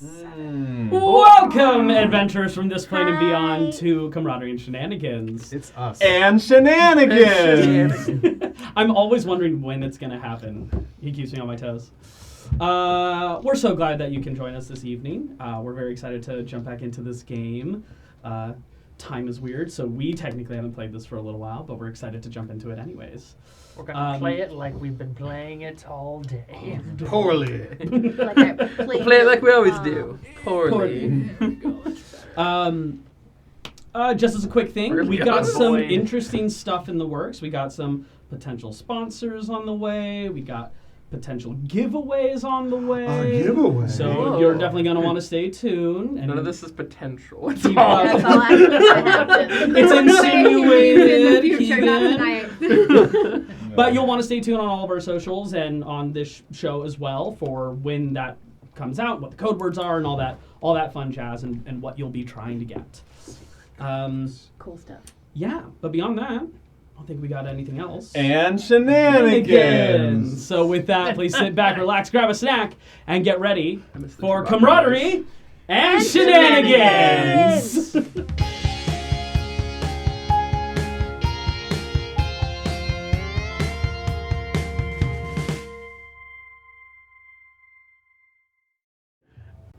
Welcome, adventurers from this plane and beyond, to Camaraderie and Shenanigans. It's us. And Shenanigans! I'm always wondering when it's going to happen. He keeps me on my toes. We're so glad that you can join us this evening. We're very excited to jump back into this game. Time is weird, so we technically haven't played this for a little while, but we're excited to jump into it anyways. We're going to play it like we've been playing it all day. Poorly. Like I Play it like we always do. Poorly. Just as a quick thing, Really we got some annoyed. interesting stuff in the works. We got some potential sponsors on the way. We got potential giveaways on the way. Giveaway. So Whoa. you're definitely going to want to stay tuned. And None of this is potential. It's You- all. That's all actually what happened. It's insinuated, In the future, not Keegan. tonight. But you'll want to stay tuned on all of our socials and on this show as well for when that comes out, what the code words are, and all that fun jazz, and what you'll be trying to get. Cool stuff. Yeah, but beyond that, I don't think we got anything else. And Shenanigans! So with that, please sit back, relax, grab a snack, and get ready I missed the for two Camaraderie and Shenanigans!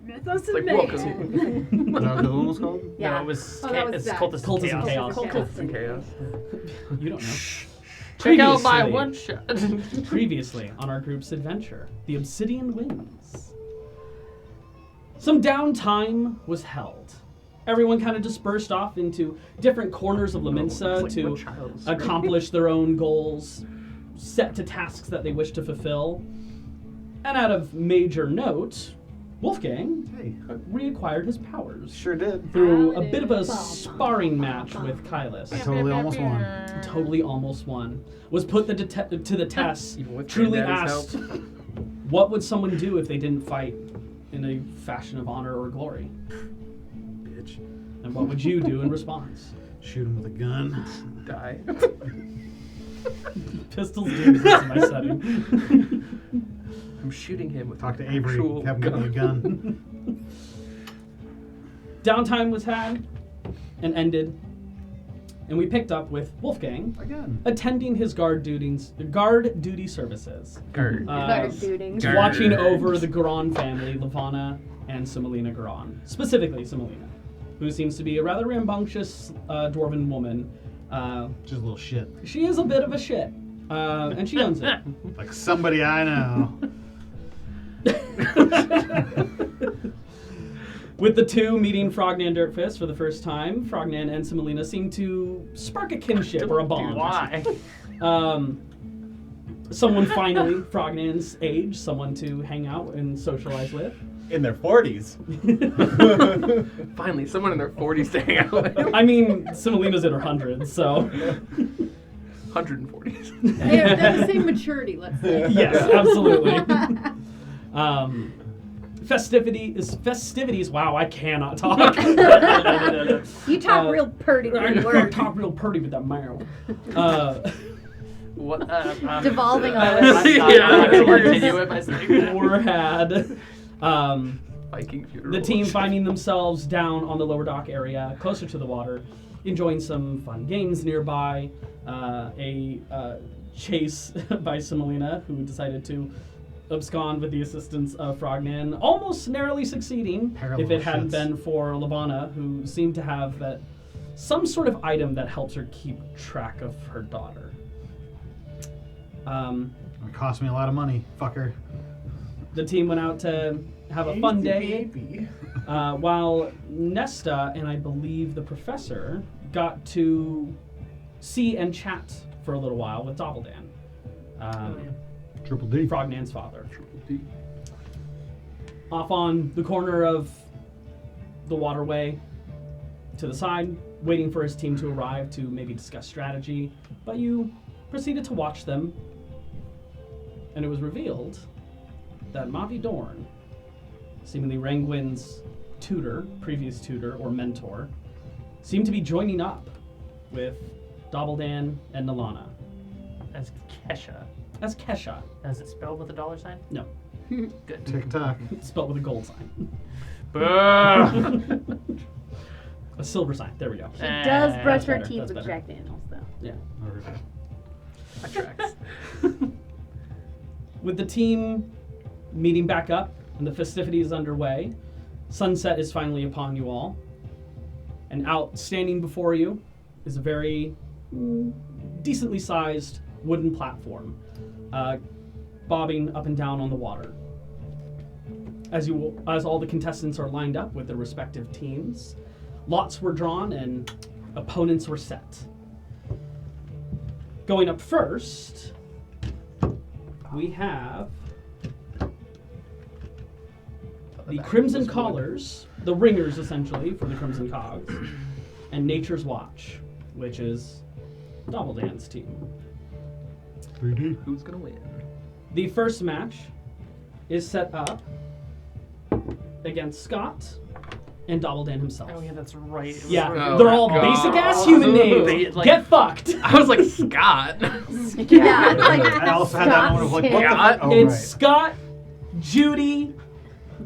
It's like welcome. Is that what the one was called? Yeah. No, it was, Oh, that was it's Zach. Cultists Cultists and and Chaos. Chaos. Cultists and chaos. You don't know. Check out my Previously- one shot. Previously on our group's adventure, the Obsidian Winds. Some downtime was held. Everyone kind of dispersed off into different corners of Laminsa It's like to one child's accomplish their own goals, set to tasks that they wish to fulfill. And out of major note, Wolfgang Hey, reacquired his powers sure did. through a bit of a sparring match with Kylus. I totally almost won. Totally almost won. Was put to the test. Even with Truly Granddaddy's asked, what would someone do if they didn't fight in a fashion of honor or glory? Bitch. And what would you do in response? Shoot him with a gun. Die. Pistols do exist in my setting. I'm shooting him with Talk to an Avery. actual Have him get me a gun. Downtime was had and ended, and we picked up with Wolfgang Again. attending his guard duty services. Guard. Guard dudings. Guard. Watching over the Garon family, Lavana and Simelina Garon. Specifically, Simelina, who seems to be a rather rambunctious dwarven woman. Just a little shit. She is a bit of a shit, and she owns it. Like somebody I know. With the two meeting Frognan Dirtfist for the first time, Frognan and Simelina seem to spark a kinship or a bond. Why? Someone finally, Frognan's age, someone to hang out and socialize with. In their 40s. Finally, someone in their 40s to hang out with. I mean, Simelina's in her hundreds, so 140s. They're the same maturity, let's say. yes, absolutely. Festivities. Wow, I cannot talk. You talk real purty I good words. talk real pretty with that mouth. What? Devolving on I'm not Yeah. going to continue with my statement. Or had Viking funeral. the team finding themselves down on the lower dock area, closer to the water, enjoying some fun games nearby. A chase by Simelina, who decided to abscond with the assistance of Frognan, almost narrowly succeeding. Parallel If it hadn't shits. been for Lavana, who seemed to have some sort of item that helps her keep track of her daughter. It cost me a lot of money, fucker. The team went out to have a fun day, while Nesta and I believe the professor got to see and chat for a little while with Doppeldan, Triple D. Frognan's father. Off on the corner of the waterway to the side, waiting for his team to arrive to maybe discuss strategy, but you proceeded to watch them, and it was revealed that Mavi Dorn, seemingly Rangwin's previous tutor or mentor, seemed to be joining up with Doppeldan and Nalana. As Kesha. As Kesha. Is it spelled with a dollar sign? No. Good. Tick tock. Spelled with a gold sign. Boo! A silver sign. There we go. She does brush her better, teeth that's with better. Jack Daniels, though. Yeah. That tracks. With the team meeting back up and the festivities underway, sunset is finally upon you all. And out standing before you is a very decently sized wooden platform, bobbing up and down on the water. As all the contestants are lined up with their respective teams, lots were drawn and opponents were set. Going up first, we have the Crimson Collars, the ringers essentially for the Crimson Cogs, and Nature's Watch, which is Doubledan's team. 3D. Who's gonna win? The first match is set up against Scott and Doubledan himself. Oh yeah, that's right. It was Yeah, Oh, they're all God. basic ass human names. They, like- Get fucked. I was like, Scott. Yeah, it's like I also had that moment of like, what the Scott. fuck? Oh, It's right. Scott, Judy,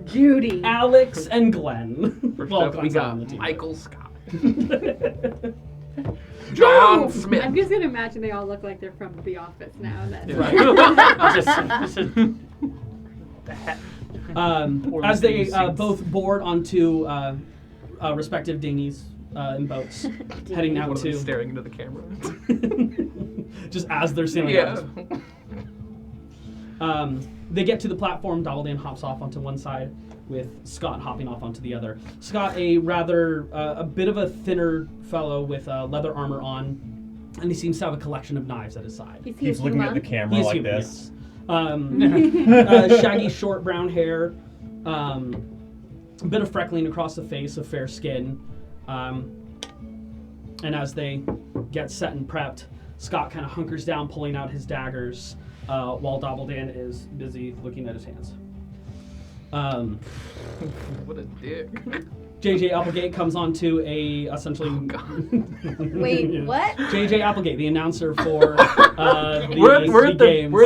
Judy. Alex, and Glenn. First Well, up, we Glenn's not on got the team. Michael Scott. Ooh! John Smith. I'm just gonna imagine they all look like they're from The Office now. And that's Just the heck. As they Or the both board onto respective dinghies and boats, heading One out of them to staring into the camera. just as they're sailing Yeah. out. They get to the platform. Doubledan hops off onto one side, with Scott hopping off onto the other. Scott, a rather a bit of a thinner fellow with leather armor on, and he seems to have a collection of knives at his side. Is he Keeps a looking at the human? camera He's like human, this. Shaggy, short brown hair, a bit of freckling across the face, of fair skin. And as they get set and prepped, Scott kind of hunkers down, pulling out his daggers, while Doubledan is busy looking at his hands. What a dick. JJ Applegate comes onto a essentially. Wait, what? JJ Applegate, the announcer for the We're at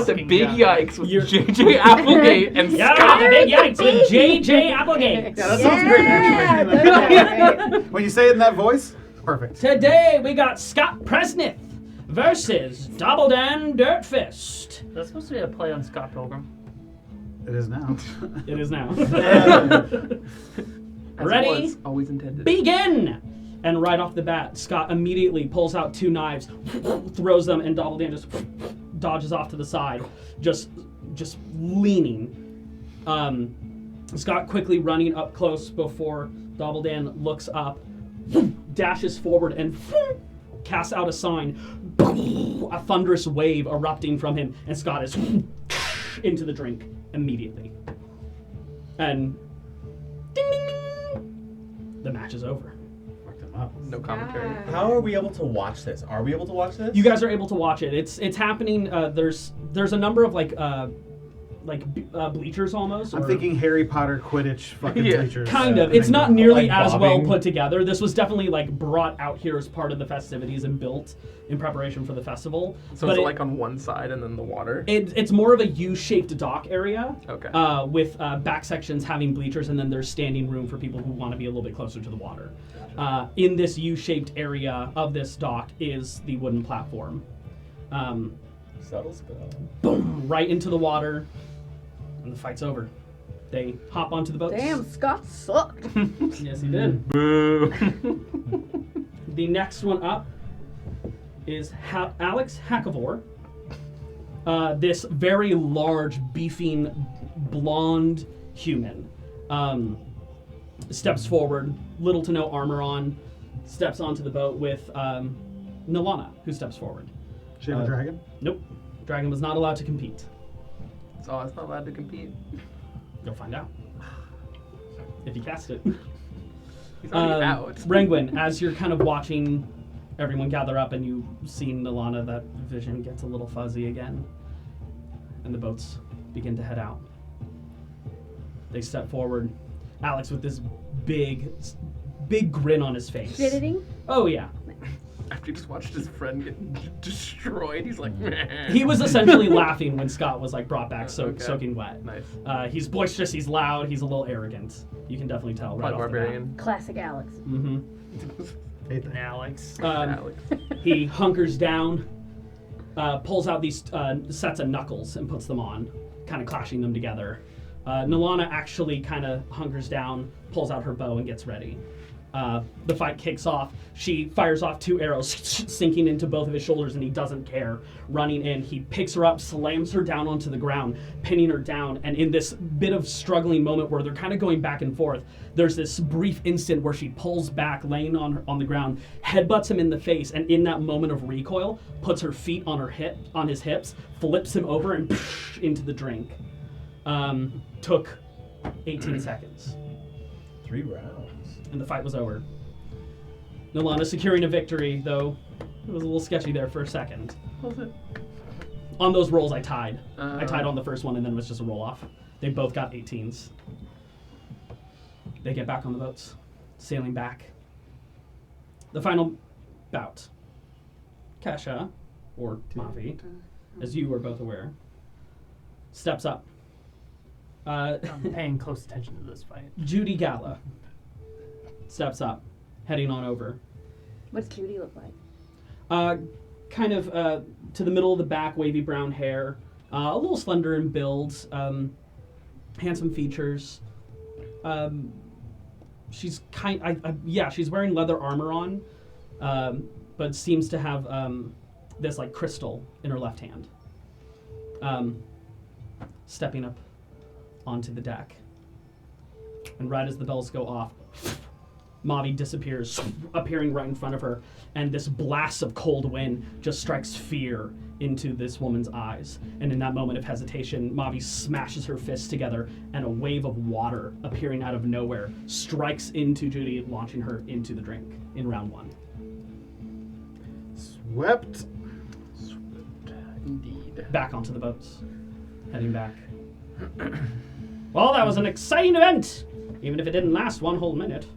the games. big yikes with You're- JJ Applegate and Yeah, Scott. the big yikes with JJ Applegate. Yeah, that sounds great, actually. Yeah, that's right. When you say it in that voice, perfect. Today we got Scott Presnith versus Doubledan Dirtfist. That's supposed to be a play on Scott Pilgrim. It is now. It is now. As Ready? it was always intended. Begin! And right off the bat, Scott immediately pulls out two knives, throws them, and Doubledan just dodges off to the side, just leaning. Scott quickly running up close before Doubledan looks up, dashes forward, and casts out a sign. A thunderous wave erupting from him, and Scott is into the drink immediately. And ding, ding, ding. The match is over. Fucked him up. No commentary. How are we able to watch this? Are we able to watch this? You guys are able to watch it. It's happening. There's a number of bleachers almost. I'm or- thinking Harry Potter Quidditch fucking Yeah. bleachers. Kind of. And It's then not nearly like as well bobbing. put together. This was definitely brought out here as part of the festivities and built in preparation for the festival. So but it's it- like on one side and then the water. It's more of a U-shaped dock area. Okay. With back sections having bleachers, and then there's standing room for people who want to be a little bit closer to the water. In this U-shaped area of this dock is the wooden platform. Subtle spell. Boom! Right into the water, and the fight's over. They hop onto the boats. Damn, Scott sucked. Yes, he did. Boo. The next one up is Alex Hackavor. This very large, beefing, blonde human steps forward, little to no armor on, steps onto the boat with Nilana, who steps forward. She have a dragon? Nope. Dragon was not allowed to compete. So it's not allowed to compete. You'll find out. If you cast it. He's already out. Renguin, as you're kind of watching everyone gather up and you see Nilana, that vision gets a little fuzzy again. And the boats begin to head out. They step forward. Alex with this big grin on his face. Spitting? Oh, yeah. After he just watched his friend get destroyed, he's like, meh. He was essentially laughing when Scott was like brought back, Okay. soaking wet. Nice. He's boisterous, he's loud, he's a little arrogant. You can definitely tell right Probably off the bat. barbarian. Classic Alex. Mm-hmm. And Alex. Alex. He hunkers down, pulls out these sets of knuckles and puts them on, kind of clashing them together. Nilana actually kind of hunkers down, pulls out her bow, and gets ready. The fight kicks off. She fires off 2 arrows, sinking into both of his shoulders, and he doesn't care. Running in, he picks her up, slams her down onto the ground, pinning her down, and in this bit of struggling moment where they're kind of going back and forth, there's this brief instant where she pulls back, laying on the ground, headbutts him in the face, and in that moment of recoil, puts her feet on his hips, flips him over, and into the drink. Took 18 seconds. 3 rounds. And the fight was over. Nilana securing a victory, though it was a little sketchy there for a second. What was it? On those rolls, I tied. Uh. I tied on the first one, and then it was just a roll-off. They both got 18s. They get back on the boats, sailing back. The final bout. Kesha, or Mavi, as you are both aware, steps up. I'm paying close attention to this fight. Judy Gala steps up, heading on over. What's Judy look like? Kind of to the middle of the back, wavy brown hair, a little slender in build, handsome features. She's she's wearing leather armor on, but seems to have this like crystal in her left hand. Stepping up onto the deck, and right as the bells go off, Mavi disappears, appearing right in front of her, and this blast of cold wind just strikes fear into this woman's eyes. And in that moment of hesitation, Mavi smashes her fists together, and a wave of water appearing out of nowhere strikes into Judy, launching her into the drink in round 1. Swept. Indeed. Back onto the boats, heading back. Well, that was an exciting event, even if it didn't last 1 whole minute.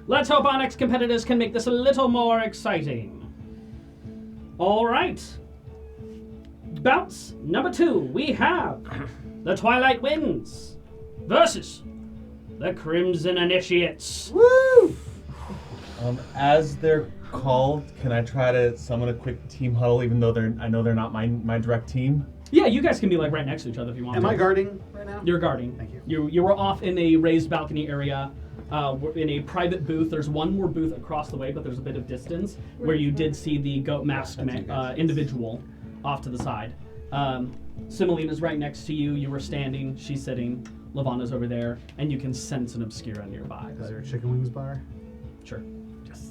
Let's hope our next competitors can make this a little more exciting. All right. Bouts number 2, we have the Twilight Winds versus the Crimson Initiates. Woo! As they're called, can I try to summon a quick team huddle, even though I know they're not my direct team? Yeah, you guys can be like right next to each other if you want. Am to. I guarding right now? You're guarding. Thank you. You were off in a raised balcony area, in a private booth. There's one more booth across the way, but there's a bit of distance where you did see the goat masked individual off to the side. Simelina's right next to you. You were standing. She's sitting. Lavana's over there, and you can sense an Obscura nearby. Is there a chicken wings bar? Sure. Is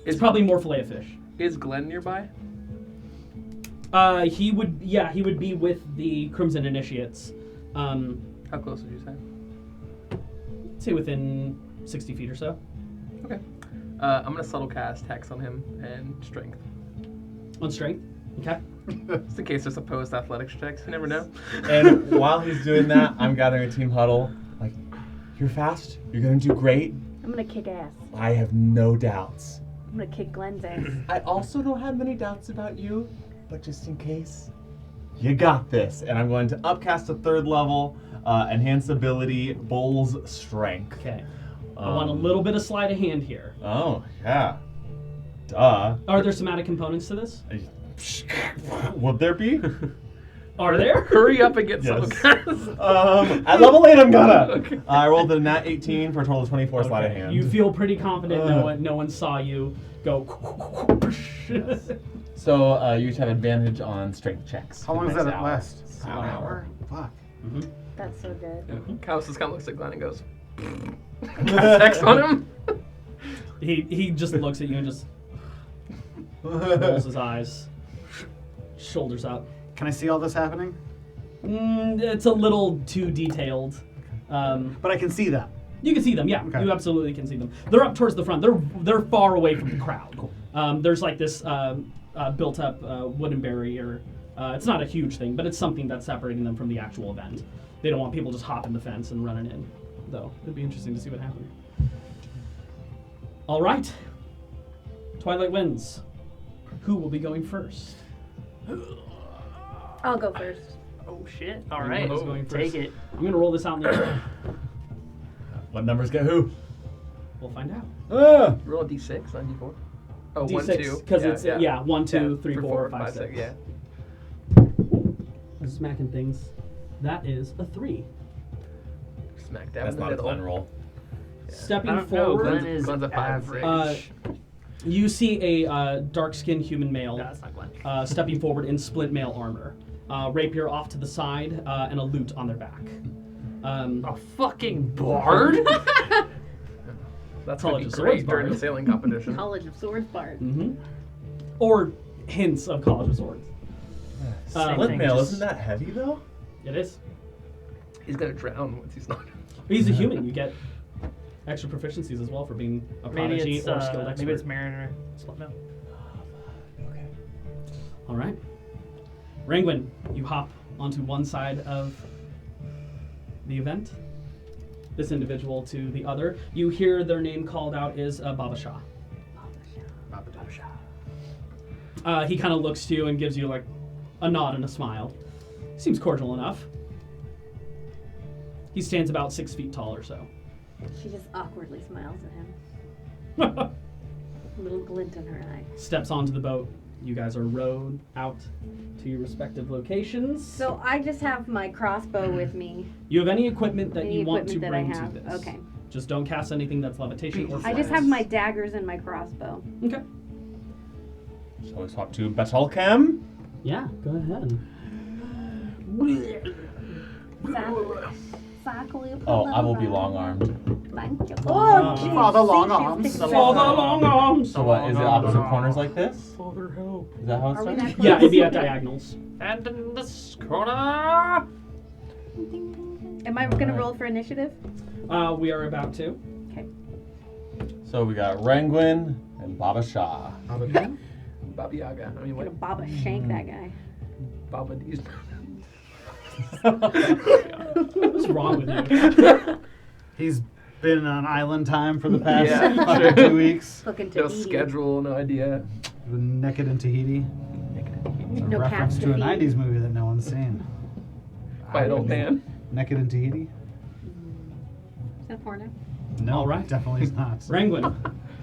It's probably more fillet of fish. Is Glenn nearby? He would be with the Crimson Initiates. How close would you say? Say within 60 feet or so. Okay. I'm gonna subtle cast Hex on him and Strength, On strength. Okay. just in case there's opposed athletics checks. You never know. And while he's doing that, I'm gathering a team huddle. Like, you're fast. You're gonna do great. I'm gonna kick ass. I have no doubts. I'm gonna kick Glenn's ass. I also don't have many doubts about you, but just in case, you got this. And I'm going to upcast a 3rd level, enhance ability, Bull's Strength. Okay. I want a little bit of sleight of hand here. Oh, yeah. Duh. Are there somatic components to this? Would there be? Are there? Hurry up and get Yes. subtle cast. At level 8, I'm gonna. Okay. I rolled a nat 18 for a total of 24 sleight of Okay. hand. You feel pretty confident. No one saw you go. So you each have advantage on strength checks. How long does Next that hour. last? An hour. Fuck. That's so good. Kaos just kind of looks at Glenn and goes, Hex on him. He just looks at you and just rolls his eyes, shoulders up. Can I see all this happening? It's a little too detailed. But I can see them. You can see them, yeah. Okay. You absolutely can see them. They're up towards the front. They're far away from the crowd. There's like this built-up wooden barrier. It's not a huge thing, but it's something that's separating them from the actual event. They don't want people just hopping the fence and running in, though. It'd be interesting to see what happened. All right. Twilight wins. Who will be going first? I'll go first. Oh shit! All Anyone right, who's going take first? it. I'm gonna roll this out in the air. What numbers get who? We'll find out. Roll a d6, not d4. Oh, D6, 1, 2. because it's 1, 2, 3, 4, 5, 6. Yeah. I'm smacking things. That is a 3. Smack dab That's in the not a middle. Glen roll. I Stepping don't know. forward, Glenn is Glenn's a 5. average. you see a dark-skinned human male No, that's not Glenn. stepping forward in splint mail armor, rapier off to the side, and a lute on their back. A fucking bard? That's College going to of be Swords great during Bard. the sailing competition. College of Swords Bard. Mm-hmm. Or hints of College of Swords. Same Split thing, mail, just- isn't that heavy though? It is. He's going to drown once he's not. He's a human. You get extra proficiencies as well for being a Maybe prodigy it's or skilled expert. maybe it's Mariner. Split mill. Okay. All right. Rangwin, you hop onto one side of the event. This individual to the other. You hear their name called out is Baba Shah. He kind of looks to you and gives you like a nod and a smile. Seems cordial enough. He stands about 6 feet tall or so. She just awkwardly smiles at him. A little glint in her eye. Steps onto the boat. You guys are rowed out to your respective locations. So I just have my crossbow with me. You have any equipment that Any you want to equipment bring that I have. to this. Okay. Just don't cast anything that's levitation or I just have my daggers and my crossbow. Okay. Shall we swap to Battle Cam? Yeah, go ahead. Zach, will you put Oh, that I will be around? long armed. Thank you. Oh, geez, for the long see, she's arms. picking For the that up. long arms. So what, is it opposite corners like this? Father, help. Is that how it Are we starts? that Yeah, it'd be close? at diagonals. And in this corner. Am I gonna roll for initiative? We are about to. Okay. So we got Rangwin and Baba Shah. Baba Yaga. I mean, Gonna what? Baba shank that guy. Baba D's. What's wrong with you? He's been on island time for the past Yeah, fucking sure. 2 weeks. Looking to No Edie. schedule, no idea. Been naked in Tahiti. It's a No reference cats to a to feed. 90s movie that no one's seen. By an old man. Naked in Tahiti? Is that porno? No, All right. definitely is not. Rangwin,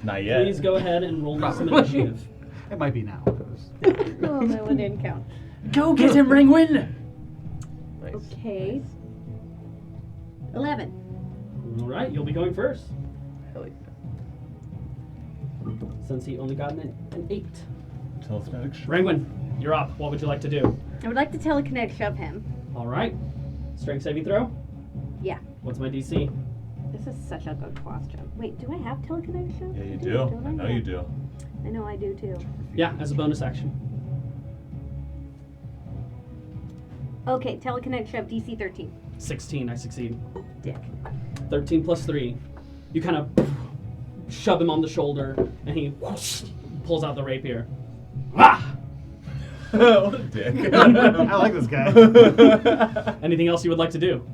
Not yet. please go ahead and roll me some Probably. initiative. It might be now. Oh, that one didn't count. Go get him, Ringwin! Nice. Okay. 11. All right, you'll be going first. Hell yeah. Since he only got an 8. Telesmatic shot. Rangwin, you're up. What would you like to do? I would like to telekinetic shove him. All right. Strength saving throw? Yeah. What's my DC? This is such a good question. Wait, do I have telekinetic shove? Yeah, you Don't do. I know you do. I know I do too. Yeah, as a bonus action. Okay, telekinetic shove DC 13. 16, I succeed. Dick. 13 plus 3. You kind of shove him on the shoulder, and he pulls out the rapier. Ah! What a dick. I like this guy. Anything else you would like to do?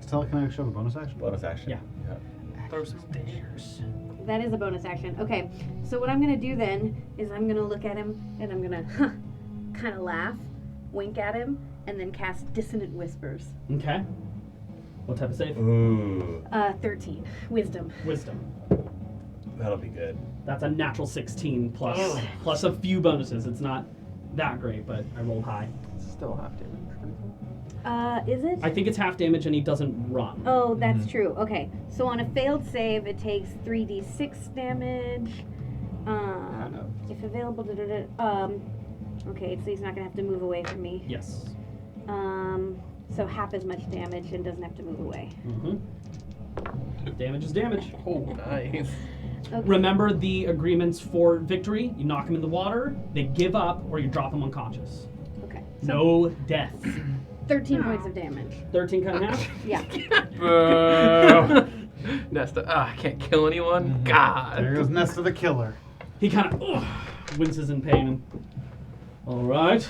Is telekinetic shove a bonus action? Bonus action. Yeah. Throw some daggers. That is a bonus action. Okay, so what I'm gonna do then is I'm gonna look at him and I'm gonna kind of laugh, wink at him, and then cast Dissonant Whispers. Okay. What type of save? Ooh, 13. Wisdom. Wisdom. that'll be good. That's a natural 16 plus a few bonuses. It's not that great, but I rolled high. Still half damage. Is it? I think it's half damage and he doesn't run. Oh, that's true. Okay, so on a failed save, it takes 3d6 damage. If available, okay, so he's not gonna have to move away from me. Yes. So half as much damage and doesn't have to move away. Mm-hmm. Damage is damage. Oh, nice. Okay. Remember the agreements for victory. You knock him in the water, they give up, or you drop him unconscious. Okay. No death. 13 points of damage. 13 cut in half? Yeah. Nesta, I can't kill anyone. God. There goes Nesta the killer. He kind of winces in pain. All right.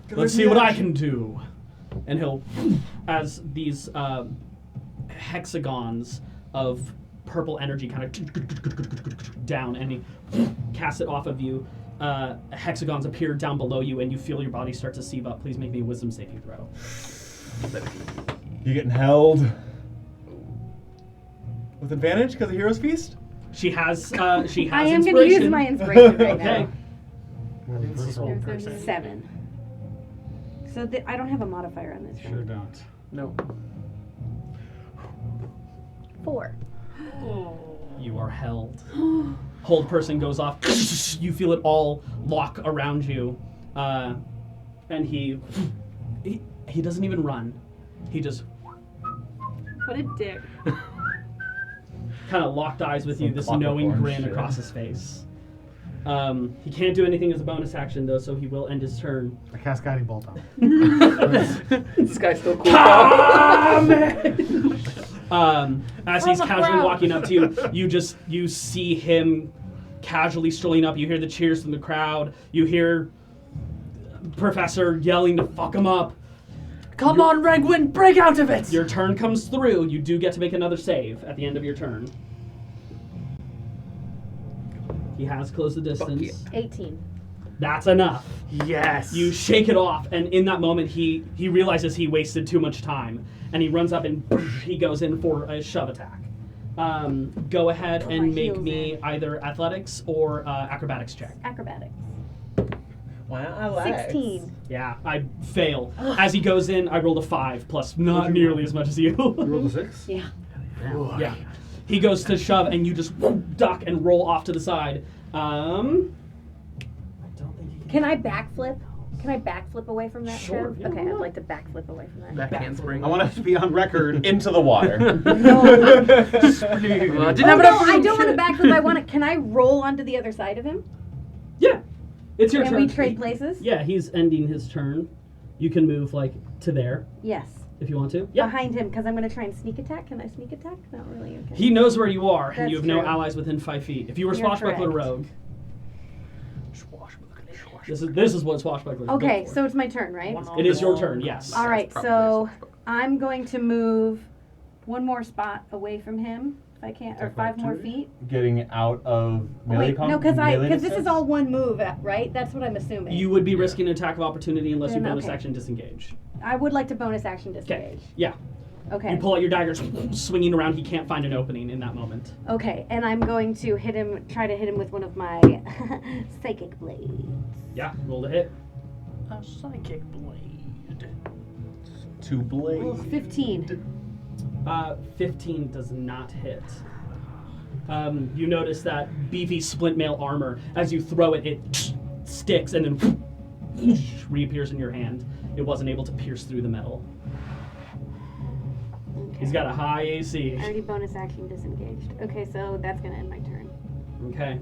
Let's see what I can do. And he'll, as these hexagons of purple energy kind of down, and he casts it off of you. Hexagons appear down below you, and you feel your body start to sieve up. Please make me a wisdom saving throw. You getting held with advantage because of Hero's Feast? She has I am going to inspiration. use my inspiration right Okay. now. 7. So I don't have a modifier on this, Sure right? don't. No. 4. You are held. Hold person goes off. You feel it all lock around you, and he doesn't even run. He just What a dick. kind of locked eyes with you, this Clockwork knowing Orange grin shit. across his face. He can't do anything as a bonus action though, so he will end his turn. I cast Guiding Bolt on him. This guy's still cool. As he's casually walking up to you, you see him casually strolling up. You hear the cheers from the crowd. You hear Professor yelling to fuck him up. Come on, Regwin, break out of it! Your turn comes through. You do get to make another save at the end of your turn. He has closed the distance. 18. That's enough. Yes. You shake it off, and in that moment, he realizes he wasted too much time, and he runs up and he goes in for a shove attack. Go ahead Put my and make heels me in. either athletics or acrobatics check. Acrobatics. Wow, 16. Yeah, I fail. As he goes in, I rolled a 5 plus not nearly as much as you. You rolled a 6? Yeah. Yeah. He goes to shove, and you just duck and roll off to the side. I don't think you Can I backflip? Can I backflip away from that? Sure, Shove? yeah, Okay, why I'd not? like to backflip away from that. Back handspring. I want us to be on record. Into the water. Didn't have Oh, enough no, room, I don't want shit. to backflip. I want to. Can I roll onto the other side of him? Yeah. It's your Can turn. we trade places? Yeah, he's ending his turn. You can move, to there, Yes. if you want to. Yeah. Behind him, because I'm going to try and sneak attack. Can I sneak attack? Not really. Okay. He knows where you are, and That's you have no true. allies within 5 feet. If you were You're Swashbuckler correct. Rogue, this is what Swashbuckler is Okay, built for. so it's my turn, right? It is your turn, yes. All right, Probably so so. I'm going to move one more spot away from him, if I can, or Attack 5 more opportunity? feet. Getting out of melee Wait, no, because melee this is distance? all one move, right? That's what I'm assuming. You would be risking an attack of opportunity unless you Then, bonus okay. action disengage. I would like to bonus action Okay. disengage. Yeah. Okay. You pull out your daggers, swinging around. He can't find an opening in that moment. Okay, and I'm going to try to hit him with one of my psychic blades. Yeah. Roll to hit. A psychic blade. To blade. Oh, 15. 15 does not hit. You notice that beefy splint mail armor. As you throw it, it sticks and then reappears in your hand. It wasn't able to pierce through the metal. He's got a high AC. I already bonus action disengaged. Okay, so that's going to end my turn. Okay.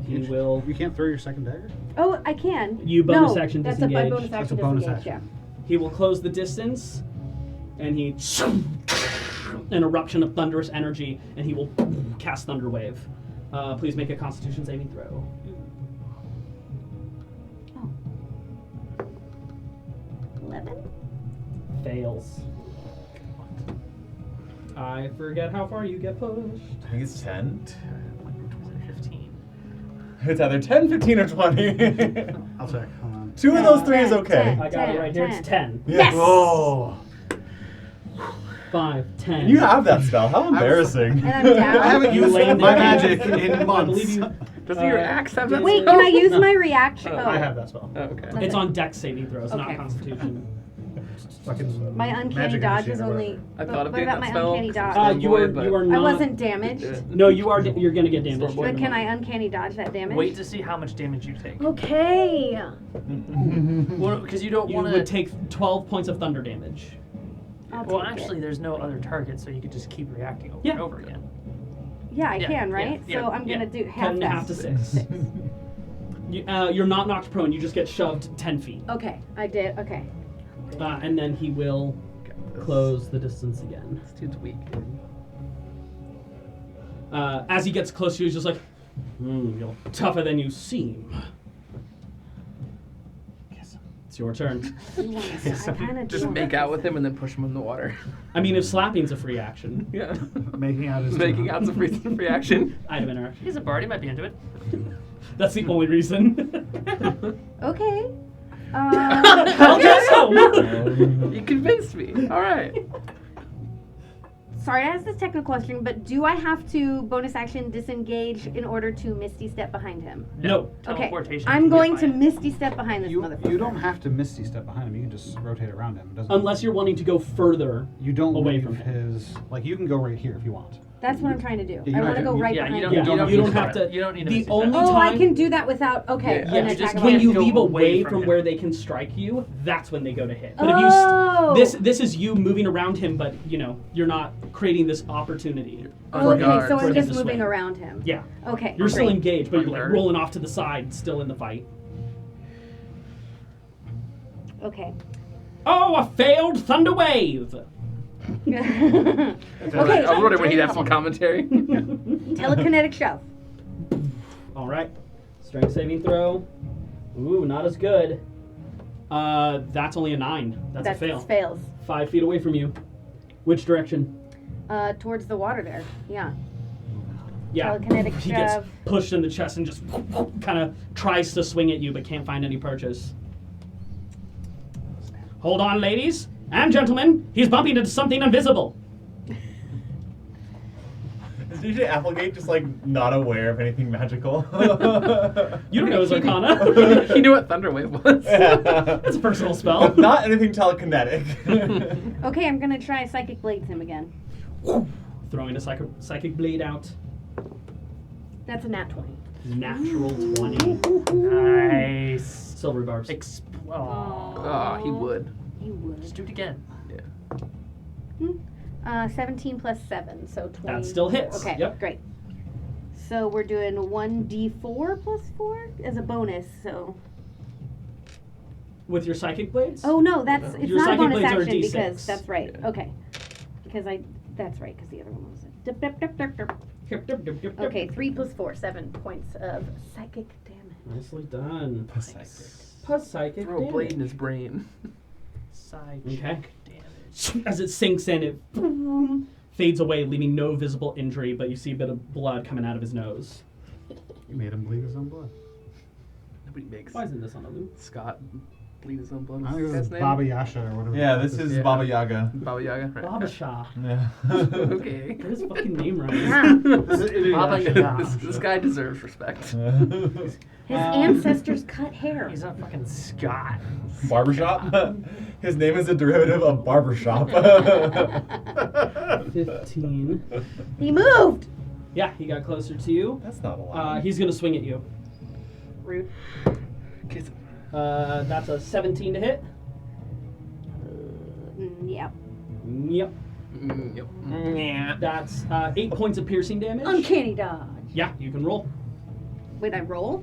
He will. You can't throw your second dagger? Oh, I can. You bonus no, action that's disengage. a bonus That's action a bonus disengage, action. He will close the distance, and he an eruption of thunderous energy, and he will cast Thunder Wave. Please make a Constitution saving throw. yeah. 11? Fails. I forget how far you get pushed. I think it's 10. 15. It's either 10, 15, or 20. I'll check. Hold on. Two of those three is 10, okay. 10. I got it right here. It's 10. Yes! Oh! 5, 10. You have that spell. How embarrassing. And I'm down. I haven't You used landed my it. magic in I believe months. you. Doesn't your axe have that Wait, spell? can I use No. my reaction? Oh, Oh, I have that spell. Oh, okay. It's on Dex saving throws, Okay. not Constitution. Fucking my uncanny magic dodge machine is or only. I What thought of what doing about that my spell. uncanny dodge? You are But- not. I wasn't damaged. No, you are. You're gonna get damaged. Stormboy. But can I uncanny dodge that damage? Wait to see how much damage you take. Okay. Because you don't You want would to. take 12 points of thunder damage. I'll Well, take actually, it. there's no other target, so you could just keep reacting over Yeah. and over again. Yeah, I Yeah, can, right? yeah, so I'm Yeah. gonna do Cut half in that. half to 6. You're not knocked prone. You just get shoved 10 feet, Okay, I did. Okay. and then he will close the distance again. This dude's weak. As he gets closer, he's just like, "You're tougher than you seem." It's It's your turn. I kind of Just make out with him and then push him in the water. I mean, if slapping's a free action, Yeah. Making out is Making out's a free action. item interaction. He's a bard. He might be into it. That's the only reason. Okay. I'll do so. You convinced me. All right. Sorry to ask this technical question, but do I have to bonus action disengage in order to Misty Step behind him? No. Okay. Teleportation. I'm going to Misty Step behind this You motherfucker. don't have to Misty Step behind him. You can just rotate around him. It doesn't. Unless you're wanting to go further. you don't away leave from him. his. Like you can go right here if you want. That's what I'm trying to do. you I don't want to have go to- right Yeah, behind you him. don't. Yeah, you don't have to. You don't need to. The Misty only Step. Oh, I time- can do that without. Okay. Yeah, an Yeah, you attack just of when can't you go leave away away from from him. where they can strike you, that's when they go to hit. But Oh. if you this is you moving around him, but you're not creating this opportunity. Okay, guard so for I'm him just to moving swing. around him. Yeah, Okay. you're still great. engaged, but you're like Guard. rolling off to the side, still in the fight. Okay. Oh, a failed thunder wave. Okay. I was wondering when he'd have some commentary. Telekinetic shove. All right, strength saving throw. Ooh, not as good. That's only a 9. That's a fail. Fails. 5 feet away from you. Which direction? Towards the water there. Yeah. Yeah. Telekinetic He gets shove. pushed in the chest and just kind of tries to swing at you, but can't find any purchase. Hold on, ladies and gentlemen. He's bumping into something invisible. Is DJ Applegate just like not aware of anything magical? You don't know his arcana. He knew what Thunderwave was. It's a personal spell. Not anything telekinetic. Okay, I'm gonna try Psychic Blades him again. Throwing a psychic blade out. That's a nat 20. Natural 20. Nice. Silver barbs. Oh, he would. You would. Just do it again. 17 plus 7, so 20. That still hits. Okay, Yep. great. So we're doing 1d4 plus 4 as a bonus, so... With your psychic blades? Oh, no, it's Your not a psychic bonus blades are a action D6. because... That's right, Yeah. okay. That's right, because the other one was... Dip, dip, dip, dip, dip. Yep, yep, yep, yep, yep. Okay, 3 plus 4, 7 points of psychic damage. Nicely done. Psychic. Psychic Throw a blade in his brain. Side Okay. check damage. As it sinks in, it fades away, leaving no visible injury, but you see a bit of blood coming out of his nose. You made him bleed his own blood. Nobody makes Why isn't this on a loop? Scott bleed his own blood. I What's think his this is name? Baba Yasha or whatever. Yeah, this is Yeah. Baba Yaga. Baba Yaga. Right. Baba Shah. Yeah. Okay. Get his fucking name right. Yeah. Baba Yaga. This guy deserves respect. His ancestors cut hair. He's a fucking Scot. Barbershop? His name is a derivative of barbershop. 15. He moved! Yeah, he got closer to you. That's not a lot. He's gonna swing at you. Rude. Kiss him. That's a 17 to hit. Yep. Yep. Yep. That's 8 points of piercing damage. Uncanny dodge. Yeah, you can roll. Wait, I roll?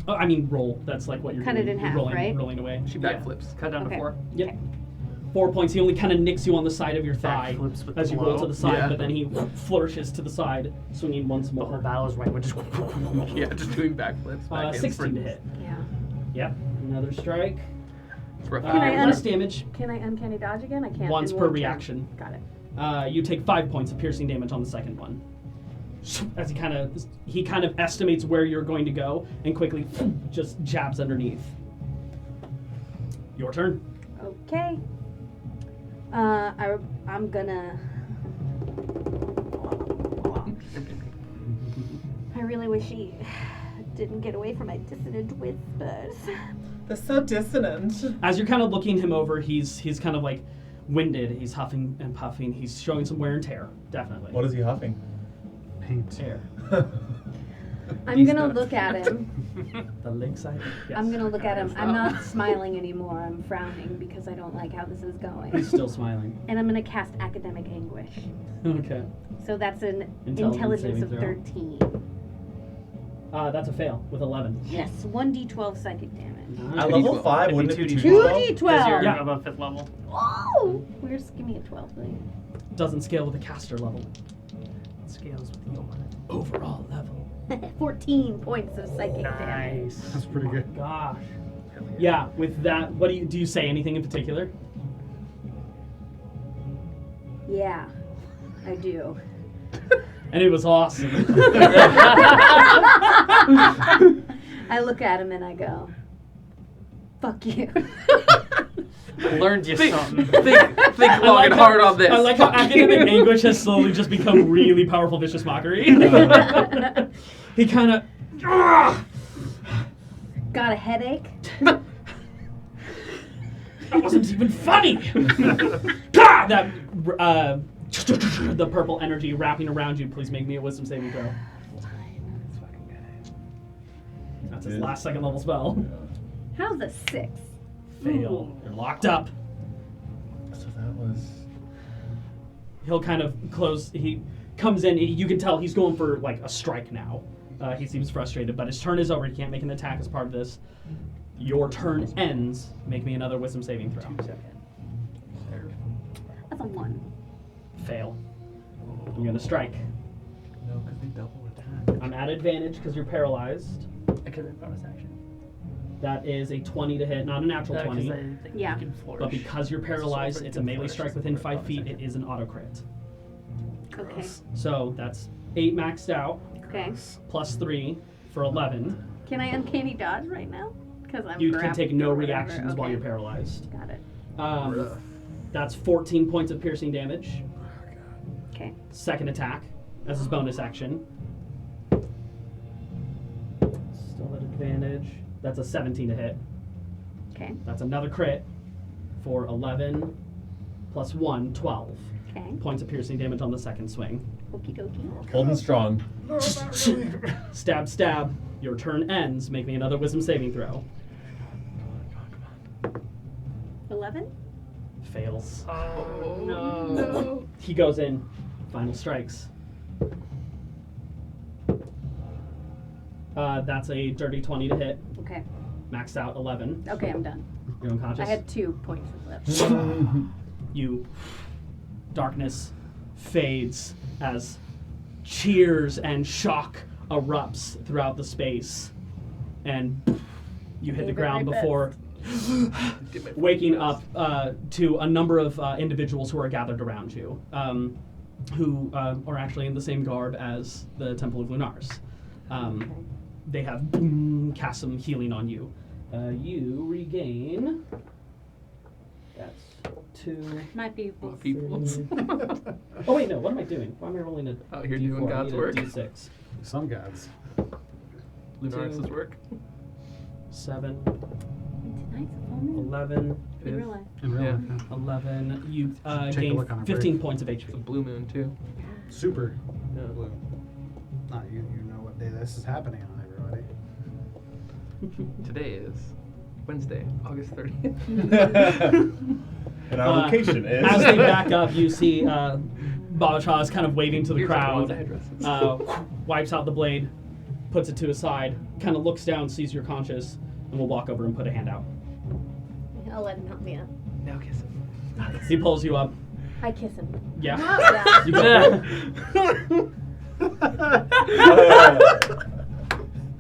Oh, I mean roll. That's like what you're Cut doing. it in You're half, rolling, right? rolling away. She backflips. Cut down Okay. to 4. Yep. Okay. 4 points. He only kind of nicks you on the side of your thigh Backflips with as you roll to blow. the side, Yeah. but then he flourishes to the side, swinging once The whole more. battle is right. We're just. Yeah, just doing backflips. Back 16 to hit. Yeah. Yep. Another strike. It's rough. Can I Less damage. Can I uncanny dodge again? I can't. Once in per one turn. reaction. Got it. You take 5 points of piercing damage on the second one. As he kind of estimates where you're going to go and quickly just jabs underneath. Your turn. Okay. I'm gonna. I really wish he didn't get away from my dissonant whispers. They're so dissonant. As you're kind of looking him over, he's kind of like winded. He's huffing and puffing. He's showing some wear and tear, definitely. What is he huffing? Paint. I'm gonna look at him. The lakeside. Yes. I'm gonna look at him. I'm not smiling anymore. I'm frowning because I don't like how this is He's going. still smiling. And I'm gonna cast Academic Anguish. Okay. So that's an Intelligence intelligence of saving 13. That's a fail with 11. Yes, 1d12 psychic damage. At level 5, It'd wouldn't be it be 2d12. 2d12? Because you're 2d12! Yeah. above 5th level. Oh! Where's give me a 12, please? Doesn't scale with the caster level. Scales with the Overall level. 14 points of psychic damage. Nice. That's pretty good. Gosh. Yeah, with that, what do you say anything in particular? Yeah, I do. And it was awesome. I look at him and I go, "Fuck you." Learned you something. Think long and hard on this. I like how academic anguish has slowly just become really powerful vicious mockery. He kind of... Got a headache? That wasn't even funny! God, that... the purple energy wrapping around you. Please make me a wisdom saving throw. That's his last second level spell. How's a 6? Fail. You're locked up. So that was. He'll kind of close. He comes in. You can tell he's going for like a strike now. He seems frustrated, but his turn is over. He can't make an attack as part of this. Your turn ends. Make me another wisdom saving throw. That's a 1. Fail. I'm gonna strike. No, because they double attack. I'm at advantage because you're paralyzed. Because of bonus action. That is a 20 to hit, not a natural 20. Yeah. But because you're paralyzed, it's a melee strike within 5 feet. It is an auto crit. Okay. So that's 8 maxed out, Okay. plus 3 for 11. Can I uncanny dodge right now? Because I'm You can grabbed take no or whatever. reactions while Okay. you're paralyzed. Got it. That's 14 points of piercing damage. Okay. Second attack as his bonus action. Still at advantage. That's a 17 to hit. Okay. That's another crit for 11 plus 1, 12 Okay. points of piercing damage on the second swing. Okie dokie. Holding strong. Stab, stab. Your turn ends. Make me another wisdom saving throw. 11? Fails. Oh, no. He goes in. Final strikes. That's a dirty 20 to hit. Okay. Maxed out 11. Okay, I'm done. You're unconscious. I had 2 points left. You. Darkness fades as cheers and shock erupts throughout the space. And you hit the Gave it ground my before waking up to a number of individuals who are gathered around you, who are actually in the same garb as the Temple of Lunars. They have cast some healing on you. You regain. That's 2. My people. Peoples. Oh wait, no. What am I doing? Why am I rolling a Out here D4? doing I God's need a work. D6. Some gods. Lunaris' work. 7, Tonight's a full moon. 11, In real life. In real Yeah. life, yeah. 11. You Take a gain look on our 15 break. points of It's a HP. blue moon too. Super Yeah. blue. Not you know what day this is happening on, everybody. Today is Wednesday, August 30th. And our location is. As they back up, you see Baba Cha is kind of waving to the Here's everyone's crowd, addresses. wipes out the blade, puts it to his side, kind of looks down, sees you're conscious, and will walk over and put a hand out. I'll let him help me up. Now kiss him. He pulls you up. I kiss him. Yeah. Yeah. You go.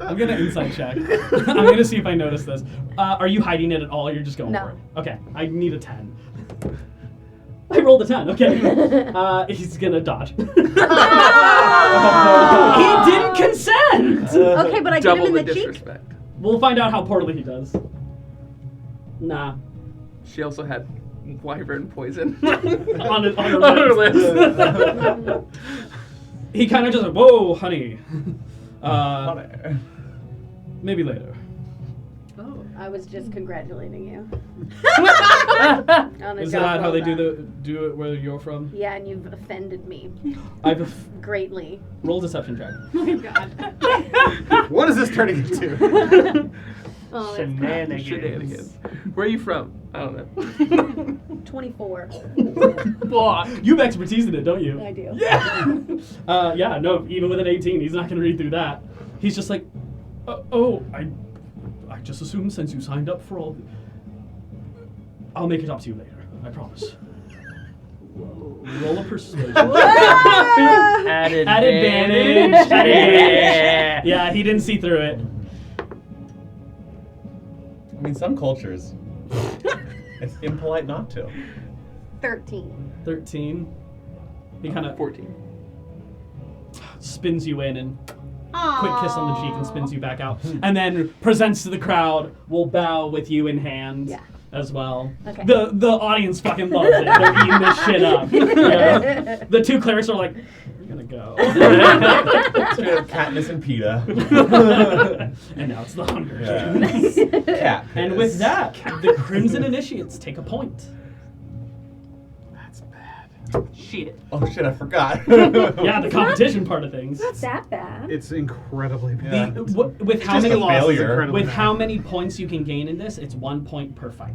I'm gonna insight check. I'm gonna see if I notice this. Are you hiding it at all? Or you're just going No. for it. Okay. I need a 10. I rolled a 10. Okay. He's gonna dodge. He didn't consent. Okay, but I get him Double in the the cheek. disrespect. We'll find out how poorly he does. Nah. She also had wyvern poison on her her lips. lips. He kind of just like, whoa, honey. Maybe later. Oh, I was just congratulating you. Is that how they do it where you're from? Yeah, and you've offended me I've greatly. roll deception check. Oh my god. What is this turning into? Oh, that's Shenanigans. Shenanigans. Where are you from? I don't know. 24. You have expertise in it, don't you? I do. Yeah. Yeah. No. Even with an 18, he's not gonna read through that. He's just like, I just assumed since you signed up for all. I'll make it up to you later. I promise. Roll a persuasion. At At advantage. At advantage. Yeah, he didn't see through it. I In some cultures, it's impolite not to. 13. 13. He kind of 14. spins you in and Aww. quick kiss on the cheek and spins you back out. And then presents to the crowd, will bow with you in hand Yeah. as well. Okay. The audience fucking loves it. They're eating this shit up. Yeah. The two clerics are like, we're gonna go. Straight up Katniss and PETA. And now it's the Hunger Yeah. Games. Cat. And with that, the Crimson Initiates take a point. That's bad. Shit. Oh shit, I forgot. Yeah, the competition part of things. Not that bad. It's incredibly bad. Yeah. With how just many a failure. Incredibly with bad. how many points you can gain in this, it's 1 point per fight.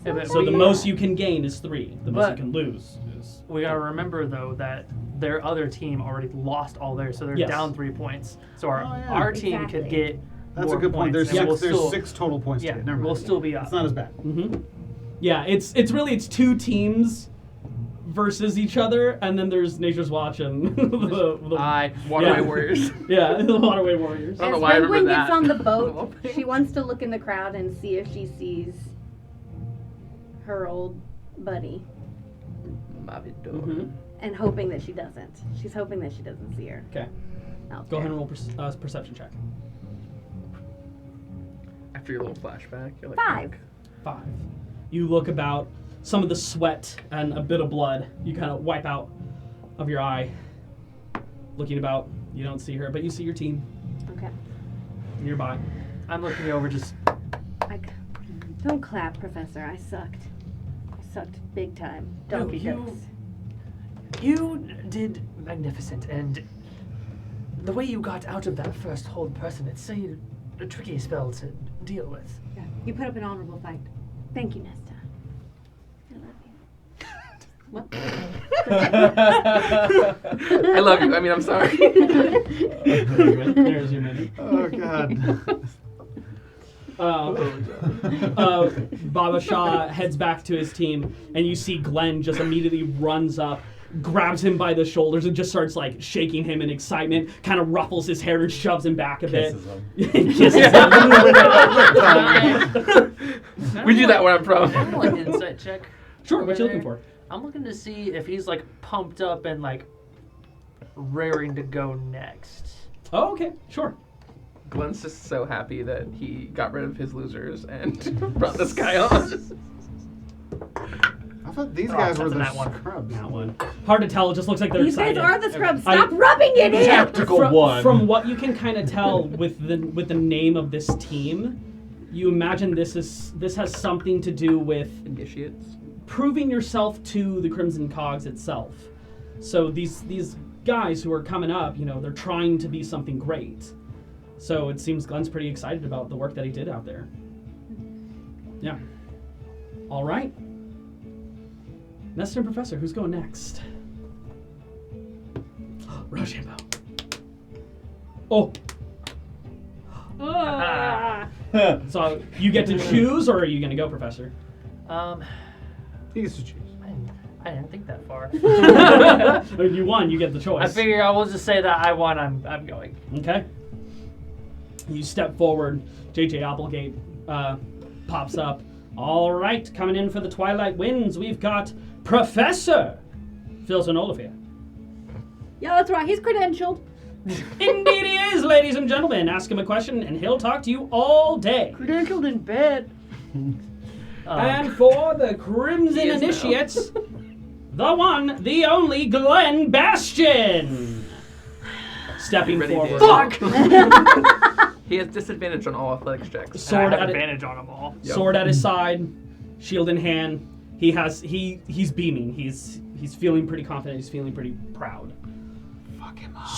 Yeah, but So the we- most you can gain is 3. The most you But- can lose is. We gotta remember though that their other team already lost all theirs, so they're Yes. down 3 points. So our Oh, yeah. our team Exactly. could get That's more a good point. points, There's and we'll 6, still, 6 total points Yeah, to get. Never mind. we'll still be up. It's not as bad. Mm-hmm. Yeah, it's really two teams versus each other, and then there's Nature's Watch and the Waterway Yeah. Warriors. yeah, the Waterway Warriors. I don't know As why I remember Penguin that. gets on the boat, she wants to look in the crowd and see if she sees her old buddy, Mhm. and hoping that she doesn't. She's hoping that she doesn't see her. Okay, Out go there. ahead and roll perception check. After your little flashback, you're like, 5. 5. You look about, some of the sweat and a bit of blood you kind of wipe out of your eye. Looking about, you don't see her, but you see your team Okay. nearby. I'm looking over just Don't clap, Professor. I sucked. I sucked big time. Donkey you- jokes. You did magnificent, and the way you got out of that first hold person, it's a tricky spell to deal with. Yeah. You put up an honorable fight. Thank you, Nesta. I love you. What? I love you. I mean, I'm sorry. There's your minute. Oh god. Baba Shah heads back to his team, and you see Glenn just immediately runs up, grabs him by the shoulders, and just starts like shaking him in excitement, kind of ruffles his hair and shoves him back a bit. Kisses him. Kisses him. We do that where I'm from. I'm like an insight check. Sure, what you looking for? I'm looking to see if he's like pumped up and like raring to go next. Oh, okay, sure. Glenn's just so happy that he got rid of his losers and brought this guy on. I thought these guys were that's the that one. scrubs. That one. Hard to tell. It just looks like they're These guys excited. are the scrubs. I- Stop rubbing it in! Tactical from, one. From what you can kind of tell with the name of this team, you imagine this has something to do with Initiates. proving yourself to the Crimson Cogs itself. So these guys who are coming up, they're trying to be something great. So it seems Glenn's pretty excited about the work that he did out there. Yeah. All right. Nesta and Professor, who's going next? Rochambeau. Oh, so you get to choose, or are you going to go, Professor? He gets to choose. I didn't think that far. You won. You get the choice. I figure I will just say that I won. I'm going. Okay. You step forward. JJ Applegate pops up. All right, coming in for the Twilight Winds, we've got Professor Philson Olivier. Yeah, that's right. He's credentialed. Indeed he is, ladies and gentlemen. Ask him a question, and he'll talk to you all day. Credentialed in bed. And for the Crimson He is now. Initiates, the one, the only Glenn Bastion. Stepping Ready to- forward. He has disadvantage on all athletics checks. And Sword I have at it. advantage on them all. Yep. Sword at his side, shield in hand. He's beaming. He's feeling pretty confident. He's feeling pretty proud. Fuck him up.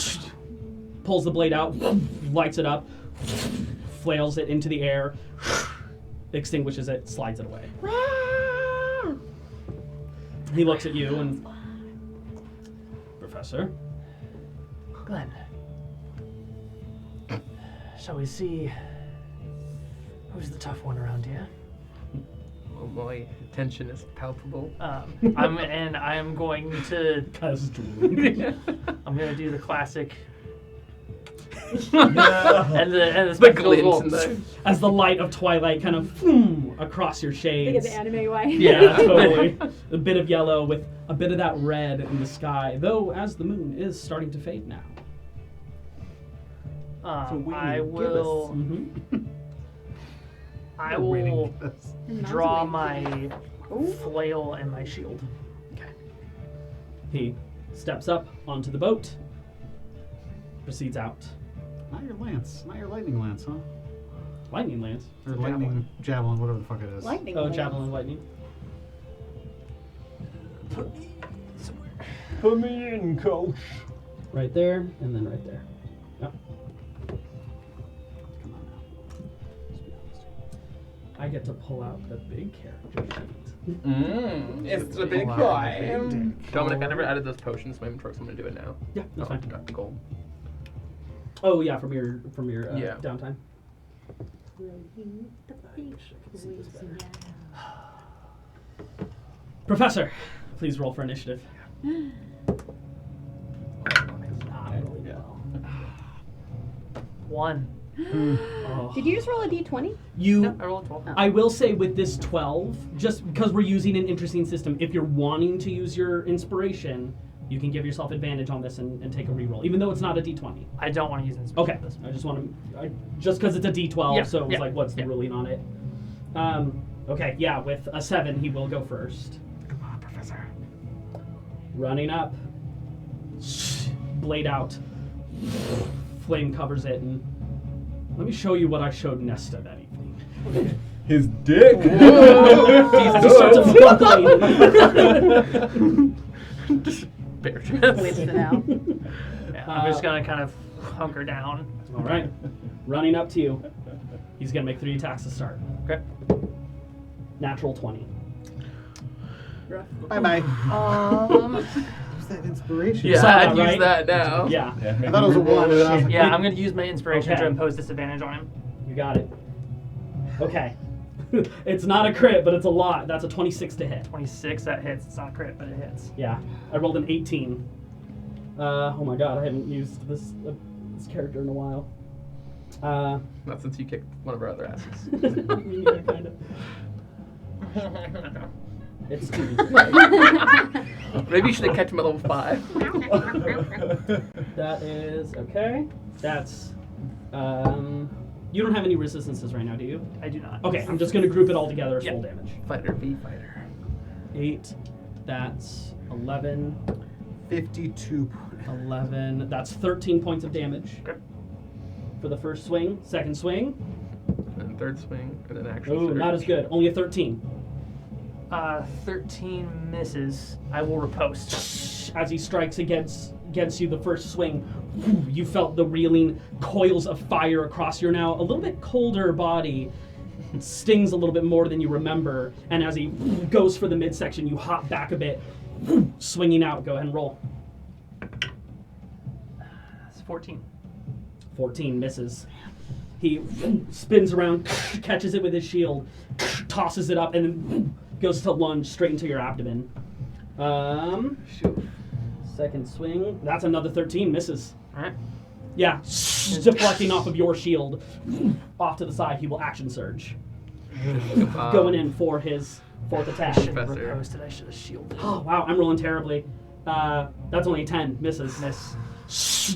Pulls the blade out, lights it up, flails it into the air, extinguishes it, slides it away. He looks at you and, Professor, Glenn, shall we see who's the tough one around here? Oh boy, tension is palpable. I am going to Cause drooling. I'm gonna do the classic and the The spectacles glint will- and the... As the light of twilight kind of across your Like shades. the anime way. Yeah, totally. A bit of yellow with a bit of that red in the sky, though as the moon is starting to fade now. I will. Mm-hmm. I Waiting will for this. draw my flail and my shield. He steps up onto the boat, proceeds out. Not your lance. Not your lightning lance, huh? Lightning lance. Or lightning javelin, whatever the fuck it is. Lightning. Oh, lance. javelin lightning. Put me in, coach. Right there, and then right there. Yep. Come on now. I get to pull out the big character sheet. It's the big Wow, guy. big dick. Dominic, I never added those potions to my inventory, so I'm gonna do it now. Yeah, that's fine. Okay, cool. Oh yeah, from your Yeah. downtime. Professor, please roll for initiative. One. Oh. Did you just roll a d20? You I rolled 12. I will say with this 12, just because we're using an interesting system, if you're wanting to use your inspiration, you can give yourself advantage on this and take a reroll, even though it's not a d20. I don't want to use inspiration. Okay, for this. I just want to, just because it's a d12, Yeah, so it was yeah, like, what's the yeah. ruling on it? Okay, yeah, with a 7, he will go first. Come on, Professor. Running up, blade out, flame covers it, and let me show you what I showed Nesta that evening. His dick. Jesus, he starts a fumbling. Just bare chest. Whips it out. Yeah, I'm just gonna kind of hunker down. All right, running up to you. He's gonna make 3 attacks to start. Okay. Natural 20. Bye bye. Um. What's that inspiration? Yeah, Saw that, I'd right? use that now. Yeah, I thought it was a 1. And then I was like, Yeah, I'm gonna use my inspiration Okay. to impose disadvantage on him. you got it. Okay. It's not a crit, but it's a lot. That's a 26 to hit. 26, that hits. It's not a crit, but it hits. Yeah, I rolled an 18. Oh my god, I haven't used this character in a while. Not since you kicked one of our other asses. Me neither, kind of. It's 2. Maybe you should have kept him at level 5. That is okay. That's you don't have any resistances right now, do you? I do not. Okay, I'm just gonna group it all together as Yeah. full damage. Fighter v fighter. 8. That's 11. 52. 11. That's 13 points of damage Okay. for the first swing. Second swing. And third swing, and then actual Oh, surge. not as good. Only a 13. 13 misses. I will riposte. As he strikes against you the first swing, you felt the reeling coils of fire across your now a little bit colder body. It stings a little bit more than you remember, and as he goes for the midsection, you hop back a bit, swinging out. Go ahead and roll. That's 14. 14 misses. He spins around, catches it with his shield, tosses it up, and then goes to lunge straight into your abdomen. Shoot. Second swing. That's another 13. Misses. Alright. Yeah. Deflecting off of your shield. Off to the side. He will action surge. Going in for his 4th attack. I should have Professor. riposted. I should have shielded. Oh, wow. I'm rolling terribly. That's only a 10. Misses. Miss.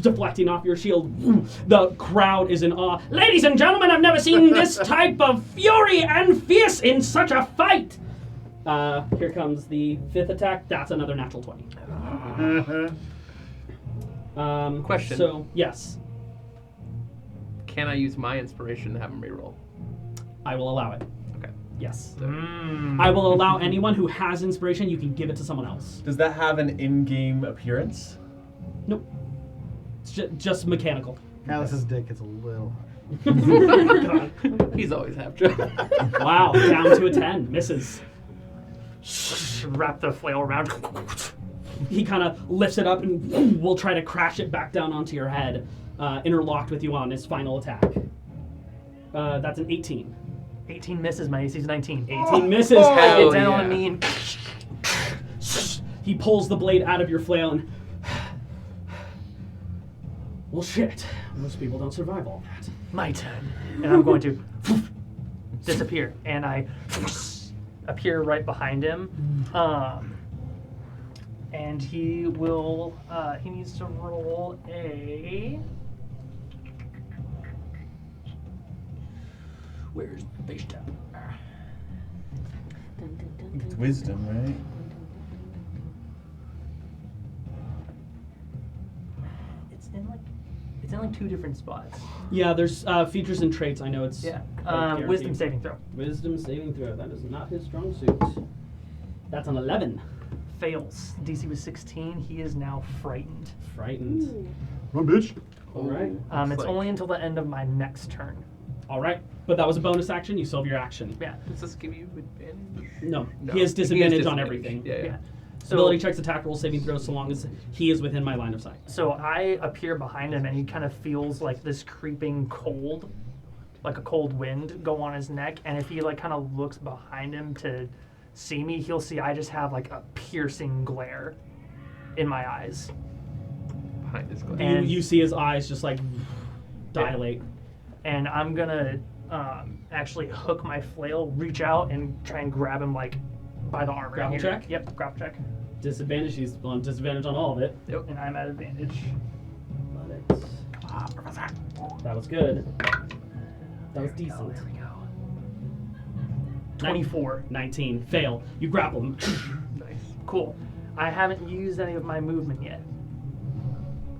Deflecting off your shield. The crowd is in awe. Ladies and gentlemen, I've never seen this type of fury and fierce in such a fight. Here comes the 5th attack. That's another natural 20. Question. So, yes, Can I use my inspiration to have him reroll? I will allow it. Okay. Yes. Mm. I will allow anyone who has inspiration, you can give it to someone else. Does that have an in-game appearance? Nope. It's just mechanical. Alice's dick is a little God. He's always half drunk. Wow, down to a 10. Misses. Wrap the flail around. He kind of lifts it up and will try to crash it back down onto your head, interlocked with you on his final attack. That's an 18. 18 misses. My AC's 19. 18 misses. Hell It's down yeah. on me and He pulls the blade out of your flail and... Well, shit. Most people don't survive all that. My turn. And I'm going to disappear. And I appear right behind him. And he will, he needs to roll a... Where's the base tab? It's wisdom, right? It's in like 2 different spots. Yeah, there's features and traits. I know it's Yeah. guaranteed. Wisdom saving throw. Wisdom saving throw. That is not his strong suit. That's an 11. Fails. DC was 16. He is now frightened. Frightened. Run, bitch. All right. It's like- only until the end of my next turn. All right. But that was a bonus action. You still have your action. Yeah. Does this give you advantage? No. No. He has disadvantage on disadvantage. everything. Yeah. Yeah. Ability checks, attack rolls, saving throws, so long as he is within my line of sight. So I appear behind him, and he kind of feels like this creeping cold, like a cold wind, go on his neck. And if he like kind of looks behind him to see me, he'll see I just have like a piercing glare in my eyes. Behind his glass. And- You see his eyes just like dilate. And I'm gonna actually hook my flail, reach out, and try and grab him like by the arm. Grapple right here. check? Yep, grapple check. Disadvantage. He's on disadvantage on all of it. And I'm at advantage. But it's, that was good. That was decent. Oh, there we go. 24. 19. Fail. You grapple him. Nice. Cool. I haven't used any of my movement yet.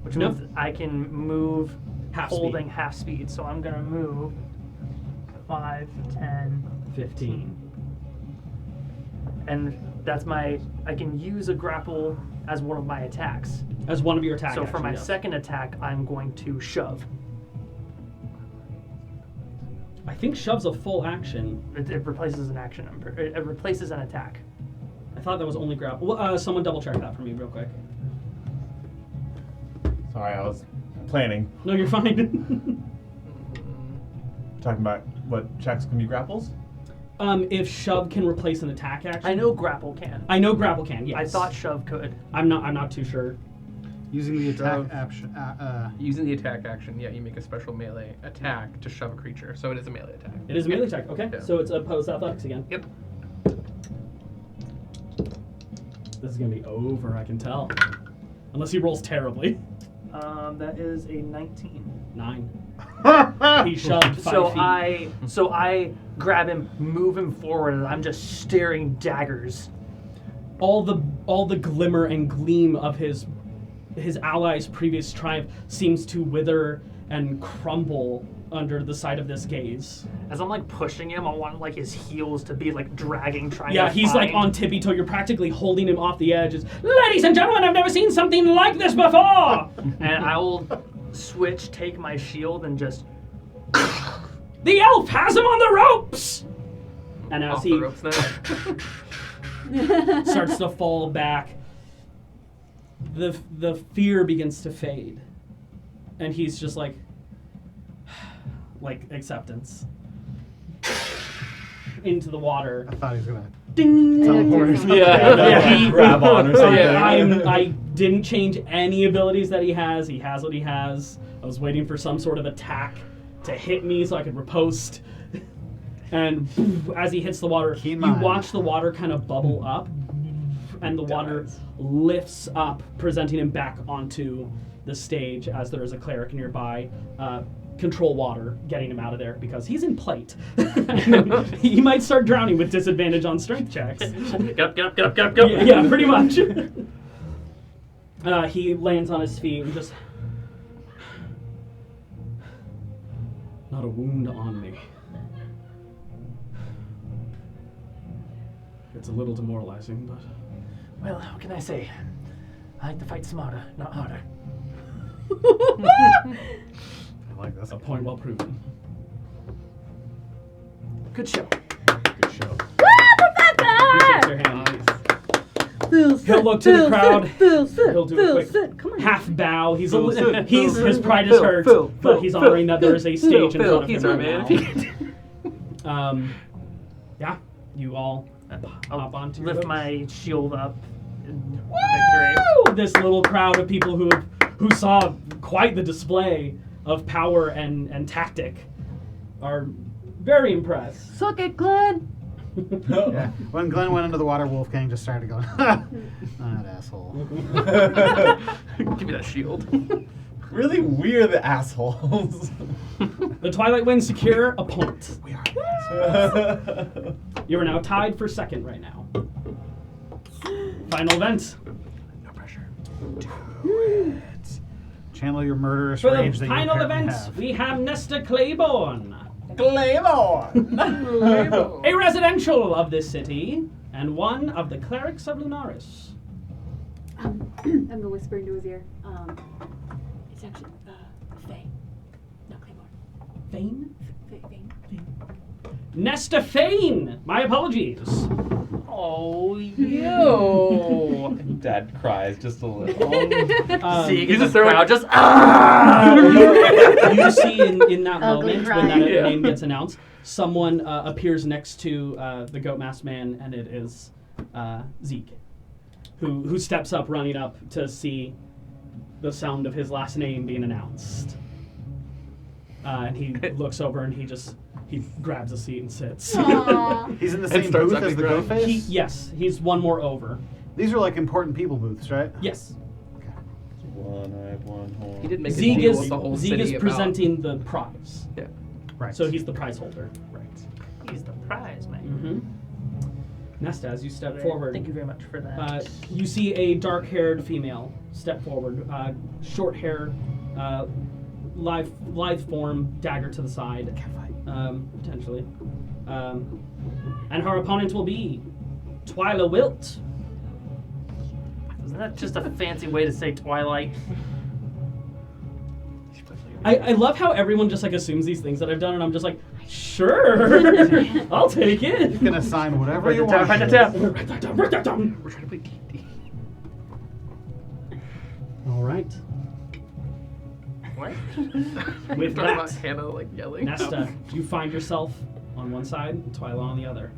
Which Nope. means I can move Half holding speed. half speed. So I'm going to move 5, 10, 15. And that's I can use a grapple as one of my attacks. As one of your attack So for actions, my yes. second attack, I'm going to shove. I think shove's a full action. It replaces an action. It replaces an attack. I thought that was only grapple. Well, someone double check that for me real quick. Sorry, I was planning. No, you're fine. Talking about what checks can be grapples? If shove can replace an attack action. I know grapple can. I know grapple can. Yes. I thought shove could. I'm not too sure. Using the attack Shove. action. Using the attack action, yeah, you make a special melee attack to shove a creature, so it is a melee attack. It is a melee attack. Okay. Yeah. So it's opposed athletics again. Yep. This is gonna be over. I can tell. Unless he rolls terribly. That is a 19. 9. He shoved 5 feet. So I grab him, move him forward, and I'm just staring daggers. All the glimmer and gleam of his ally's previous triumph seems to wither and crumble under the sight of this gaze. As I'm like pushing him, I want like his heels to be like dragging, trying Yeah, to he's like find- on tippy toe. You're practically holding him off the edges. Ladies and gentlemen, I've never seen something like this before. And I will switch, take my shield, and just The elf has him on the ropes. And as Off the he ropes now. starts to fall back, the fear begins to fade, and he's just like acceptance into the water. I thought he was gonna Ding! teleport or something. Yeah. Grab on or something. I didn't change any abilities that he has. He has what he has. I was waiting for some sort of attack to hit me so I could riposte. And as he hits the water, Keen you mind. watch the water kind of bubble up, and the water lifts up, presenting him back onto the stage as there is a cleric nearby. Control water, getting him out of there because he's in plate. He might start drowning with disadvantage on strength checks. get up. Yeah, pretty much. He lands on his feet and just... Not a wound on me. It's a little demoralizing, but... Well, how can I say? I like to fight smarter, not harder. I like this. A point well proven. Good show. Good show. He shakes your hand. He'll look to the crowd. He'll do a quick Come on. half bow. His Phil, his pride is hurt, but he's honoring that there is a stage in front of he's him our right man. now. Yeah, you all hop onto your Lift boats. my shield up in victory. Woo! This little crowd of people who saw quite the display of power and tactic are very impressed. Suck it, Glenn. Yeah. When Glenn went into the water, Wolfgang just started going, that asshole. Give me that shield. Really, we're the assholes. The Twilight Winds secure a point. We are. You are now tied for second right now. Final event. No pressure. Channel your murderous For the rage that you final apparently event, have. we have Nesta Claiborne, Claymore. a residential of this city, and one of the clerics of Lunaris. I'm gonna whisper into his ear. It's actually Faye. No, Claymore. Fane? Faye. Nesta Fane! My apologies. Oh, yo. Dad cries just a little. Seeing he's the just throwing- crowd just You see in that Ugly moment when crying. that Yeah. name gets announced, someone appears next to the goat masked man, and it is Zeke, who steps up, running up to see the sound of his last name being announced. And he looks over and he grabs a seat and sits. Aw. He's in the And same starts booth as the ugly goat crying. face? Yes, he's one more over. These are like important people booths, right? Yes. One eye, one horn. He did make a Zeke deal is with the whole Zeke city is about- presenting the prize, Yeah. Right. so he's the prize holder. right. He's the prize, man. Mm-hmm. Nesta, as you step forward, Thank you very much for that. you see a dark-haired female step forward, short hair, lithe form, dagger to the side, potentially. And her opponent will be Twyla Wilt. Isn't that just a fancy way to say Twilight? I love how everyone just like assumes these things that I've done, and I'm just like, sure, I'll take it. You can assign whatever Write you it down, want. write it down. Write that down. Write that down. We're trying to play D&D. All right. What? With Talking about that, Hannah like yelling. Nesta, you find yourself on one side and Twyla on the other.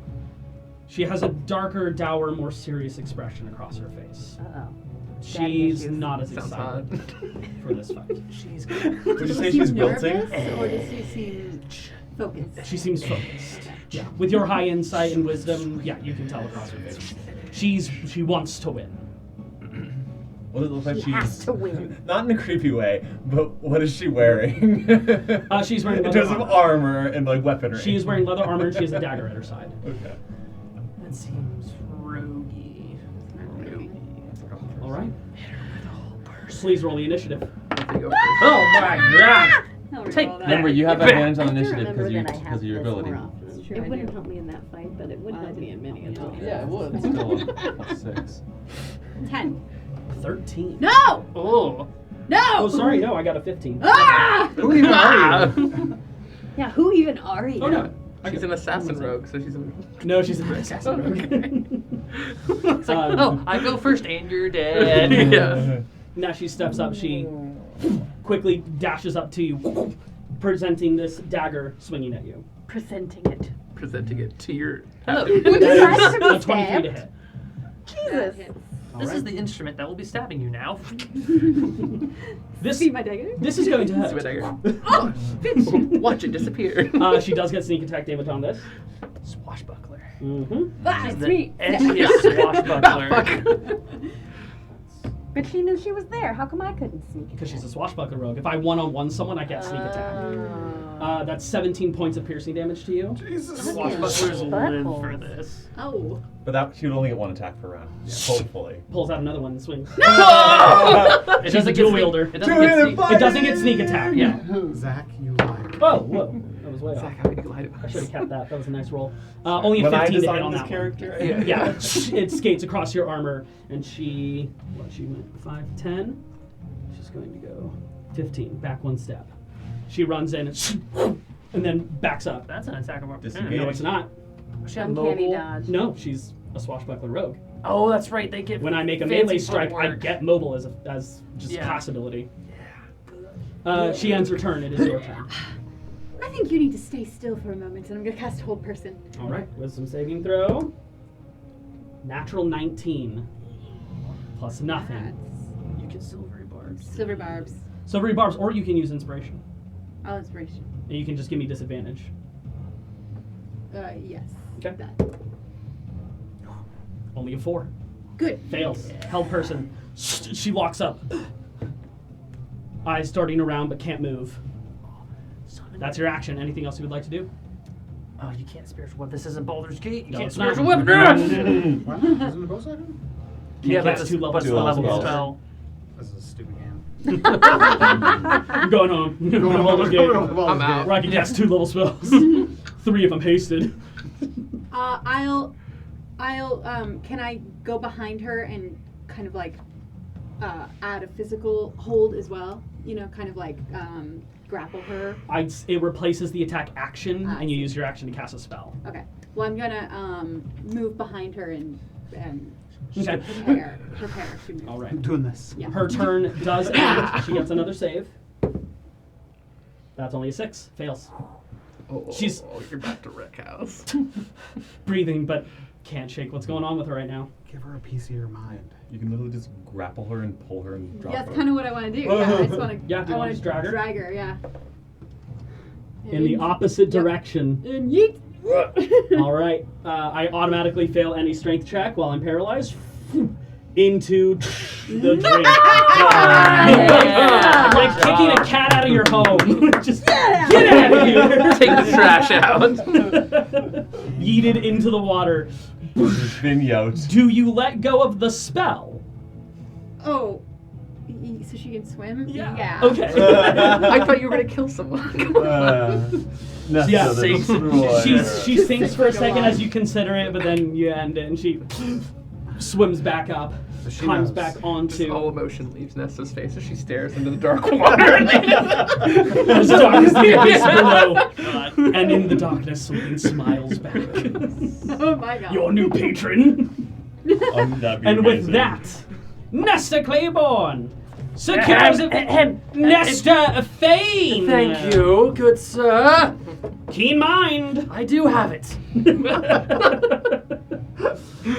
She has a darker, dour, more serious expression across her face. Uh-oh. She's issues. not as Sounds hot. excited for this fight. She's Did you say she's wilting? Nervous, or does she seem focused? She seems focused. Yeah. With your high insight and wisdom, yeah, you can tell across her face. She wants to win. What does it look like She has she's to win. not in a creepy way, but what is she wearing? She's wearing in leather terms of armor. armor and like weaponry. She is wearing leather armor and she has a dagger at her side. Okay. That seems roguey. All right. Please roll the initiative. Oh my god! I'll Take recall that. Remember, you have Get back. advantage on I have to initiative remember because that I have of your this ability. more often. It's true, It I wouldn't do. help me in that fight, but it would help me in many other ways. Yeah, it would. It's still a 6. 10. 13. No! Oh. No! Oh, sorry, no, I got a 15. Ah! Who even are you? Yeah, who even are you? Oh, no. She's an assassin rogue, so she's a... No, she's an assassin rogue. It's like, oh, I go first and you're dead. Yeah. Now she steps up, she quickly dashes up to you, presenting this dagger swinging at you. Presenting it. Presenting it to your... Hello. Would you like to be A 23 to stabbed? hit. Jesus. This is the instrument that will be stabbing you now. This See my dagger? this is going to That's what hit. I Watch it disappear. She does get sneak attack damage on this. Swashbuckler. Mm-hmm. Ah, This it's is me. the edgiest swashbuckler. But she knew she was there. How come I couldn't sneak Because she's a swashbuckler rogue. If I one-on-one someone, I get sneak attack. That's 17 points of piercing damage to you. Jesus. Swashbucklers live Buttholes. for this. Oh. But that she would only get one attack per round. Yeah, hopefully. Pulls out another one and swings. It She's doesn't a get dual sneak- wielder. It doesn't get sneak. It doesn't get sneak attack. Yeah. Zach, you lie. Oh, whoa. That was way off. Zach, how you lied to I us. should have kept that. That was a nice roll. Only a When I 15 to hit designed on this that character, one. Yeah, it skates across your armor, and she went 5, 10. She's going to go 15, back one step. She runs in and then backs up. That's an attack of opportunity. Disengage. No, it's not. She had Uncanny mobile. dodge. No, she's a swashbuckler rogue. Oh, that's right. They get When I make a fancy melee strike, I footwork. get mobile as just Yeah. class ability. She ends her turn. It is your turn. I think you need to stay still for a moment, and I'm gonna cast Hold Person. All right, wisdom saving throw. Natural 19 plus nothing. You get silvery barbs. Silver barbs. Silvery barbs, or you can use inspiration. Oh, inspiration. And you can just give me disadvantage. Yes. Okay. That. Only a 4. Good. Fails. Held person. She locks up. Eyes darting around but can't move. That's your action. Anything else you would like to do? Oh, you can't spiritual weapon. This isn't Baldur's Gate. You No, can't it's not. spiritual weapon. Why not? Isn't it both second? Yeah, cast that's two a levels two level spells. spell. This is a stupid game. I'm going home. Baldur's Gate. I'm out. Where I can cast 2 level spells. 3 of them hasted. I'll can I go behind her and kind of like add a physical hold as well? You know, kind of like grapple her. It replaces the attack action, Ah, and you use your action to cast a spell. Okay. Well, I'm gonna move behind her and Okay. prepare to move. All I'm right. doing this. Yeah. Her turn does end. She gets another save. That's only a 6. Fails. She's- You're back to wreck house. Breathing, but can't shake what's going on with her right now. Give her a piece of your mind. You can literally just grapple her and pull her and drop Yeah, her. that's kind of what I want to do. Yeah, I just want to. Yeah, do you I wanna want just to drag her? Yeah. In the opposite direction. And yeet. All right. I automatically fail any strength check while I'm paralyzed. Into the drink. Like kicking a cat out of your home. Just get out of here. Take the trash out. Yeeted into the water. She's been yoked. Do you let go of the spell? Oh, so she can swim? Yeah. Okay. I thought you were gonna kill someone. Come on. Yeah, She's she sinks for a second as you consider it, but then you end it, and she swims back up, So she climbs knows. back Just onto. all emotion leaves Nesta's face as she stares into the dark water. There's darkness in the abyss below, and in the darkness, something smiles back. Oh my god. Your new patron. And with that, Nesta Claiborne secures Nesta Fane. Thank you, good sir. Keen mind. I do have it.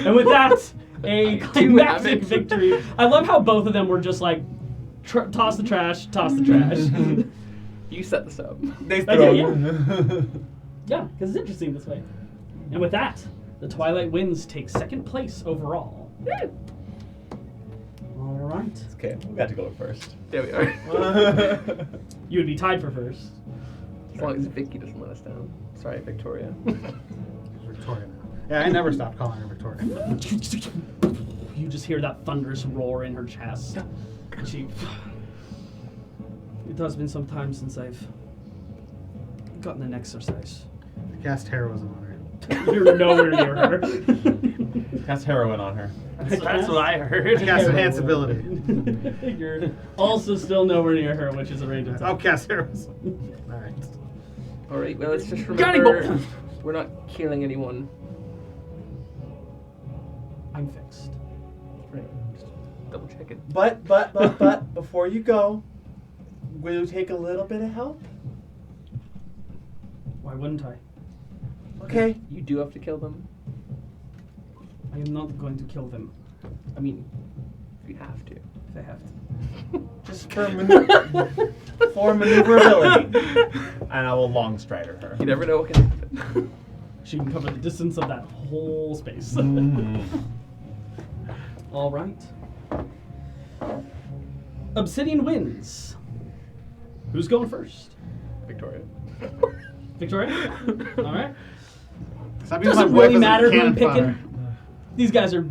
And with that, a have climactic it. victory. I love how both of them were just like, toss the trash, toss the trash. You set this up. They Okay, throw. Yeah, because it's interesting this way. And with that, the Twilight Winds take second place overall. All right. Okay, we got to go first. There we are. You would be tied for first. As long as Vicky doesn't let us down. Sorry, Victoria. Victoria now. Yeah, I never stopped calling her Victoria. You just hear that thunderous roar in her chest. And she. It has been some time since I've gotten an exercise. Cast heroism on her. You're nowhere near her. Cast heroin on her. That's what I heard. Cast enhance ability. You're also still nowhere near her, which is a range attack. I'll cast heroism. Alright. Alright, well, let's just Guiding remember bolt. we're not killing anyone. I'm fixed. Right. Just double check it. But, before you go, will you take a little bit of help? Why wouldn't I? Okay. You do have to kill them. I am not going to kill them. I mean, if you have to. If I have to. Just for, for maneuverability. And I will long strider her. You never know what can happen. She can cover the distance of that whole space. Mhm. All right. Obsidian wins. Who's going first? Victoria. Victoria? All right. Stop using Doesn't my really wife as a matter who I'm cannon fodder. picking. These guys are,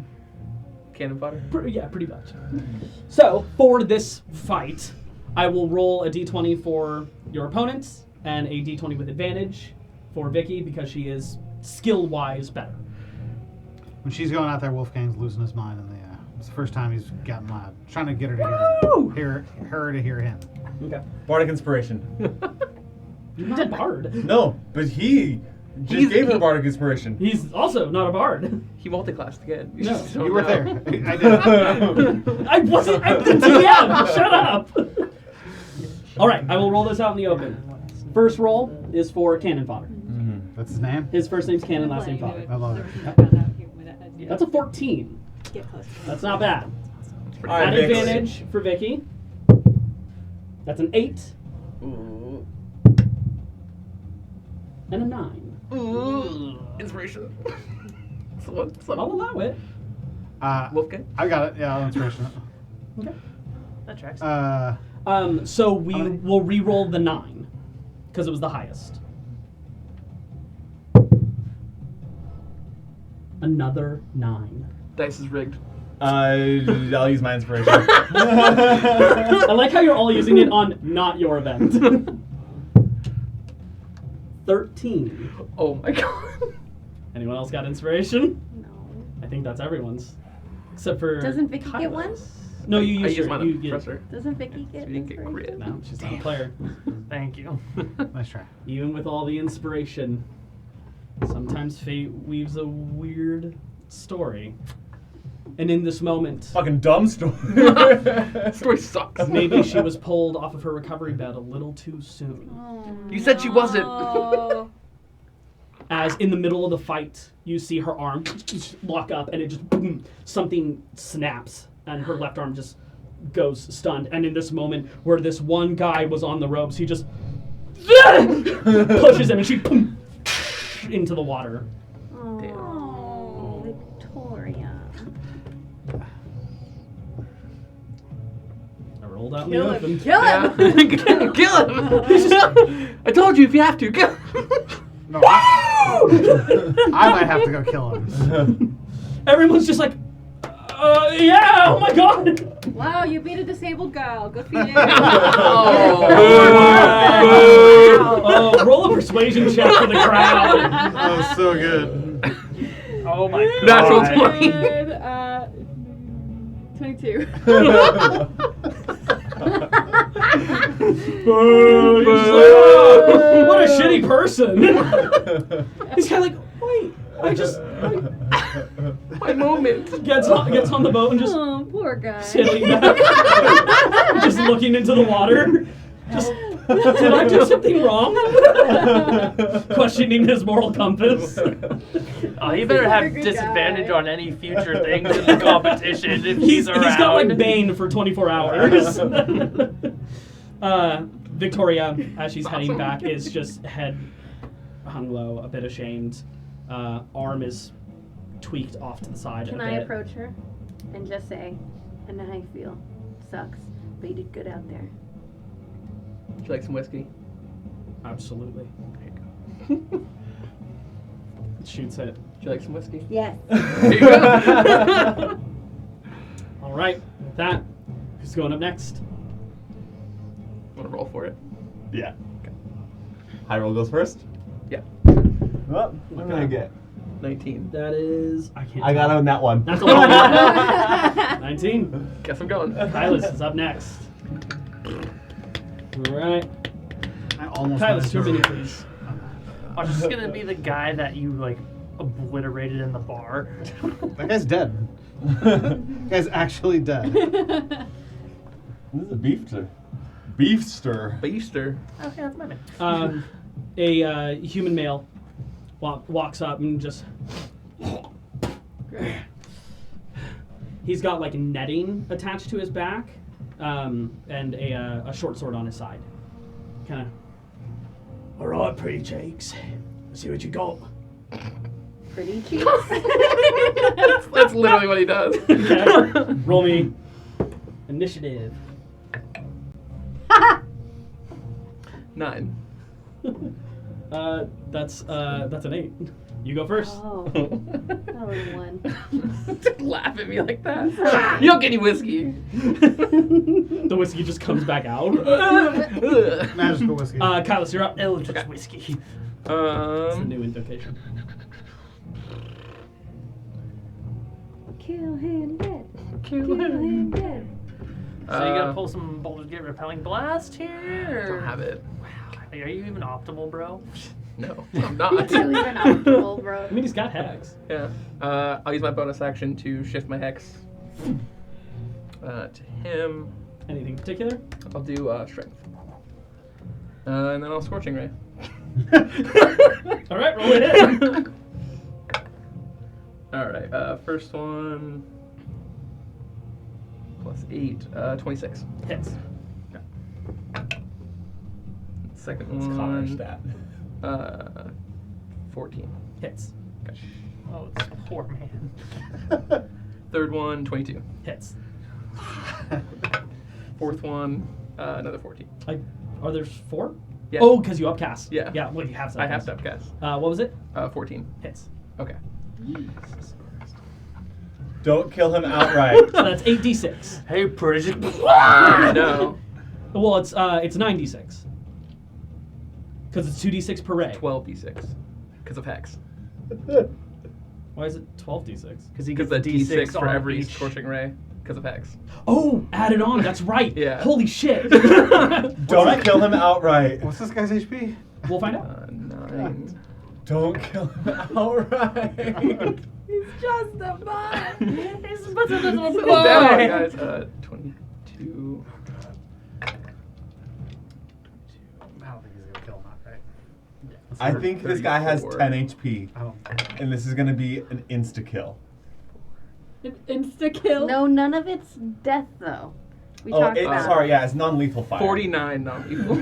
Cannon fodder? yeah, pretty much. So, for this fight, I will roll a d20 for your opponents and a d20 with advantage for Vicky because she is skill-wise better. When she's going out there, Wolfgang's losing his mind in the it's the first time he's gotten loud. Trying to get her to hear her to hear him. Okay. Bardic Inspiration. You're not a bard. No, but he just gave her Bardic Inspiration. He's also not a bard. He multiclassed again. No, just don't You were know. there. I did. I wasn't. I'm the DM. Shut up. All right, I will roll this out in the open. First roll is for Cannon Fodder. That's his name? His first name's Cannon, last name Fodder. I love it. That's a 14. Get close. That's not bad. All right, At Vix. advantage for Vicky. That's an 8. Ooh. and a 9. Ooh. Inspiration. I'll allow it. Wolfgang? I got it. Yeah, I'll inspiration. Okay. That tracks. So we will re-roll the 9 because it was the highest. Another 9. Dice is rigged. I'll use my inspiration. I like how you're all using it on not your event. 13. Oh my god. Anyone else got inspiration? No. I think that's everyone's, except for. Doesn't Vicky get one? Kyla's. No, you I use use your. mine You on get. Professor. Doesn't Vicky get You didn't get inspiration? crit. No, she's not a player. Thank you. Nice try. Even with all the inspiration, sometimes fate weaves a weird story. And in this moment, Fucking dumb story. Story sucks. maybe she was pulled off of her recovery bed a little too soon. Oh, You said she wasn't. no. As in the middle of the fight, you see her arm lock up, and it just boom, something snaps, and her left arm just goes stunned. And in this moment, where this one guy was on the ropes, he just pushes him, and she boom, into the water. Oh, Victoria. I rolled out in Kill the him. open. Kill him. Kill him! I told you if you have to. Kill him. No, I might have to go kill him. Everyone's just like, yeah, oh my god! Wow, you beat a disabled girl. Good for you. Oh, roll a persuasion check for the crowd. That was so good. Oh my god. Natural 20. Good, 22. What a shitty person. He's kind of like, wait, My moment. gets on the boat and just Oh, poor guy. sitting back, just looking into the water. Just, did I do something wrong? Questioning his moral compass. Oh, he better have Good disadvantage guy. on any future things in the competition if he's around. He's got like Bane for 24 hours. Victoria, as she's heading back, is just head hung low, a bit ashamed. Arm is tweaked off to the side Can a I bit. approach her and just say, I know how you feel. Sucks, but you did good out there. Would you like some whiskey? Absolutely. Shoots it. Would you like some whiskey? Yes. There you go. All right, with that, who's going up next? Want to roll for it? Yeah. High roll goes first. Yeah. Well, what did I get? 19. That is. I can't. I got on that one. That's a long one. 19. Guess I'm going. Kylas is up next. All right. I almost Kylas, managed your to- mini, please. I'm just gonna be the guy that you like obliterated in the bar. That guy's dead. That guy's actually dead. This is a beefster. Beefster. Beaster. Okay, that's my name. A human male walks up and just. He's got like netting attached to his back, and a short sword on his side. Kind of. All right, pretty cheeks. See what you got. Pretty cheeks. That's literally what he does. Okay. Roll me initiative. 9. That's an 8. You go first. Oh, that was one. Laugh at me like that. You don't get any whiskey. The whiskey just comes back out. Magical whiskey. Kylas, you're up. Eldritch whiskey. It's a new invocation. Kill him dead. Kill him. dead. So you gonna pull some Baldur's Gate Repelling Blast here? Don't have it. Are you even optimal, bro? No, I'm not. Really even optimal, bro. I mean, he's got hex. Yeah. I'll use my bonus action to shift my hex to him. Anything particular? I'll do strength. And then I'll scorching ray. All right, roll it in. All right. First one plus 8, 26. Hits. Second It's Connor one stat. 14. Hits. Oh, it's poor man. Third one, 22. Hits. Fourth one, another 14. Are there 4? Yeah. Oh, because you upcast. Yeah. Yeah, well, you have I have something. to upcast. What was it? 14. Hits. Okay. Don't kill him outright. So that's 8d6. Hey, pretty. No. Well, it's 9d6. Because it's 2d6 per ray. 12d6. Because of Hex. Why is it 12d6? Because he Because gets the a d6 for on every each. Scorching Ray. Because of Hex. Oh, added on. That's right. Yeah. Holy shit. Don't kill him outright. What's this guy's HP? We'll find out. 9. Don't kill him outright. He's just a bud. He's supposed to be a Sit boy. down, guys. 22. I don't think he's gonna kill him outright. I think this guy has 34. 10 HP, I don't. and this is gonna be an insta kill. An insta kill. No, none of it's death though. We Oh, talked it, about sorry, it. yeah, it's non-lethal fire. 49 non-lethal.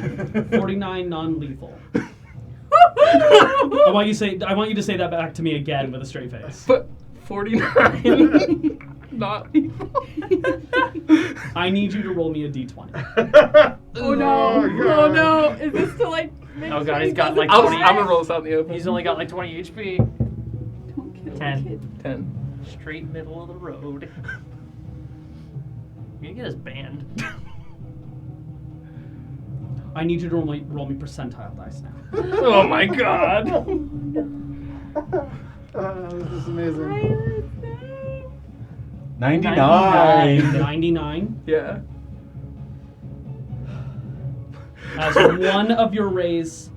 49 non-lethal. I want you to say that back to me again with a straight face. But 49 not lethal. I need you to roll me a d20. Oh no! Oh no! Is this to like? Make Oh sure god, he he's got doesn't like I'm 20. gonna roll this out in the open. He's only got like 20 HP. Don't kill the 10. kid. 10. Straight middle of the road. You're gonna get us banned. I need you to roll me percentile dice now. Oh my god. This is amazing. 99. 99. Yeah. As one of your rays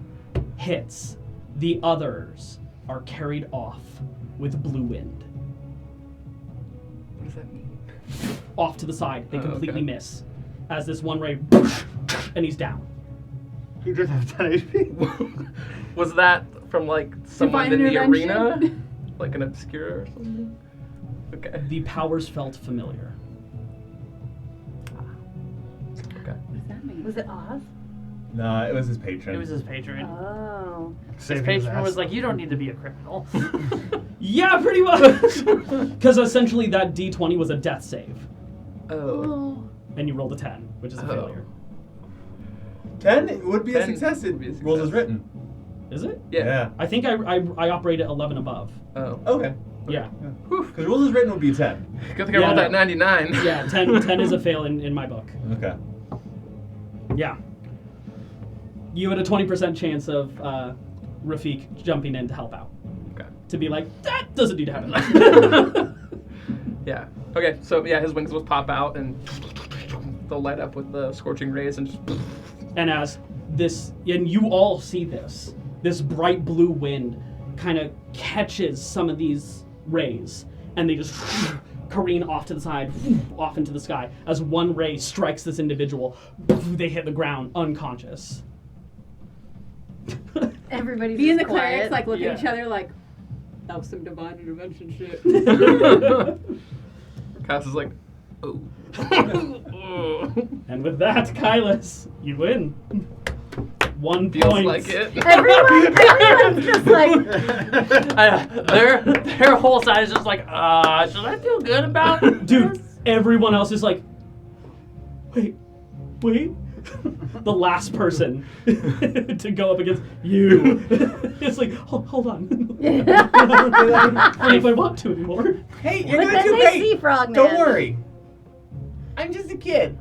hits, the others are carried off with blue wind. What does that mean? Off to the side. They Oh, completely okay. miss. As this one ray, and he's down. He did have 10 HP. Was that from like someone Divine in the intervention? arena? Like an obscure or something? Okay. The powers felt familiar. Okay. What does that mean? Was it Oz? No, it was his patron. It was his patron. Oh. His Saving his patron ass. was like, you don't need to be a criminal. Yeah, pretty much. Because essentially that d20 was a death save, Oh. and you rolled a 10, which is a Oh. failure. 10 would be a 10 success. would be a It rolls as success. written. Is it? Yeah. I think I operate at 11 above. Oh. Okay. Yeah. Because rules as written would be 10. Good thing I rolled Yeah. that 99. Yeah, 10 is a fail in my book. Okay. Yeah. You had a 20% chance of Rafik jumping in to help out. Okay. To be like, that doesn't need to happen. Yeah. Okay, so yeah, his wings will pop out and they'll light up with the scorching rays and just. And as this, and you all see this bright blue wind kind of catches some of these rays, and they just careen off to the side, off into the sky. As one ray strikes this individual, they hit the ground unconscious. Everybody's Me and the just quiet. clerics like look Yeah. at each other like, that was some divine intervention shit. Cass is like, oh. And with that, Kylus, you win. 1 Feels point. like it. Everyone's just like, Their whole side is just like, should I feel good about Dude, this? everyone else is like, wait. The last person to go up against you. It's like, hold on. I don't know if I want to anymore. Hey, but then they see Frogman. Don't worry. I'm just a kid.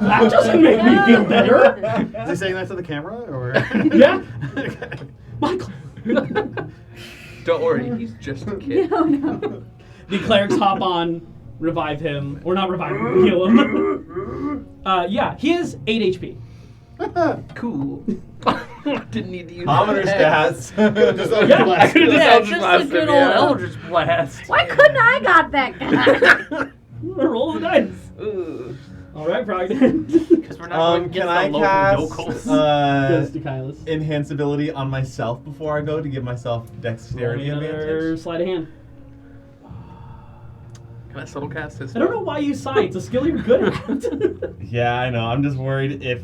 That doesn't make me feel better. Is he saying that to the camera or? Yeah. Okay. Michael. Don't worry, he's just a kid. No, no. The clerics hop on, revive him, or not revive him, heal him. Yeah, he is 8 HP. Cool. Didn't need to use Commoner that. stats. Yeah, I could have just Yeah, Eldritch just a Blast good him, old yeah. Eldritch Blast. why couldn't I got that guy? Roll the dice. Ugh. All right, Brogdon. Because we're not going Can against I the local cast yokels. Goes to Kylus. enhance ability on myself before I go to give myself Roll me dexterity another advantage? sleight of hand. Can I subtle cast his? I don't know why you sigh. It's a skill you're good at. Yeah, I know. I'm just worried if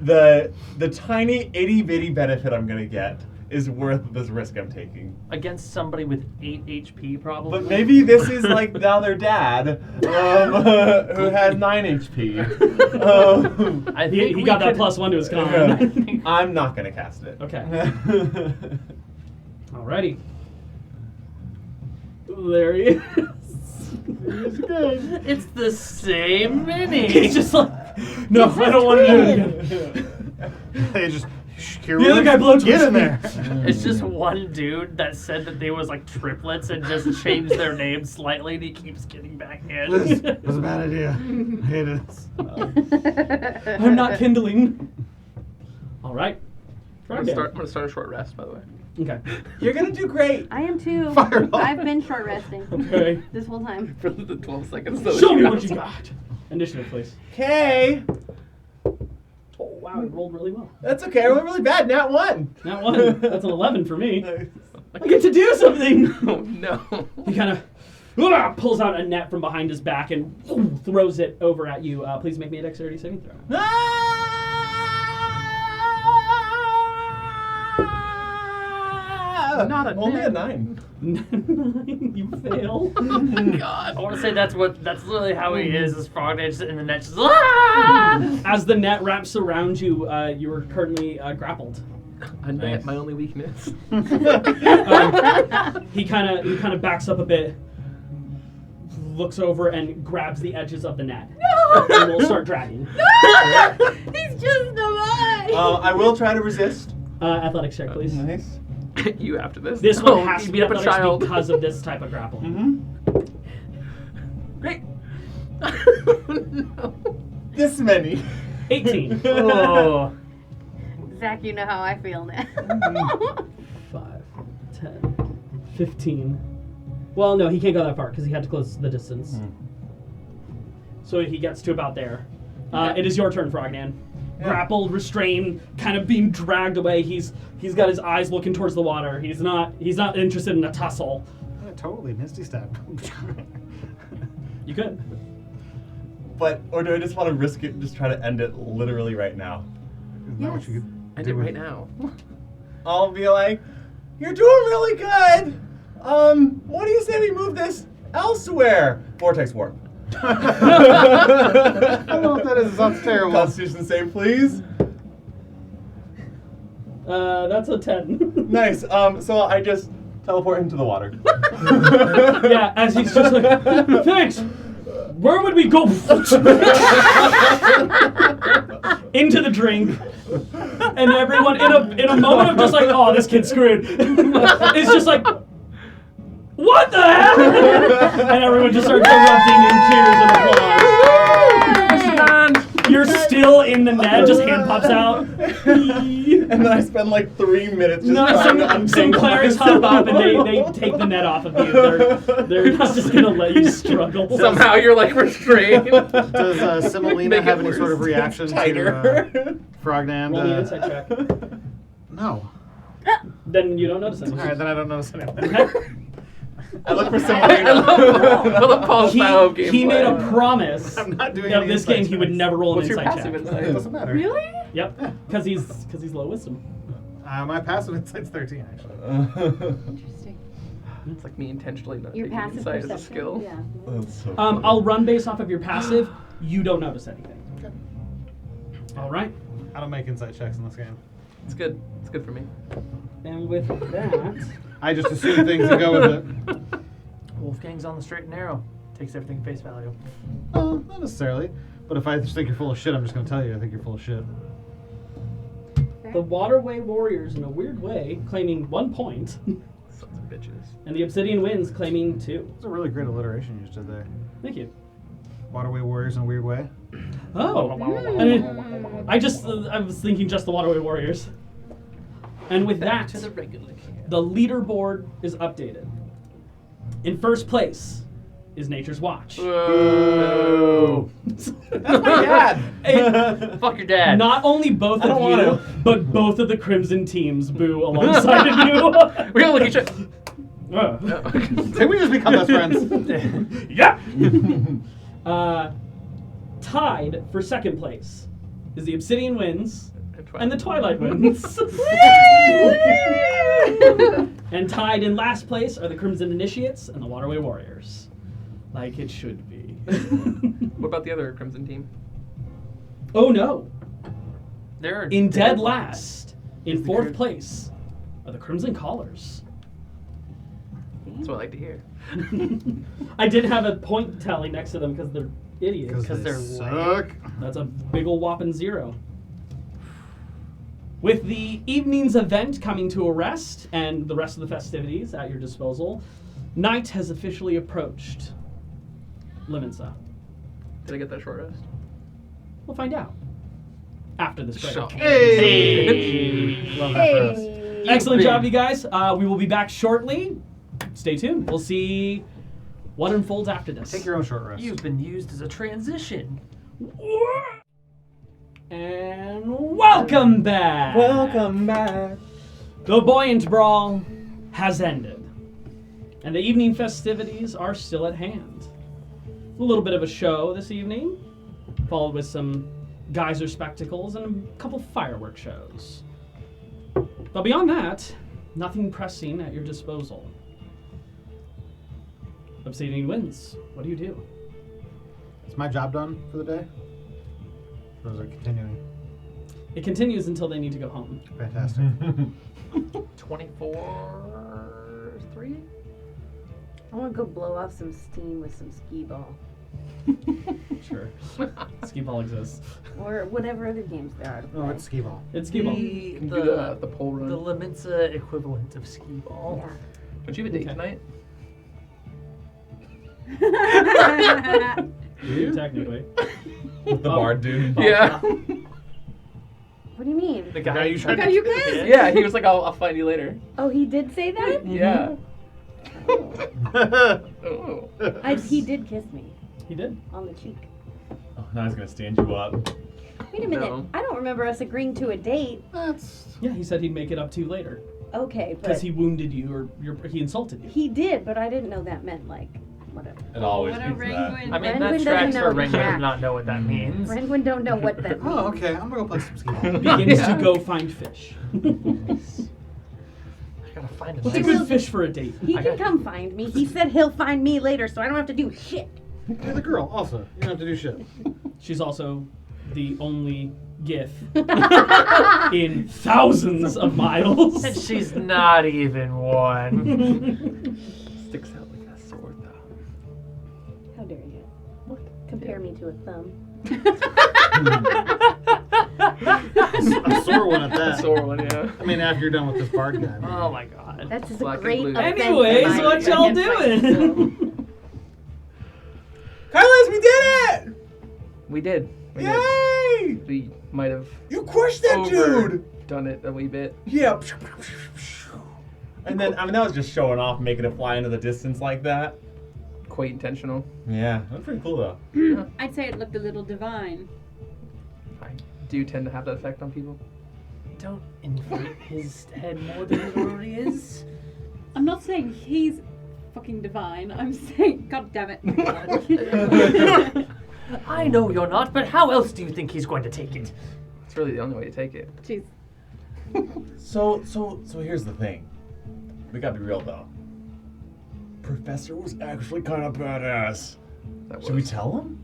the tiny itty bitty benefit I'm gonna get is worth this risk I'm taking. Against somebody with 8 HP, probably. But maybe this is like now their dad, who has 9 HP. I think He got that +1 to his con. I'm not gonna cast it. Okay. Alrighty. There he is. It's the same mini. He's just like, no, I don't want to do it again. They just The other guy blowtorched Get in me. there. It's just one dude that said that they was like triplets and just changed their name slightly, and he keeps getting back This in. was a bad idea. I hate it. I'm not kindling. All right. I'm gonna start a short rest, by the way. Okay. You're gonna do great. I am too. Fireball. I've been short resting Okay. this whole time. For the 12 seconds. that Show me you what you have. got. Initiative, please. Okay. Oh wow, it rolled really well. That's okay. I rolled really bad. Nat 1. Not one. That's an 11 for me. I get to do something. Oh no. He kind of pulls out a net from behind his back and throws it over at you. Please make me a dexterity saving throw. Not a Only a net. 9. 9. You fail. Oh my god. I want to say that's literally how he is Frog Edge in the net. Just, ah! As the net wraps around you, you are currently grappled. A net, Nice. my only weakness. He kind of backs up a bit, looks over, and grabs the edges of the net. No! And will start dragging. He's just a boy. I will try to resist. Athletics check, please. Nice. You after this. This one Oh, has you to beat be up a athletics child. because of this type of grappling. Great. No. This many. 18. Oh. Zach, you know how I feel now. 5, 10, 15. Well, no, he can't go that far because he had to close the distance. So he gets to about there. It is your turn, Frognan. Yeah. Grappled, restrained, kind of being dragged away. He's got his eyes looking towards the water. He's not interested in a tussle. Yeah, totally, Misty Step. You could. Or do I just want to risk it and just try to end it literally right now? Isn't that what you could I do did with- right now. I'll be like, you're doing really good. What do you say we move this elsewhere? Vortex warp. I don't know what that is. It sounds terrible. Constitution save, please. That's a 10. Nice. So I just teleport him to the water. Yeah, as he's just like, thanks. Where would we go? Into the drink, and everyone in a moment of just like, oh, this kid's screwed. It's just like, what the hell? And everyone just starts erupting in cheers and applause. You're still in the net, just hand pops out. And then I spend like 3 minutes just No, trying to some untangle clerics myself. hop up and they take the net off of you. They're not just gonna let you struggle. Somehow you're like restrained. Does Semolina Make it have any worse. sort of reaction to Tighter. Frognan? Roll me an insight check. No. Then you don't notice anything. All right, then I don't notice anything. Okay. I look for I Semolina. love Paul's style of gameplay. He made a promise I'm not doing of any this game insight he would checks. never roll an What's your insight passive check. insight? It doesn't matter. Really? Yep, because he's low wisdom. My passive insight's 13, actually. Interesting. It's like me intentionally not Your taking passive insight as a perception. skill. Yeah. That's so I'll run based off of your passive. You don't notice anything. Okay. All right, I don't make insight checks in this game. It's good. It's good for me. and with that, I just assume things and go with it. Wolfgang's on the straight and narrow. Takes everything face value. Well, not necessarily. But if I just think you're full of shit, I'm just going to tell you I think you're full of shit. the Waterway Warriors, in a weird way, claiming 1 point, Sons of bitches. and the Obsidian Winds claiming 2. It's a really great alliteration you just did there. Thank you. Waterway Warriors in a weird way. Oh, I mean, I was thinking just the Waterway Warriors. And with that, To the regular can. the leaderboard is updated. In first place is Nature's Watch. Whoa. That's my dad. Fuck your dad. Not only both I don't of you, want but both of the Crimson teams boo alongside of you. We all look at each other. Can we just become best friends? Yeah. Tied for second place is the Obsidian Winds And the Twilight wins. And tied in last place are the Crimson Initiates and the Waterway Warriors. Like it should be. What about the other Crimson team? Oh no. They're In dead last, in Is the fourth Crim- place, are the Crimson Collars. That's what I like to hear. I did have a point tally next to them because they're idiots. Because they they're suck. That's a big ol' whopping 0. With the evening's event coming to a rest and the rest of the festivities at your disposal, night has officially approached Limensa. Did I get that short rest? We'll find out after this break. Shock. Hey! Love that for us. Hey. Excellent job, you guys. We will be back shortly. Stay tuned. We'll see what unfolds after this. Take your own short rest. You've been used as a transition. And welcome back. Welcome back. The buoyant brawl has ended, and the evening festivities are still at hand. A little bit of a show this evening, followed with some geyser spectacles and a couple fireworks shows. But beyond that, nothing pressing at your disposal. Obsidian wins. What do you do? Is my job done for the day? Or is it continuing? It continues until they need to go home. Fantastic. 24-3? I want to go blow off some steam with some skee ball. Sure. Skee ball exists. Or whatever other games there are to play. Oh, it's skee ball. It's skee ball. Can you do the pole run? The Limensa equivalent of skee ball. Yeah. Don't you have a date Okay. tonight? Technically. With the Oh. bard dude. Yeah. What do you mean? The guy guy you tried to Okay, you can. Yeah, he was like, I'll find you later. Oh, he did say that? Yeah. Oh. He did kiss me He did. on the cheek. Oh, now he's gonna stand you up. Wait a minute. No. I don't remember us agreeing to a date. That's Yeah, he said he'd make it up to you later. Okay, Because but he wounded you or he insulted you. he did, but I didn't know that meant like whatever. It always What a means that. Ringwin. I mean, Renwin that doesn't tracks know for Ringwin jack. to not know what that means. Renwin don't know what that means. oh, okay. I'm gonna go play some skee ball. Begins Yeah. to go find fish. I gotta find a What's a nice... good fish for a date? He I can got- come find me. He said he'll find me later, so I don't have to do shit. You're the girl, also. You don't have to do shit. She's also the only gif in thousands of miles. And she's not even one. Sticks out like that sword, though. How dare you? What? Compare me to a thumb. A sore one at that. Sore one, yeah. I mean, after you're done with this bard guy. Oh my god. That's just Black a and great blue. offense. Anyways, in my- what y'all against my doing? skill. Carlos, we did it! We did. We did. Yay! We might have You crushed that dude! done it a wee bit. Yeah. And then, I mean, that was just showing off, making it fly into the distance like that. Quite intentional. Yeah, that's pretty cool though. I'd say it looked a little divine. I do tend to have that effect on people. Don't inflate his head more than it already is. I'm not saying he's fucking divine. I'm saying, god damn it. I know you're not, but how else do you think he's going to take it? It's really the only way to take it. Jeez. So here's the thing. We gotta be real though. Professor was actually kind of badass. That Should we was. tell him?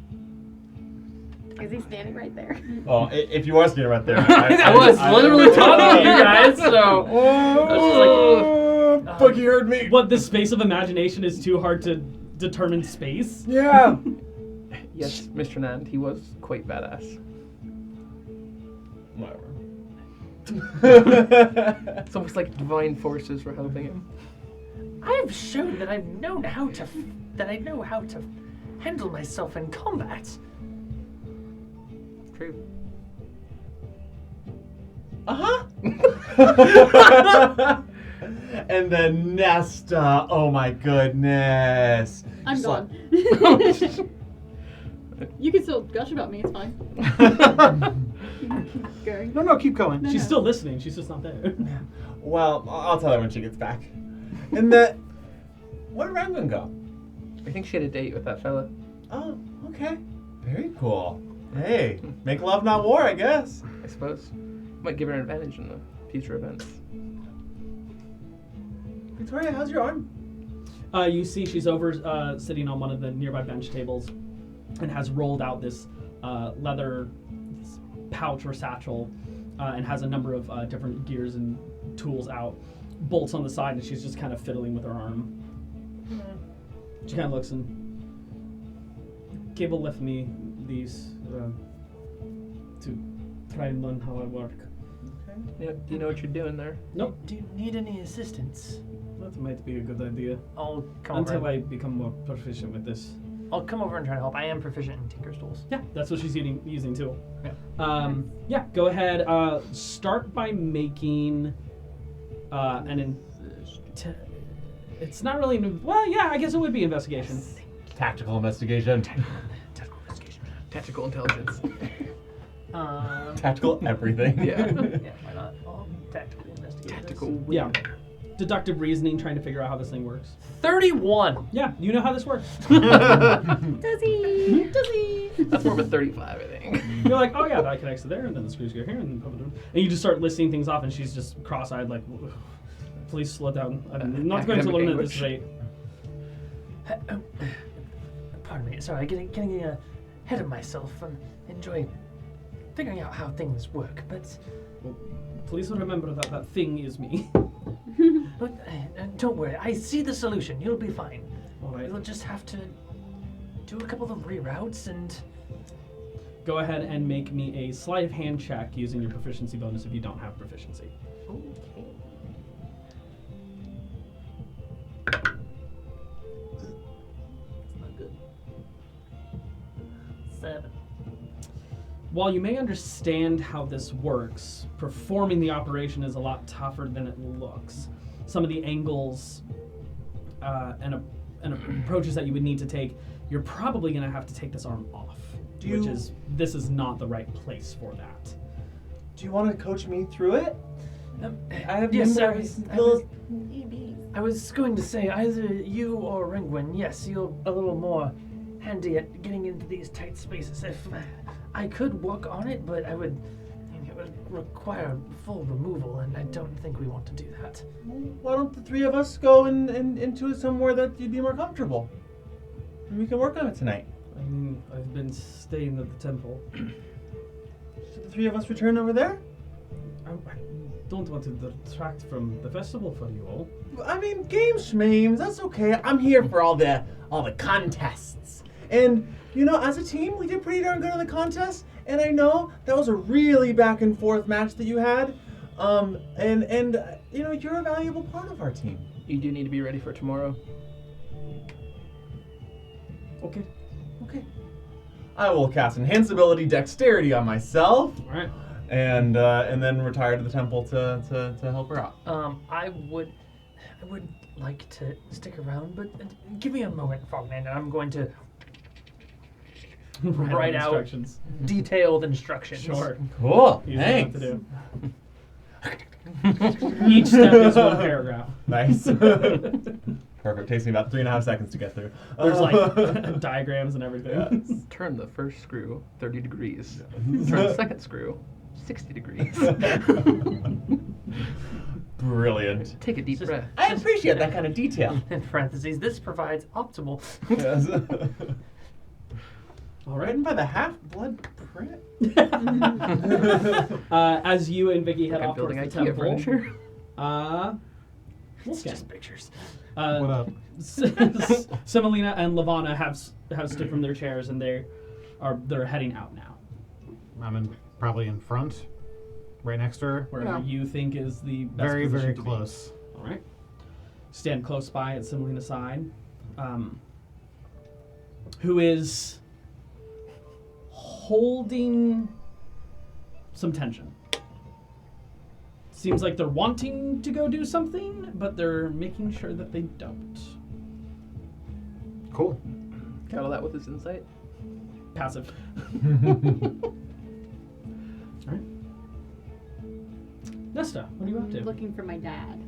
Is he standing right there? Oh, if you are standing right there. I was literally talking to you guys, so. Oh, fuck, you heard me. What, the space of imagination is too hard to determine space? Yeah. Yes, Mr. Nand, he was quite badass. Whatever. It's almost like divine forces were helping him. I have shown that I know how to handle myself in combat. True. Uh-huh. And then Nesta. Oh my goodness. I'm Just gone. You can still gush about me, it's fine. Keep going. No, keep going. No, She's no. still listening, she's just not there. Well, I'll tell her when she gets back. And that. Where did Rangoon go? I think she had a date with that fella. Oh, okay. Very cool. Hey, make love, not war, I guess. I suppose. Might give her an advantage in the future events. Victoria, how's your arm? You see she's over sitting on one of the nearby bench tables and has rolled out this leather pouch or satchel and has a number of different gears and tools out, bolts on the side, and she's just kind of fiddling with her arm. She kind of looks and Cable left me these to try and learn how I work. Yeah, do you know what you're doing there? Nope. Do you need any assistance? That might be a good idea. I'll come Until over. I become more proficient with this. I'll come over and try to help. I am proficient in Tinker's Tools. Yeah, that's what she's using too. Yeah. Yeah, go ahead. Start by making it's not really well, yeah, I guess it would be investigation. Tactical investigation. Tactical investigation. Tactical intelligence. Tactical everything. Yeah. Yeah, why not? Tactical investigation. Tactical. Yeah. Deductive reasoning, trying to figure out how this thing works. 31. Yeah, you know how this works. Does he? Does he? That's more of a 35, I think. You're like, oh yeah, that connects to there, and then the screws go here, and then and you just start listing things off, and she's just cross-eyed, like, please slow down. I'm not going to learn at this rate. Pardon me. Sorry, getting ahead of myself and enjoy figuring out how things work. But Please remember that that thing is me. don't worry. I see the solution. You'll be fine. All right. You'll just have to do a couple of reroutes and. Go ahead and make me a sleight of hand check using your proficiency bonus if you don't have proficiency. Okay. Not good. 7. While you may understand how this works, performing the operation is a lot tougher than it looks. Some of the angles and approaches that you would need to take, you're probably going to have to take this arm off. This is not the right place for that. Do you want to coach me through it? I have Yes, I was going to say either you or Ringwin. Yes, you're a little more handy at getting into these tight spaces. If I could work on it, but it would require full removal, and I don't think we want to do that. Why don't the three of us go into somewhere that you'd be more comfortable? And we can work on it tonight. I mean, I've been staying at the temple. Should the three of us return over there? I don't want to detract from the festival for you all. I mean, games, schmames, that's okay. I'm here for all the contests. And, as a team, we did pretty darn good on the contest. And I know that was a really back and forth match that you had. You're a valuable part of our team. You do need to be ready for tomorrow. Okay. Okay. I will cast Enhance Ability Dexterity on myself. All right. And then retire to the temple to help her out. I would like to stick around, but give me a moment, Fogman, and I'm going to write out instructions. detailed instructions. Sure. Cool. You know Thanks. what to do. Each step is one paragraph. Nice. Perfect. Takes me about 3.5 seconds to get through. There's like diagrams and everything. Yes. Turn the first screw 30 degrees. Turn the second screw 60 degrees. Brilliant. Take a deep Just- breath. I appreciate that kind of detail. In parentheses, this provides optimal. Yes. All right. Written by the Half-Blood Print. As you and Vicky head Like I'm off towards building the IKEA temple, furniture. Wolfgang. Just pictures. What up? Semolina and Lavana have stood from their chairs and they're heading out now. I'm probably in front, right next to her. Wherever you think is the best Very, position very to be. close. All right. Stand close by at Semolina's side, who is holding some tension. Seems like they're wanting to go do something, but they're making sure that they don't. Cool. Got all that with his insight? Passive. All right. Nesta, what are you up to? Looking for my dad.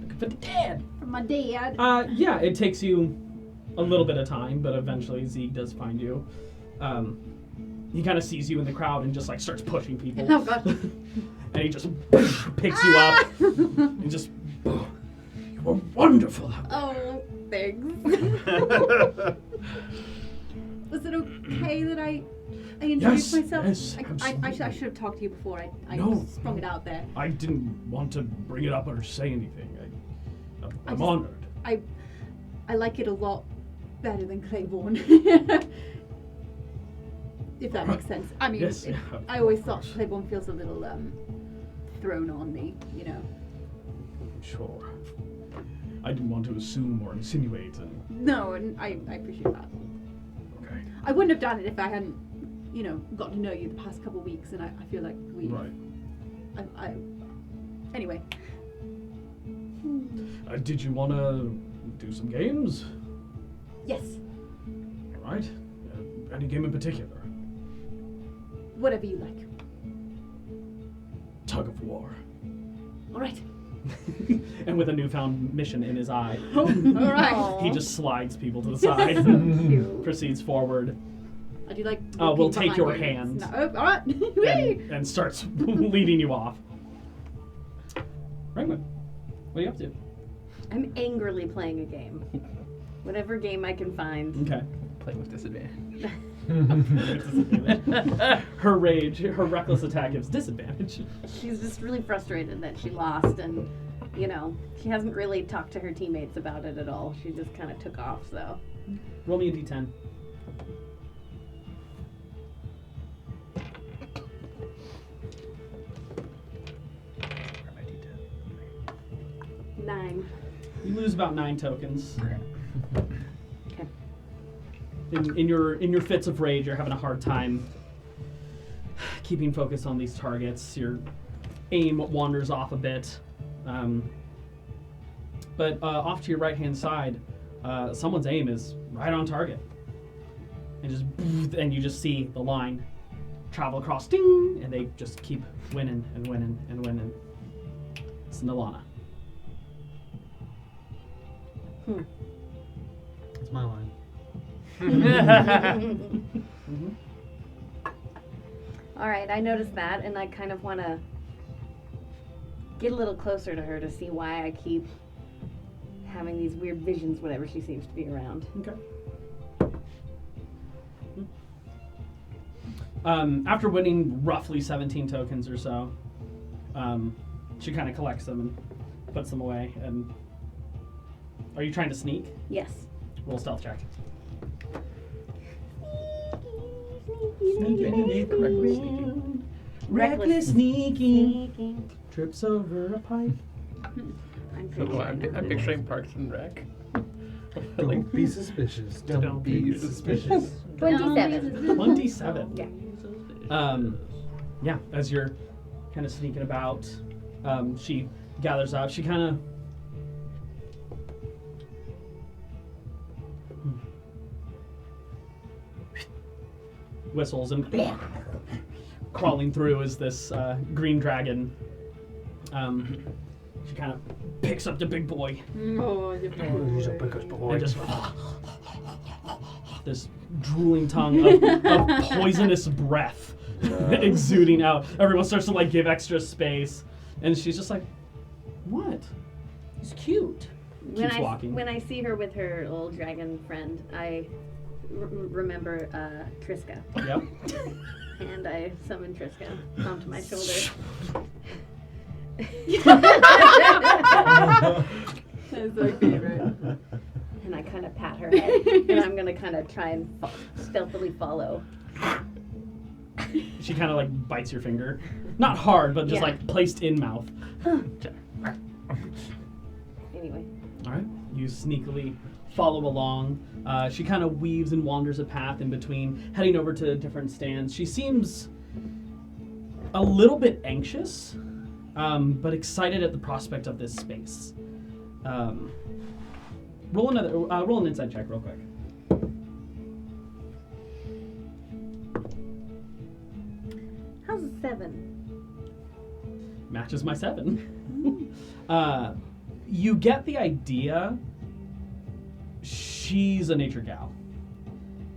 Looking for the dad. For my dad. Yeah, it takes you a little bit of time, but eventually Zeke does find you. He kind of sees you in the crowd and just like starts pushing people. Oh gosh. and he just picks you up and just. You were wonderful. Oh, thanks. Was it okay that I introduced myself? Yes, I should have talked to you before. I No. sprung it out there. I didn't want to bring it up or say anything. I'm just- honored. I like it a lot better than Claiborne. If that makes sense. I mean, Yes, I always thought Claiborne feels a little thrown on me, you know. Sure. I didn't want to assume or insinuate. No, and I appreciate that. Okay. I wouldn't have done it if I hadn't, got to know you the past couple of weeks, and I feel like we. Right. Anyway. Did you want to do some games? Yes. All right. Any game in particular? Whatever you like. Tug of war. All right. And with a newfound mission in his eye, All right. he just slides people to the side, Cute. proceeds forward, I do like. we'll looking take behind your me. hand. No, all right. Whee! and starts leading you off. Ringwood, what are you up to? I'm angrily playing a game. Whatever game I can find. Okay. Playing with disadvantage. Her rage, her reckless attack gives disadvantage. She's just really frustrated that she lost, and she hasn't really talked to her teammates about it at all. She just kind of took off. So Roll me a d10. Where am I, D10? 9. You lose about 9 tokens. Okay. In your fits of rage, you're having a hard time keeping focus on these targets. Your aim wanders off a bit. But off to your right-hand side, someone's aim is right on target. And you just see the line travel across, ding, and they just keep winning and winning and winning. It's Nalana. It's my line. All right, I noticed that, and I kind of want to get a little closer to her to see why I keep having these weird visions whenever she seems to be around. Okay. After winning roughly 17 tokens or so, she kind of collects them and puts them away. And are you trying to sneak? Yes. Roll stealth check. Reckless sneaking. Reckless sneaking. Trips over a pipe. I'm pretty Oh, sure I I'm know what it picturing is. Parks and Rec. Don't be suspicious. Don't be suspicious. 27. 27. Yeah. Yeah, as you're kind of sneaking about, she gathers up. She kind of whistles and crawling through is this green dragon. She kind of picks up the big boy Oh, you He's a biggest boy. and just this drooling tongue of poisonous breath exuding out. Everyone starts to give extra space, and she's just like, "What?" It's cute. Keeps walking. When I see her with her little dragon friend, I remember Triska, Yep. and I summon Triska onto my shoulder. That's my favorite. And I kind of pat her head, and I'm gonna kind of try and stealthily follow. She kind of bites your finger, not hard, but just Yeah. placed in mouth. Anyway, All right. You sneakily follow along. She kind of weaves and wanders a path in between, heading over to different stands. She seems a little bit anxious, but excited at the prospect of this space. Roll an insight check real quick. how's a 7? Matches my 7. You get the idea. She's a nature gal.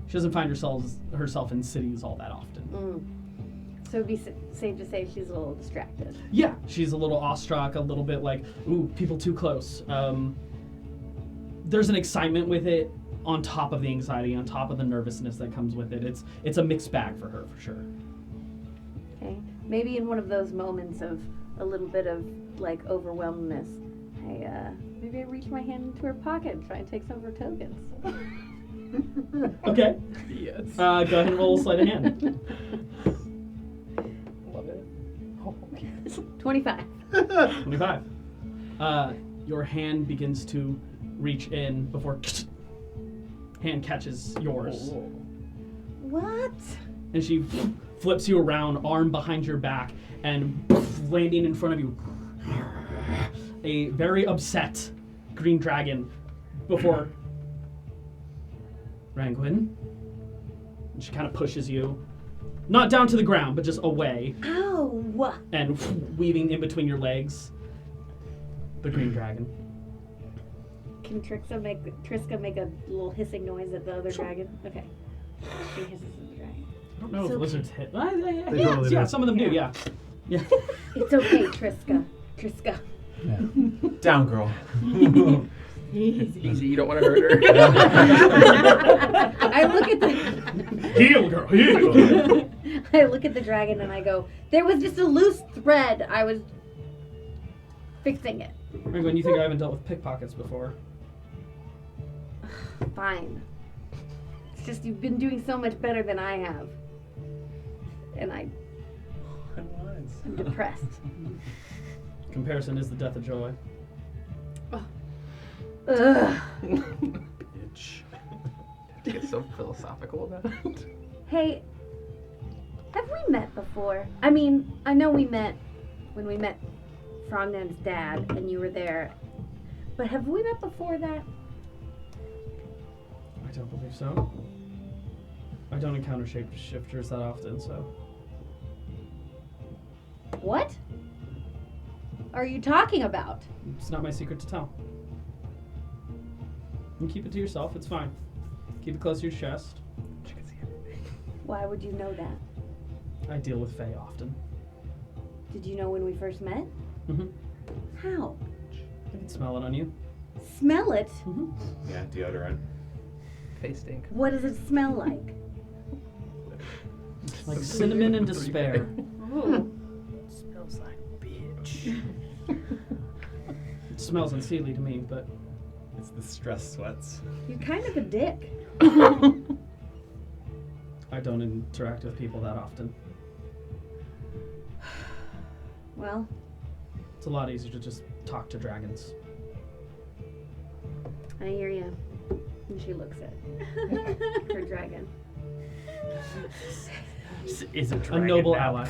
She doesn't find herself in cities all that often. So it'd be safe to say she's a little distracted. Yeah, she's a little awestruck, a little bit like, ooh, people too close. There's an excitement with it on top of the anxiety, on top of the nervousness that comes with it. It's a mixed bag for her, for sure. Okay. Maybe in one of those moments of a little bit of like overwhelmedness, maybe I reach my hand into her pocket and try and take some of her tokens. Okay. Yes. Go ahead and roll a sleight of hand. Love it. Oh, yes. 25. 25. Your hand begins to reach in before hand catches yours. Oh. What? And she flips you around, arm behind your back, and landing in front of you. A very upset green dragon before Ranguin. And she kind of pushes you, not down to the ground, but just away, Ow! and weaving in between your legs. The green dragon. Can Triska make a little hissing noise at the other dragon? Okay. She hisses at the dragon. I don't know It's if okay. lizards hit. They Yeah, totally yeah, do. some of them do, yeah. Yeah. It's okay, Triska. Triska. Down, girl. Easy, you don't want to hurt her. I look at the Heal, girl, heal! I look at the dragon and I go, there was just a loose thread. I was fixing it. Ranguin, you think I haven't dealt with pickpockets before? Fine. It's just you've been doing so much better than I have. And I'm depressed. Comparison is the death of joy. Ugh. Bitch. Get so philosophical about it. Hey, have we met before? I mean, I know we met when we met Frognan's dad and you were there. But have we met before that? I don't believe so. I don't encounter shapeshifters that often, so. What are you talking about? It's not my secret to tell. You can keep it to yourself, it's fine. Keep it close to your chest. She can see everything. Why would you know that? I deal with Fae often. Did you know when we first met? Mm-hmm. How? I can smell it on you. Smell it? Mm-hmm. Yeah, deodorant. Face stink. What does it smell like? Like cinnamon and despair. Ooh. Smells like bitch. It smells unseelie to me, but It's the stress sweats. You're kind of a dick. I don't interact with people that often. Well, It's a lot easier to just talk to dragons. I hear you. And she looks at her dragon. Is a A dragon noble now. ally.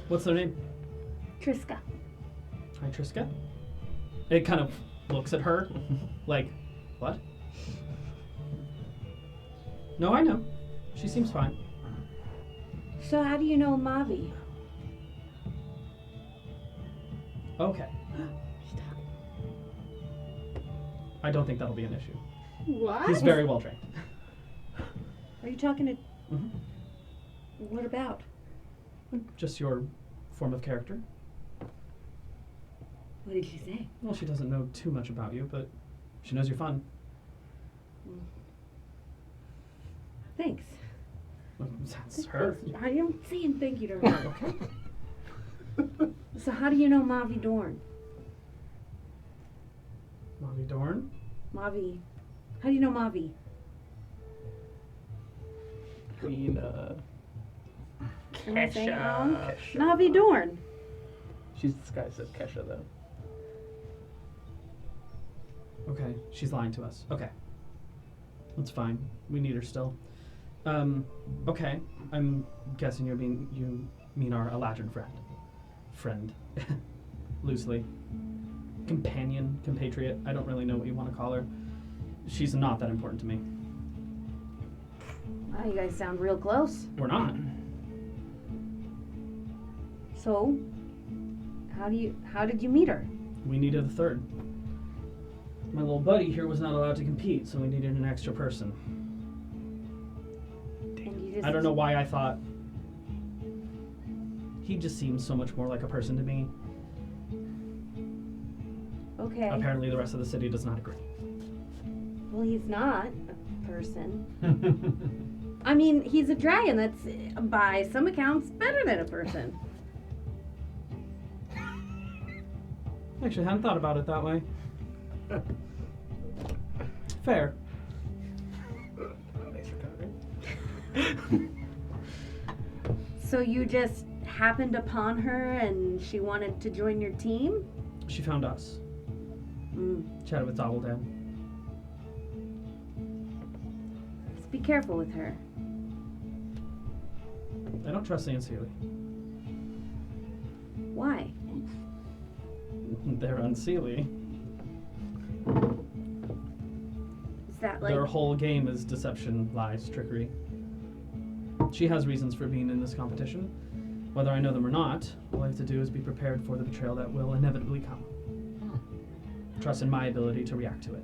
What's their name? Triska. Hi, Triska. It kind of looks at her, like, what? No, I know. She seems fine. So how do you know Mavi? Okay. I don't think that'll be an issue. What? He's very well trained. Are you talking to... Mhm. What about? Just your form of character. What did she say? Well, she doesn't know too much about you, but she knows you're fun. Thanks. Well, that's her. I am saying thank you to her. So how do you know Mavi Dorn? Mavi Dorn. Mavi. How do you know Mavi? Queen, Am I saying it wrong? Kesha. Mavi Dorn. She's disguised as Kesha, though. Okay, she's lying to us. Okay. That's fine. We need her still. Okay. I'm guessing you mean our Eladrin friend. Friend. Loosely. Companion, compatriot. I don't really know what you want to call her. She's not that important to me. Wow, you guys sound real close. We're not. So, how did you meet her? We needed a third. My little buddy here was not allowed to compete, so we needed an extra person. And you just I don't know why I thought He just seems so much more like a person to me. Okay. Apparently the rest of the city does not agree. Well, he's not a person. I mean, he's a dragon that's, by some accounts, better than a person. Actually, I hadn't thought about it that way. Fair. So you just happened upon her and she wanted to join your team? She found us. Chatted with Dobbledale. Just be careful with her. I don't trust Nancy. Why? They're unseelie. Is that like... Their whole game is deception, lies, trickery. She has reasons for being in this competition. Whether I know them or not, all I have to do is be prepared for the betrayal that will inevitably come. Trust in my ability to react to it.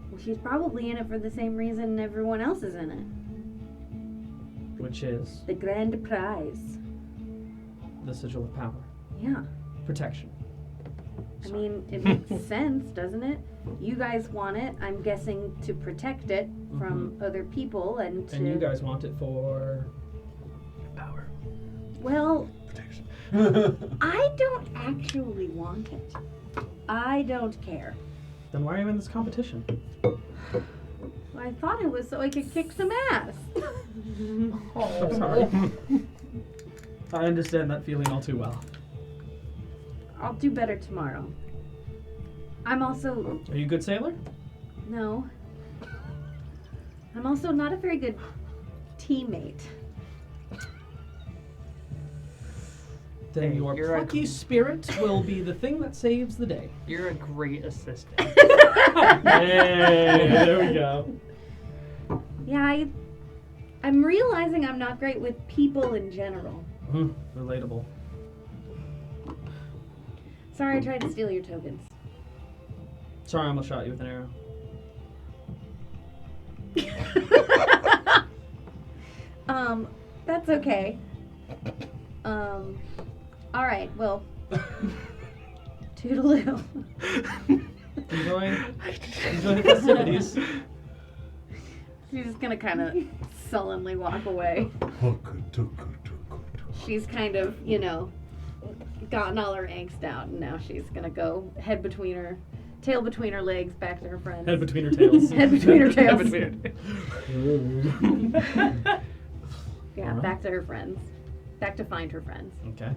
Well, she's probably in it for the same reason everyone else is in it. Which is The grand prize. the sigil of power. Yeah. Protection. I mean, it makes sense, doesn't it? You guys want it, I'm guessing, to protect it from other people and to... And you guys want it for... Power. Well, Protection. I don't actually want it. I don't care. Then why are you in this competition? I thought it was so I could kick some ass. I'm sorry. I understand that feeling all too well. I'll do better tomorrow. I'm also... Are you a good sailor? No. I'm also not a very good teammate. Then Hey, your you're a- plucky spirit will be the thing that saves the day. You're a great assistant. Hey, there we go. Yeah, I'm realizing I'm not great with people in general. Relatable. Sorry I tried to steal your tokens. Sorry, I almost shot you with an arrow. That's okay. Alright, well. Toodaloo. Enjoy the festivities. She's just gonna kind of sullenly walk away. She's kind of, gotten all her angst out, and now she's gonna go tail between her legs, back to her friends. Head between her tails. Head between her tails. Head between her tails. Yeah, Alright. back to her friends. Back to find her friends. Okay.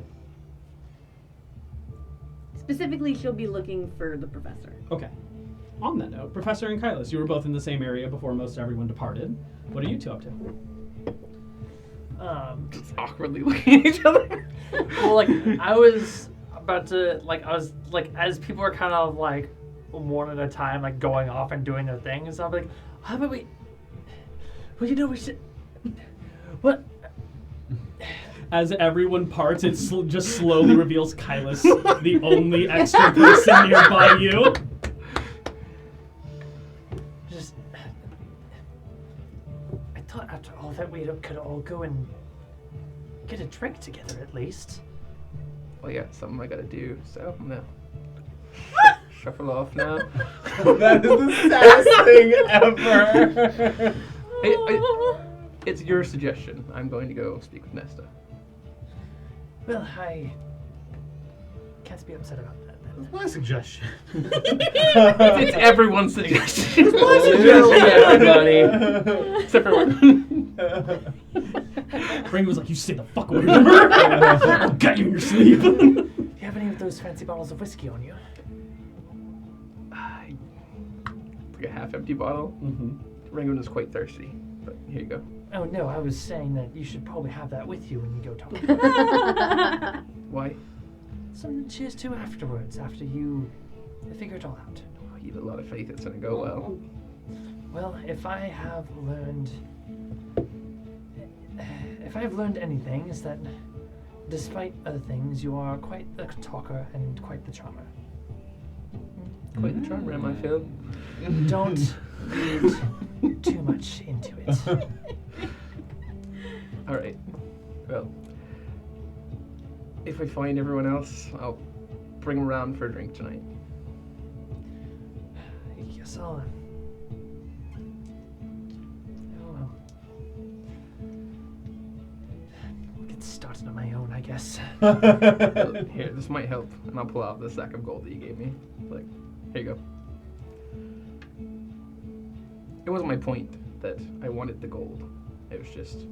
Specifically, she'll be looking for the professor. Okay. On that note, Professor and Kylos, you were both in the same area before most everyone departed. What are you two up to? Just awkwardly looking at each other. Well, I was about to, as people were kind of, one at a time, going off and doing their things, I'm like, how about we should, what? As everyone parts, it just slowly reveals Kylos, the only extra person nearby you. Just, I thought after all that we could all go and get a drink together at least. Well, yeah, something I gotta do, so I'm gonna shuffle off now. That is the saddest thing ever. It's your suggestion. I'm going to go speak with Nesta. Well, I can't be upset about that then. That's my suggestion. It's everyone's suggestion. It's my suggestion, everybody. Except for one. Ringo was like, you stay the fuck away from her. I'll get you in your sleep. Do you have any of those fancy bottles of whiskey on you? Like a half-empty bottle. Ringo is quite thirsty, but here you go. Oh no, I was saying that you should probably have that with you when you go talk. Why? Something to cheers to afterwards, after you figure it all out. Oh, you have a lot of faith it's gonna go well. Well, if I have learned anything, is that despite other things, you are quite the talker and quite the charmer. Quite the charmer, am I, Phil? Don't read too much into it. All right. Well, If I find everyone else, I'll bring them around for a drink tonight. I guess I'll. I don't know. I'll get started on my own, I guess. Here, this might help. And I'll pull out the sack of gold that you gave me. Like, here you go. It wasn't my point that I wanted the gold. It was just,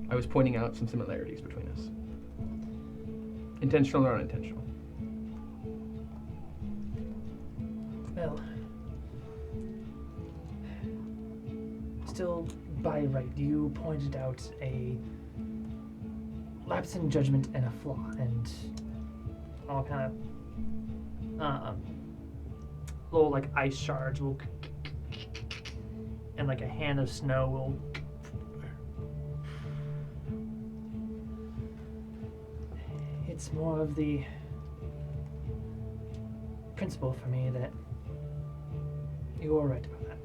I was pointing out some similarities between us. Intentional or unintentional. Well, still, by right, you pointed out a lapse in judgment and a flaw, and all kind of little like ice shards will, and like a hand of snow will. It's more of the principle for me that you were right about that.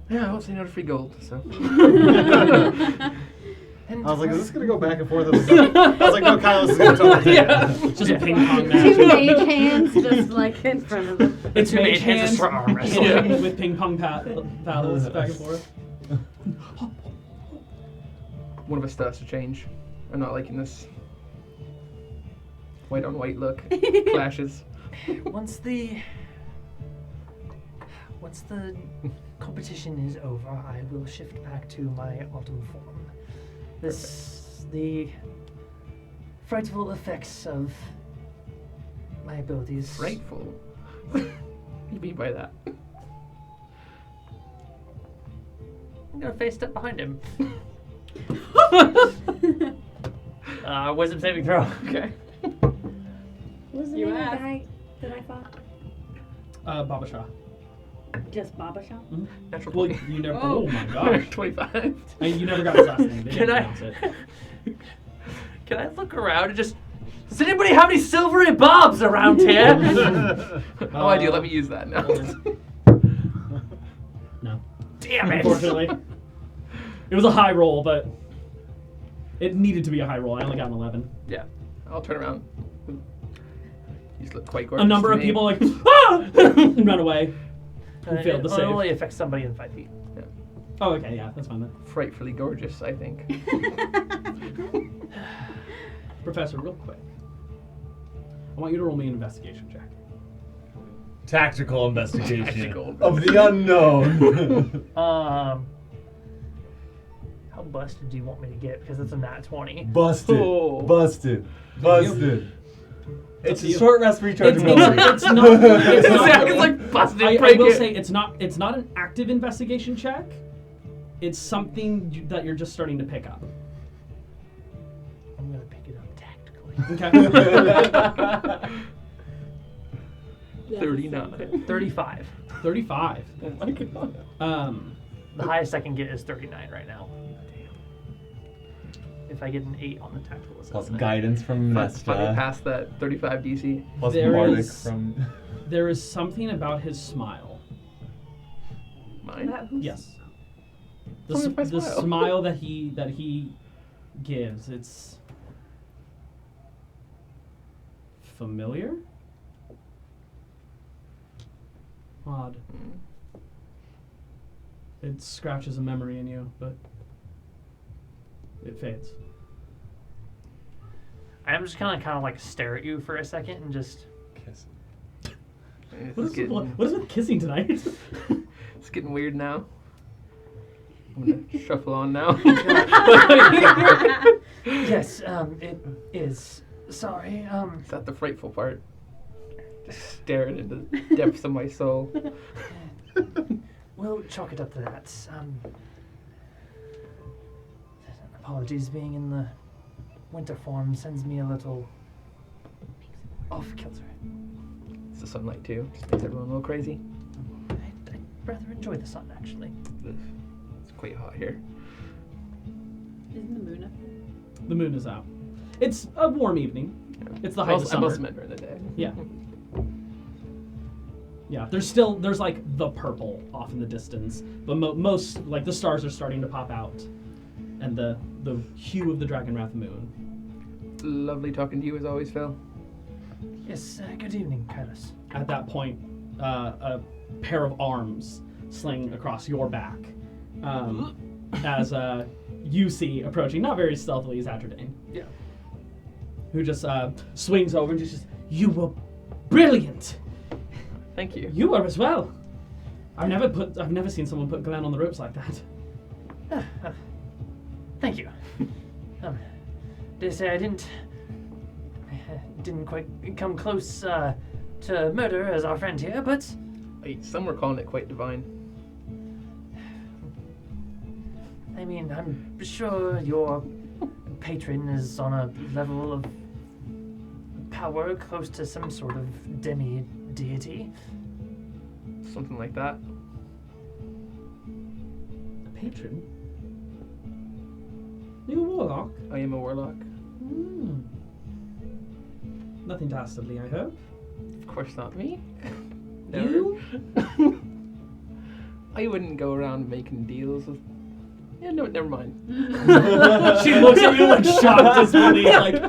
Yeah, I won't say no to free gold, so. And I was like, is this gonna go back and forth? I was like, no, Kyle, this is gonna totally take it. It's just a ping pong match. Two mage hands just like in front of them. It's Two mage mage hands hands just for arm wrestling. with ping pong paddles back and forth. One of us still has to change. I'm not liking this white on white look. Clashes. Once the competition is over, I will shift back to my autumn form. The frightful effects of my abilities. Frightful. What do you mean by that? I'm gonna face step behind him. Wisdom saving throw. Okay. What was the You name of the asked. guy that I fought? Baba Shah. Just Baba Shah? Natural Well, 20. you never. Oh my gosh. 25. I mean, you never got his last name. They Can didn't I? pronounce it. Can I look around and just? Does anybody have any silvery bobs around here? Oh, I do. Let me use that now. No. Damn it! Unfortunately. It was a high roll, but it needed to be a high roll. I only got an 11. Yeah. I'll turn around. You just look quite gorgeous. A number to of me. people like, ah! run away. Who failed the It save. only affects somebody in 5 feet. Oh, okay, yeah, that's fine then. Frightfully gorgeous, I think. Professor, real quick. I want you to roll me an investigation check. Tactical investigation Tactical of the unknown. How busted do you want me to get? Because it's a nat 20. Busted. Oh. Busted. Busted. It's to a you. short rest recharge It's ability. not. It's not Zach is like busted. I break will it. say it's not an active investigation check. It's something that you're just starting to pick up. I'm going to pick it up tactically. Okay. 39. 35. 35. Oh my god. The highest I can get is 39 right now. If I get an 8 on the tactical Plus assessment. guidance from Finally Nesta. past that 35 DC. Plus There Bardic is- from. There is something about his smile. Mine? Yes. The, Tell me if I the smile. smile that he gives, it's familiar. Odd. It scratches a memory in you, but it fades. I'm just gonna kind of like stare at you for a second and just. Kiss. What is with kissing tonight? It's getting weird now. I'm gonna shuffle on now. Yes, it is. Sorry, Is that the frightful part? Just staring into the depths of my soul. we'll chalk it up to that. Apologies, being in the winter form sends me a little off kilter. It's the sunlight too. Just makes everyone a little crazy. I'd rather enjoy the sun, actually. Ugh. It's quite hot here. Isn't the moon up? The moon is out. It's a warm evening. It's the height of I summer. must have meant during the day. Yeah. Yeah, there's like the purple off in the distance, but most like the stars are starting to pop out, and the hue of the Dragonwrath moon Lovely talking to you as always, Phil. Yes, good evening, Kairos. At that point, a pair of arms sling across your back as you see approaching, not very stealthily, Zaturdane. Yeah. Who just swings over and just, you were brilliant. Thank you. You were as well. I've never seen someone put Glenn on the ropes like that. Thank you. Did I say I didn't quite come close to murder as our friend here, but Some were calling it quite divine. I mean, I'm sure your patron is on a level of power close to some sort of demi-deity. Something like that. A patron? You a warlock? I am a warlock. Hmm. Nothing dastardly, I hope. Of course not me. You? I wouldn't go around making deals with... Yeah, no, never mind. She looks at you like shocked as money, like...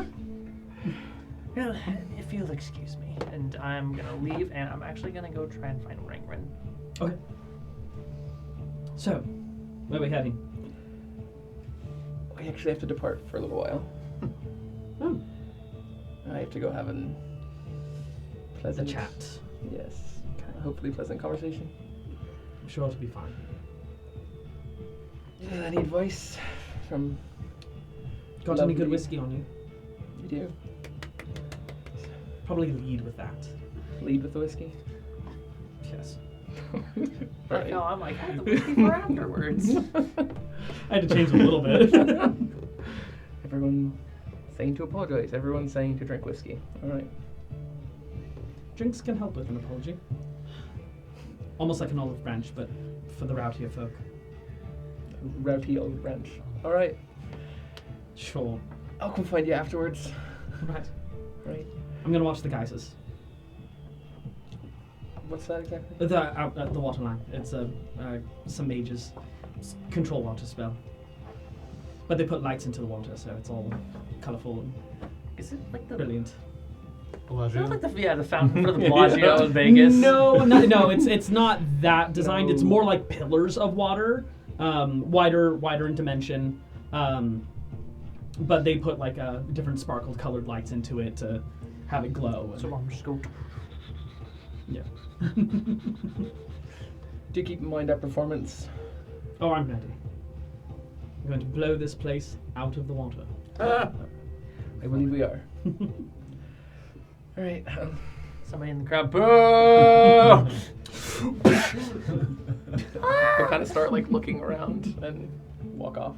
Well, if you'll excuse me, and I'm gonna leave, and I'm actually gonna go try and find Ringrin. Okay. So, where are we heading? I actually have to depart for a little while. Oh, I have to go have a the pleasant chat. Yes. Hopefully pleasant conversation. I'm sure it'll be fine. Yeah, I need advice from... Got any good Lovely. whiskey on you? You do. Probably lead with that. Lead with the whiskey. Yes. Right. No, I'm like, have the whiskey for afterwards. I had to change a little bit. Everyone saying to apologize. Everyone's saying to drink whiskey. All right. Drinks can help with an apology. Almost like an olive branch, but for the routier folk. Rowdy old branch. All right. Sure. I'll come find you afterwards. Right. Right. I'm gonna watch the geysers. What's that exactly? Out at the waterline. It's some mages control water spell. But they put lights into the water, so it's all colourful and Is it like the... brilliant. Is it Bellagio. like the fountain for the Bellagio in Vegas? No, it's not that designed. It's more like pillars of water, wider in dimension. But they put like different sparkled colored lights into it to have it glow. So I'm just go... Yeah. Do keep in mind our performance. Oh, I'm ready. I'm going to blow this place out of the water. I believe we are. All right. Somebody in the crowd, boo! We'll kind of start like looking around and walk off.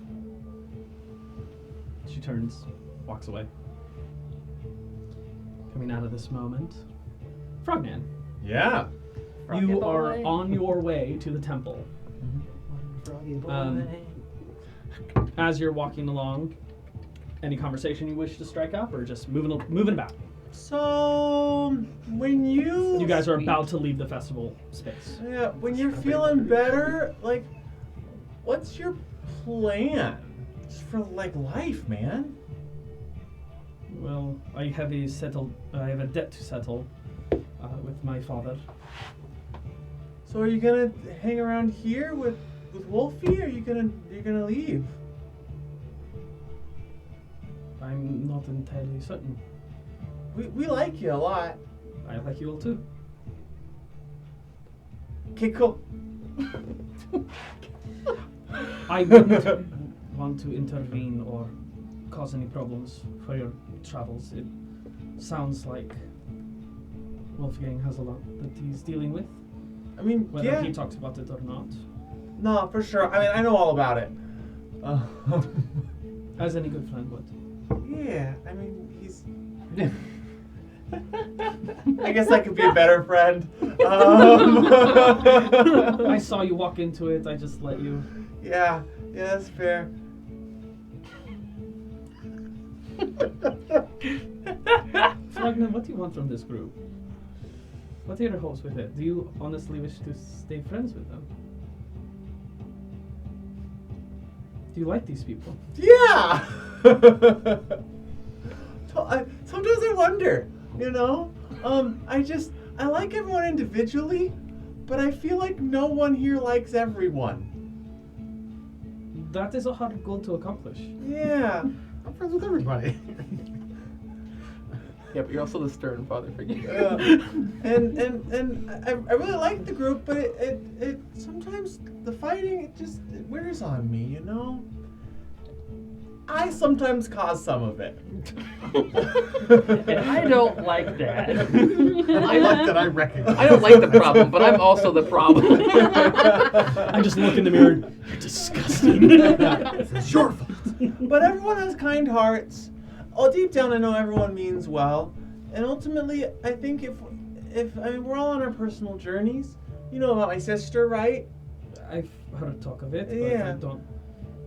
She turns, walks away. Coming out of this moment, Frogman, Yeah. Froggy you boy. are on your way to the temple. Froggy boy. As you're walking along, any conversation you wish to strike up, or just moving about? So, when You guys are Sweet. about to leave the festival space. Yeah, when you're feeling better, like, what's your plan? Just for, like, life, man? Well, I have a debt to settle with my father. So are you gonna hang around here with Wolfie, or you're gonna leave? I'm not entirely certain. We like you a lot. I like you all too. Okay, cool. I wouldn't want to intervene or cause any problems for your travels. It sounds like Wolfgang has a lot that he's dealing with, I mean, whether yeah. he talks about it or not. No, for sure. I mean, I know all about it. As any good friend would. Yeah, I mean, he's... I guess I could be a better friend. I saw you walk into it, I just let you. Yeah, that's fair. Frogman, what do you want from this group? What are your hopes with it? Do you honestly wish to stay friends with them? Do you like these people? Yeah! sometimes I wonder, you know? I like everyone individually, but I feel like no one here likes everyone. That is a hard goal to accomplish. Yeah. I'm friends with everybody. Yeah, but you're also the stern father figure. And I really like the group, but it sometimes the fighting it wears on me, you know? I sometimes cause some of it. And I don't like that. I like that I recognize. I don't like the problem, but I'm also the problem. I just look in the mirror. You're disgusting. It's your fault. But everyone has kind hearts. Oh, deep down, I know everyone means well, and ultimately, I think if we're all on our personal journeys. You know about my sister, right? I've heard talk of it, but Yeah. I don't.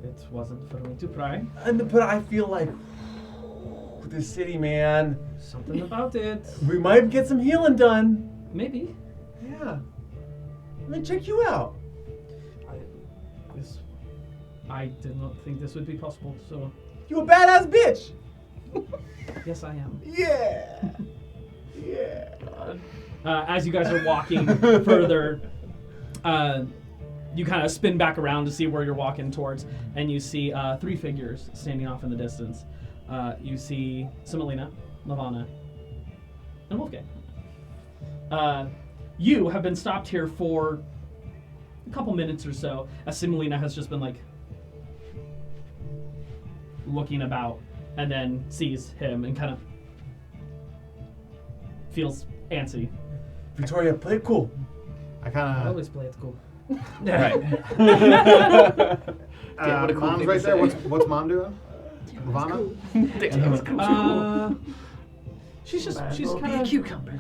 It wasn't for me to pry. But I feel like this city, man. Something about it. We might get some healing done. Maybe. Yeah. Let me check you out. I did not think this would be possible. So You a badass bitch. yes, I am. Yeah. Yeah. As you guys are walking further, you kind of spin back around to see where you're walking towards, and you see three figures standing off in the distance. You see Simelina, Lavana, and Wolfgang. You have been stopped here for a couple minutes or so, as Simelina has just been like looking about, and then sees him and kind of feels antsy. Victoria, play it cool. I kind of. Always play it cool. Right. Damn, what a cool Mom's thing right to there. say. What's Mom doing? Lavana? She's just she's Will be kind of cucumber.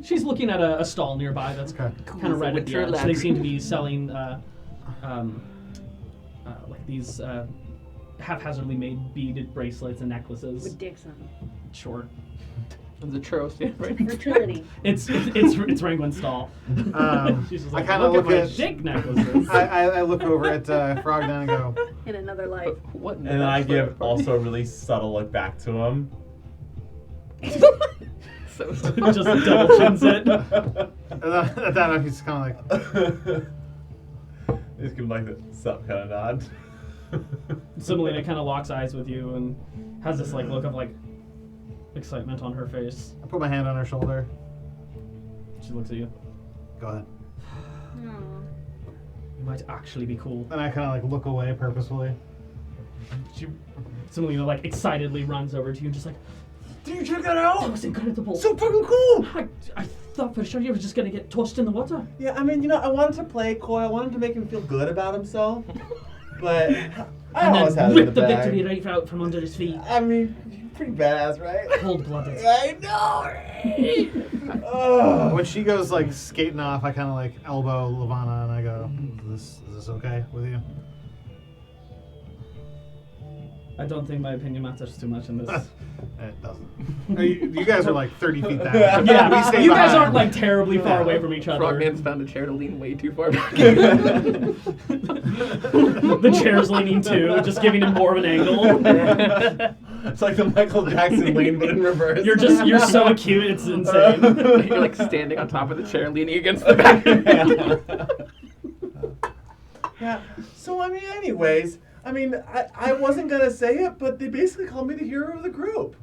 she's looking at a stall nearby that's Okay. kind of red at the Winter edge. They laundry. seem to be selling like these haphazardly made beaded bracelets and necklaces. With dicks on them. Sure, The churro stand right. Fertility. it's Rangwin's stall. She's just I like, kinda look look at my at- dick necklaces. I look over at Frogden and go, In another life. What? in the And then I bachelor give party? also a really subtle look back to him. So Just double chins it. and then at that he's kind of like, Just give him like the sup kind of nod. Simelina kind of locks eyes with you and has this like look of like excitement on her face. I put my hand on her shoulder. She looks at you. Go ahead. You might actually be cool. And I kind of like look away purposefully. Simelina like excitedly runs over to you and just like, Did you check that that out? was incredible. So fucking cool. I thought for sure you were just gonna get tossed in the water. Yeah, I mean, I wanted to play coy. I wanted to make him feel good about himself. But I And always then had it in rip the the bag. victory right out from under his feet. I mean, you're pretty badass, right? Cold-blooded. I know, right? Ugh. When she goes like skating off, I kind of like elbow Lavana and I go, is this okay with you? I don't think my opinion matters too much in this. It doesn't. You guys are like 30 feet down. Yeah, We stay you guys behind. aren't like terribly far away from each other. Frogman's found a chair to lean way too far back. The chair's leaning too, just giving him more of an angle. It's like the Michael Jackson lean, but in reverse. You're so acute, it's insane. You're like standing on top of the chair, leaning against the back. Yeah. So I mean, anyways, I wasn't gonna say it, but they basically called me the hero of the group.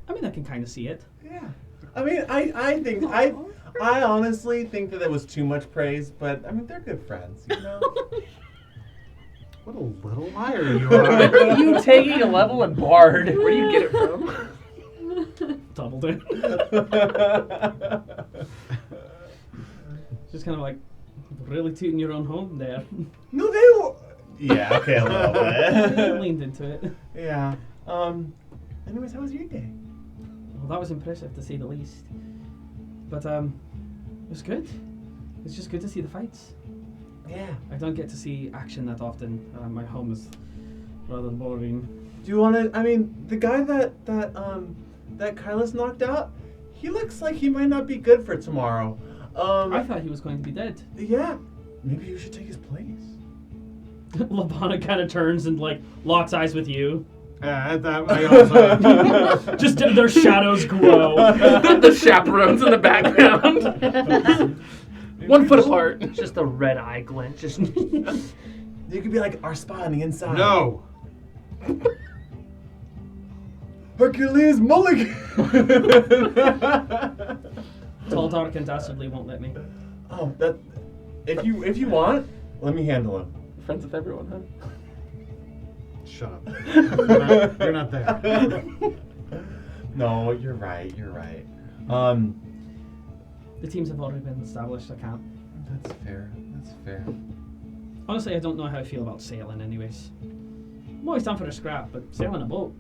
I mean, I can kind of see it. Yeah. I mean, I honestly think that it was too much praise, but I mean, they're good friends, you know. What a little liar you are. You taking a level in Bard. Where do you get it from? Doubled it. Just kind of like really tooting your own horn there. No, they were. Yeah, okay, a little bit. Leaned into it. Yeah. Anyways, how was your day? Well, that was impressive to say the least. But it was good. It's just good to see the fights. Yeah. I don't get to see action that often. My home is rather boring. Do you want to? I mean, the guy that Kylas knocked out, he looks like he might not be good for tomorrow. I thought he was going to be dead. Yeah. Maybe you should take his place. Lavana kind of turns and like locks eyes with you. Yeah, at that I also. Just their shadows grow. The chaperones in the background. 1 foot apart. Just a red eye glint. Just You could be like our spy on the inside. No. Hercules Mulligan. Tall Dark and Dastardly won't let me. Oh, that. If you want, let me handle him. Friends with everyone, huh? Shut up. You're not there. No, you're right. You're right. The teams have already been established. I can't. That's fair. That's fair. Honestly, I don't know how I feel about sailing. Anyways, I'm always down for a scrap, but sailing a boat,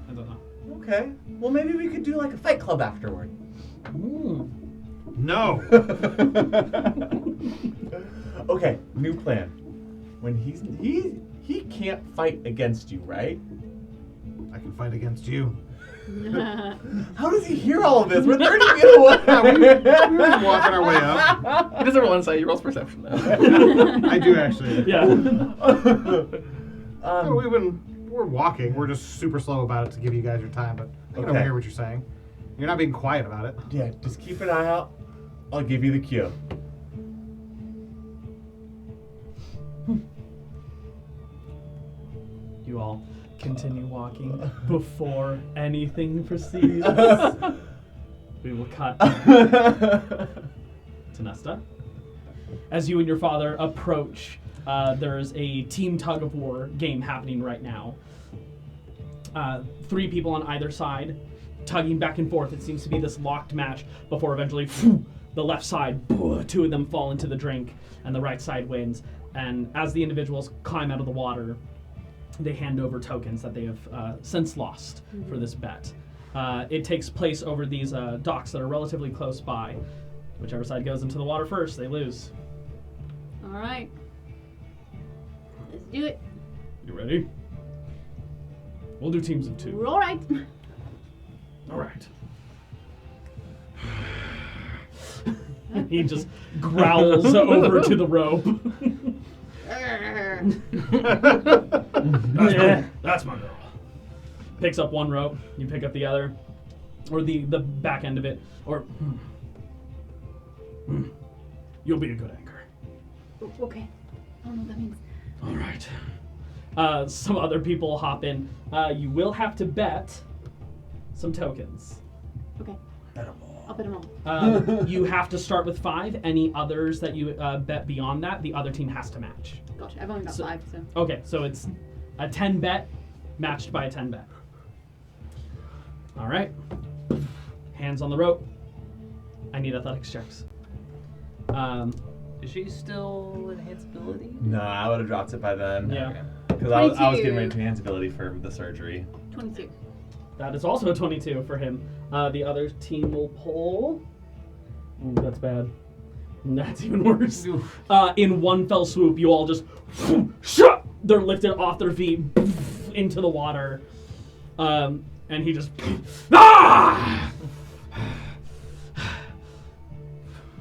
I don't know. Okay. Well, maybe we could do like a fight club afterward. No. Okay, new plan. When he can't fight against you, right? I can fight against you. How does he hear all of this? We're 30 feet away. We're walking our way up. He doesn't roll insight, he rolls perception though. I do actually. Yeah. We're walking. We're just super slow about it to give you guys your time, but I can Okay. hear what you're saying. You're not being quiet about it. Yeah, just keep an eye out. I'll give you the cue. You all continue walking before anything proceeds. We will cut to Nesta. As you and your father approach, there's a team tug of war game happening right now. 3 people on either side, tugging back and forth. It seems to be this locked match before eventually the left side, 2 of them fall into the drink, and the right side wins. And as the individuals climb out of the water, they hand over tokens that they have since lost for this bet. It takes place over these docks that are relatively close by. Whichever side goes into the water first, they lose. All right. Let's do it. You ready? We'll do teams of 2. We're all right. All right. He just growls over to the rope. That's my girl. Picks up one rope. You pick up the other, or the back end of it, or you'll be a good anchor. Okay. I don't know what that means. All right. Some other people hop in. You will have to bet some tokens. Okay. I'll bet them all. You have to start with 5. Any others that you bet beyond that, the other team has to match. Gotcha. I've only got 5, so. Okay, so it's a 10 bet matched by a 10 bet. All right. Hands on the rope. I need athletics checks. Is she still enhance ability? No, I would have dropped it by then. Yeah. Because I was 22. getting ready to enhance ability for the surgery. 22. That is also a 22 for him. The other team will pull. Ooh, that's bad. That's even worse. In one fell swoop, you all just they're lifted off their feet into the water. And he just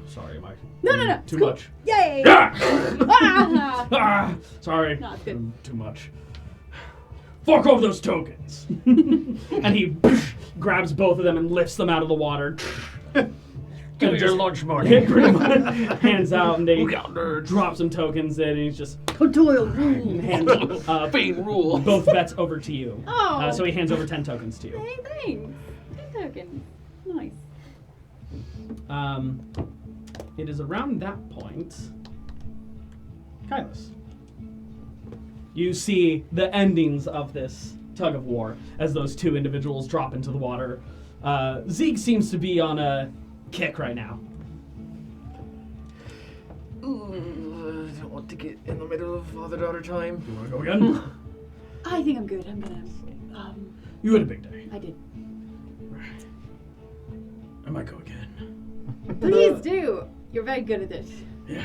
Sorry, Mike. No. Too Cool. much. Yay! Sorry. No, it's good. Too much. Fork over those tokens. And he grabs both of them and lifts them out of the water. give me your lunch money. Pretty much hands out and they Look out, nerds. drop some tokens in and he's just Toil. hands Fiend rule. both bets over to you. Oh. So he hands over 10 tokens to you. Hey, thanks. 10 tokens. Nice. It is around that point. Kylos. You see the endings of this tug of war as those 2 individuals drop into the water. Zeke seems to be on a kick right now. Ooh, I don't want to get in the middle of father-daughter time. You want to go again? I think I'm good. I'm gonna. You had a big day. I did. I might go again. Please do. You're very good at this. Yeah.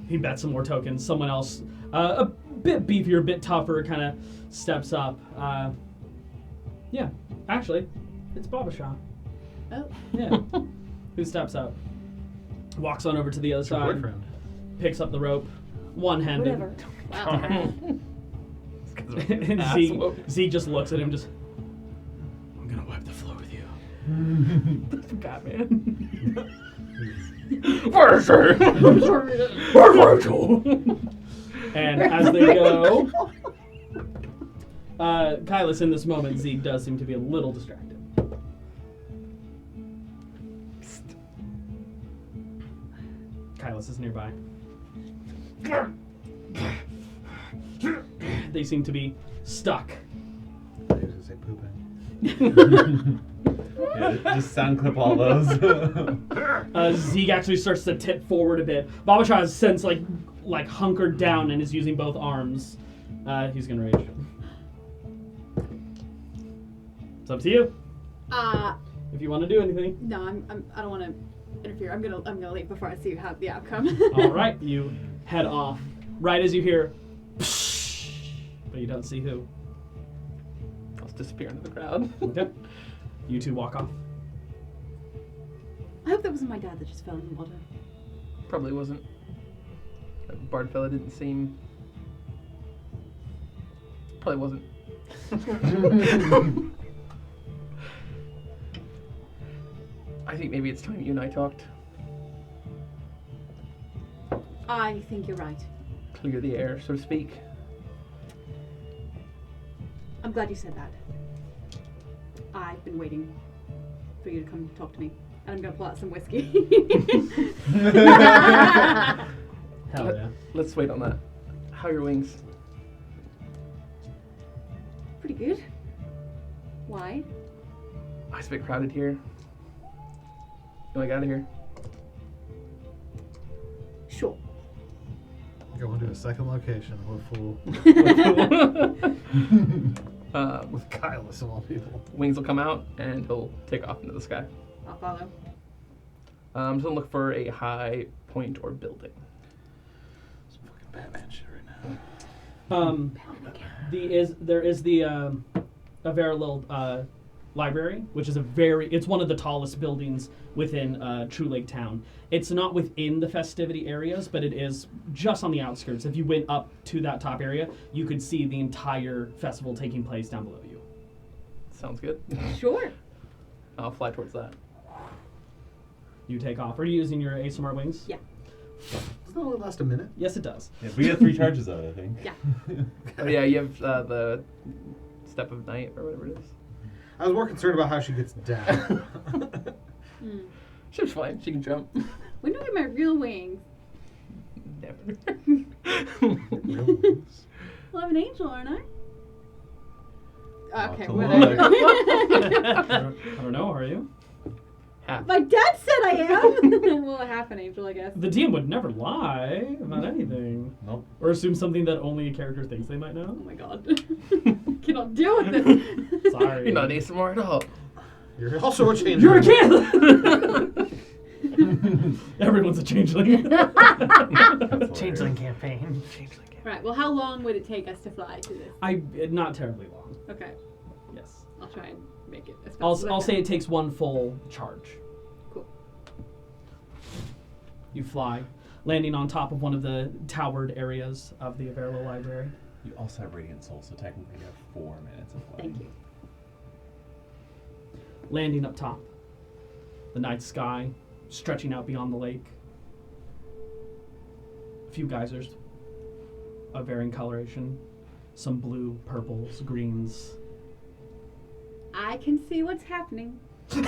He bets some more tokens. Someone else, a bit beefier, a bit tougher, kind of steps up. Yeah, actually, it's Babasha. Oh. Yeah. Who steps up. Walks on over to the other It's your side. boyfriend. picks up the rope, one-handed. Whatever. Wow. And Z just looks at him, just. I'm gonna wipe the floor with you. Batman. Where's her? Where's Rachel? And as they go, Kylus, in this moment, Z does seem to be a little distracted. Kylus is nearby. They seem to be stuck. I was gonna say pooping. Yeah, just sound clip all those. Zeke actually starts to tip forward a bit. Babashah is since like hunkered down and is using both arms. He's gonna rage. It's up to you. If you want to do anything. No, I don't want to interfere. I'm gonna leave before I see how the outcome. All right, you head off. Right as you hear, but you don't see who. I'll just disappear into the crowd. Okay. You two walk off. I hope that wasn't my dad that just fell in the water. Probably wasn't. That bard fella didn't seem. Probably wasn't. I think maybe it's time you and I talked. I think you're right. Clear the air, so to speak. I'm glad you said that. I've been waiting for you to come talk to me. And I'm gonna pull out some whiskey. Hell yeah. Let's wait on that. How are your wings? Pretty good. Why? It's a bit crowded here. You want to get out of here? Sure. Going to a second location with with Kylus of all people. Wings will come out and he'll take off into the sky. I'll follow. I'm just gonna look for a high point or building. Some fucking Batman shit right now. There is the Averil library, which is it's one of the tallest buildings within True Lake Town. It's not within the festivity areas, but it is just on the outskirts. If you went up to that top area, you could see the entire festival taking place down below you. Sounds good. Sure. I'll fly towards that. You take off. Are you using your ASMR wings? Yeah. Doesn't that only last a minute? Yes, it does. Yeah, we get 3 charges out, I think. Yeah. Oh yeah, you have the step of night or whatever it is. I was more concerned about how she gets down. She's fine. She can jump. When do I get my real wings? Never. Well, I'm an angel, aren't I? Okay, to whatever. I don't know, are you? Half. My dad said I am. Well, half an angel, I guess. The DM would never lie about anything. Nope. Or assume something that only a character thinks they might know. Oh my god. Cannot deal with this. Sorry. You're not ASMR at all. You're also a changeling. You're a kid! Everyone's a changeling. Changeling campaign. Right, well, how long would it take us to fly to this? Not terribly long. Okay, Yes. I'll try and make it as fast as I I'll say can. it takes one full charge. Cool. You fly, landing on top of one of the towered areas of the Averlo Library. You also have Radiant Soul, so technically you have 4 minutes of flight. Thank you. Landing up top, the night sky stretching out beyond the lake. A few geysers of varying coloration, some blue, purples, greens. I can see what's happening. Ow.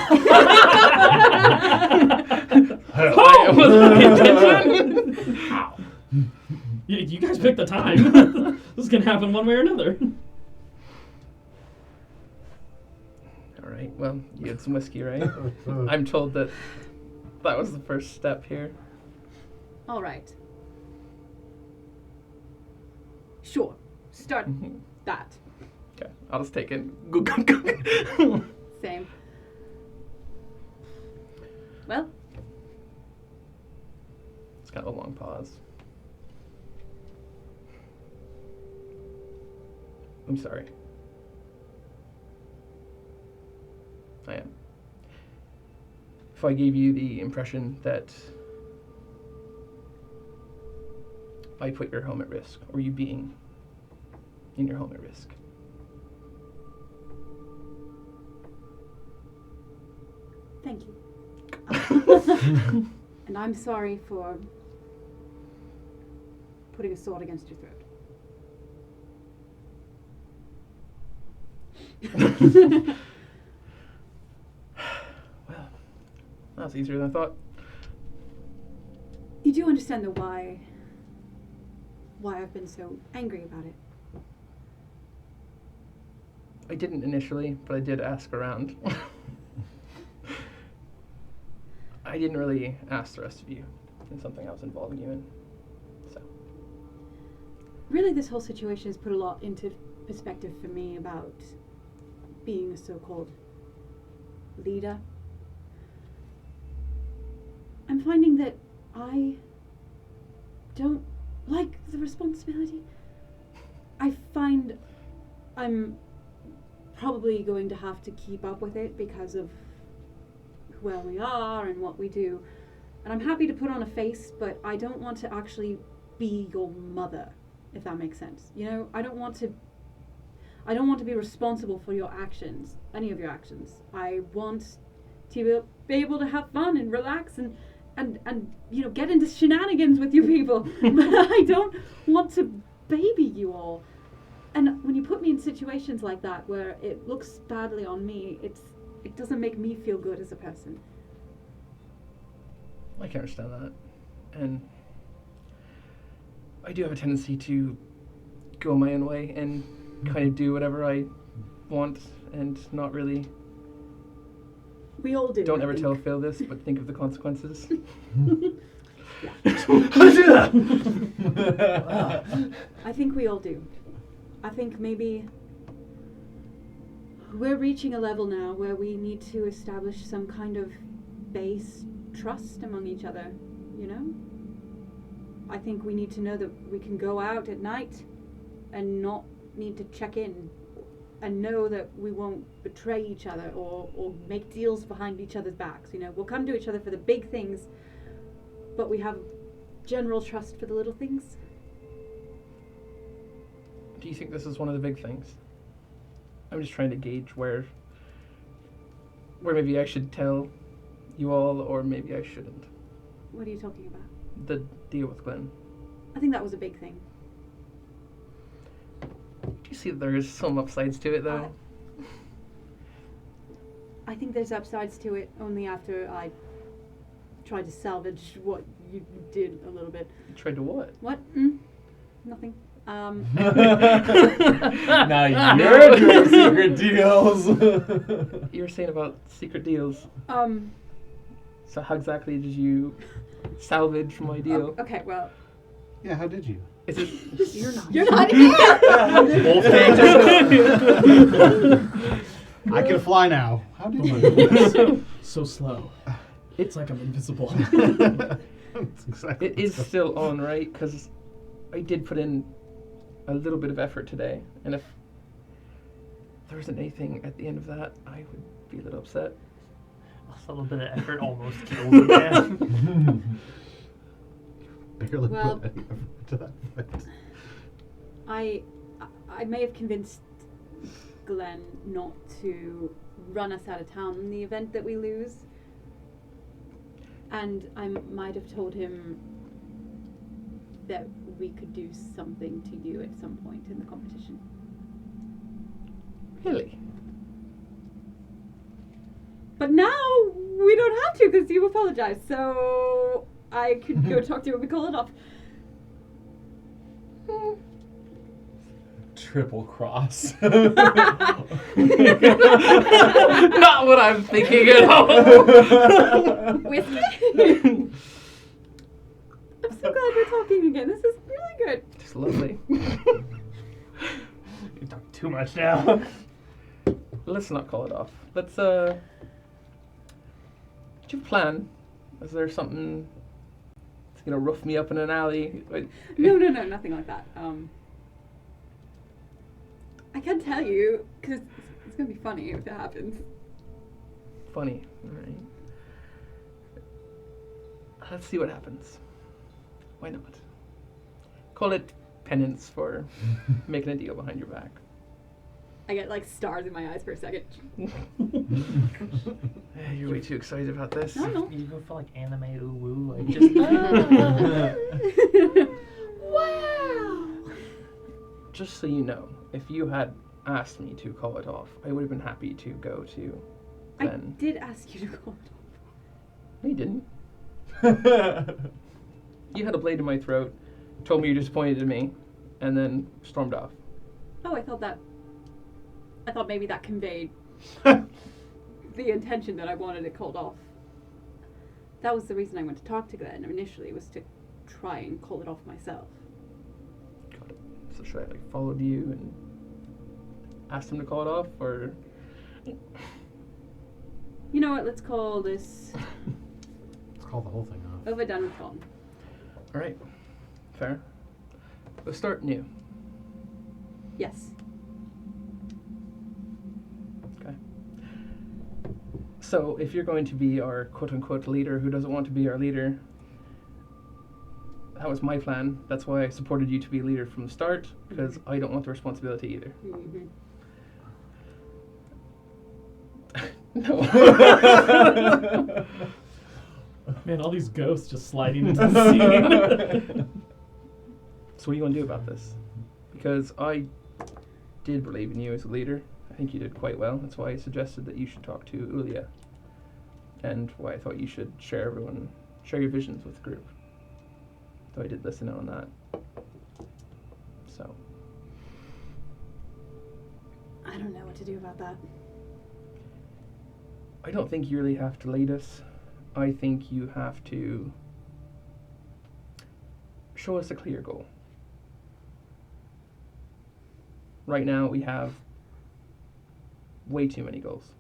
You guys picked the time. This is gonna happen one way or another. All right. Well, you had some whiskey, right? I'm told that was the first step here. All right. Sure. Start that. Okay. I'll just take it. Same. Well, It's kind of a long pause. I'm sorry. I am. If I gave you the impression that I put your home at risk, or you being in your home at risk. Thank you. And I'm sorry for putting a sword against your throat. Well, that's easier than I thought. You do understand though why I've been so angry about it. I didn't initially, but I did ask around. I didn't really ask the rest of you in something I was involving you in. So. Really, this whole situation has put a lot into perspective for me about being a so-called leader. I'm finding that I don't like the responsibility. I find I'm probably going to have to keep up with it because of where we are and what we do. And I'm happy to put on a face, but I don't want to actually be your mother, if that makes sense. You know, I don't want to be responsible for your actions, any of your actions. I want to be able to have fun and relax and you know, get into shenanigans with you people. But I don't want to baby you all. And when you put me in situations like that where it looks badly on me, it doesn't make me feel good as a person. I can understand that. And I do have a tendency to go my own way and kind of do whatever I want and not really... We all do. Don't I ever think. tell Phil this, but think of the consequences. I think we all do. I think maybe we're reaching a level now where we need to establish some kind of base trust among each other, you know? I think we need to know that we can go out at night and not need to check in and know that we won't betray each other or make deals behind each other's backs, you know? We'll come to each other for the big things, but we have general trust for the little things. Do you think this is one of the big things? I'm just trying to gauge where maybe I should tell you all, or maybe I shouldn't. What are you talking about? The deal with Glenn. I think that was a big thing. Do you see that there is some upsides to it, though? I think there's upsides to it only after I tried to salvage what you did a little bit. You tried to what? What? Nothing. Now you're doing secret deals. You were saying about secret deals. So how exactly did you salvage my deal? Okay, well. Yeah, how did you? Is it? You're not here! I can fly now. How did you? So slow. It's like I'm invisible. That's exactly It is still on, right? Because I did put in a little bit of effort today, and if there isn't anything at the end of that, I would be a little upset. A little bit of effort almost kills a man. Barely Well, put any effort to that fight. I may have convinced Glenn not to run us out of town in the event that we lose. And I might have told him that we could do something to you at some point in the competition. Really? But now we don't have to because you apologized, so I could go talk to you and we call it off. Triple cross. Not what I'm thinking at all. Whiskey? I'm so glad we're talking again. This is really good. It's lovely. You talk too much now. Let's not call it off. Let's, do you have a plan? Is there something that's gonna rough me up in an alley? No, nothing like that. I can tell you, because it's going to be funny if it happens. Funny, alright. Let's see what happens. Why not? call it penance for making a deal behind your back. I get like stars in my eyes for a second. You're way too excited about this. No. You go for like anime ooh woo, like just Wow. Just so you know, if you had asked me to call it off, I would have been happy to go to I Glen. did ask you to call it No, you didn't. You had a blade in my throat, told me you're disappointed in me, and then stormed off. Oh, I thought maybe that conveyed the intention that I wanted it called off. That was the reason I went to talk to Glenn initially, was to try and call it off myself. Got it. So should I like followed you and asked him to call it off, or? You know what? Let's call this Let's call the whole thing off. over, done with, gone. All right, fair. Let's start new. Yes. Okay. So if you're going to be our quote-unquote leader who doesn't want to be our leader, that was my plan. That's why I supported you to be leader from the start, because I don't want the responsibility either. Mm-hmm. No. Man, all these ghosts just sliding into the scene. So what do you want to do about this? Because I did believe in you as a leader. I think you did quite well. That's why I suggested that you should talk to Ulia, and why I thought you should share your visions with the group. So I did listen in on that. So I don't know what to do about that. I don't think you really have to lead us. I think you have to show us a clear goal. Right now we have way too many goals.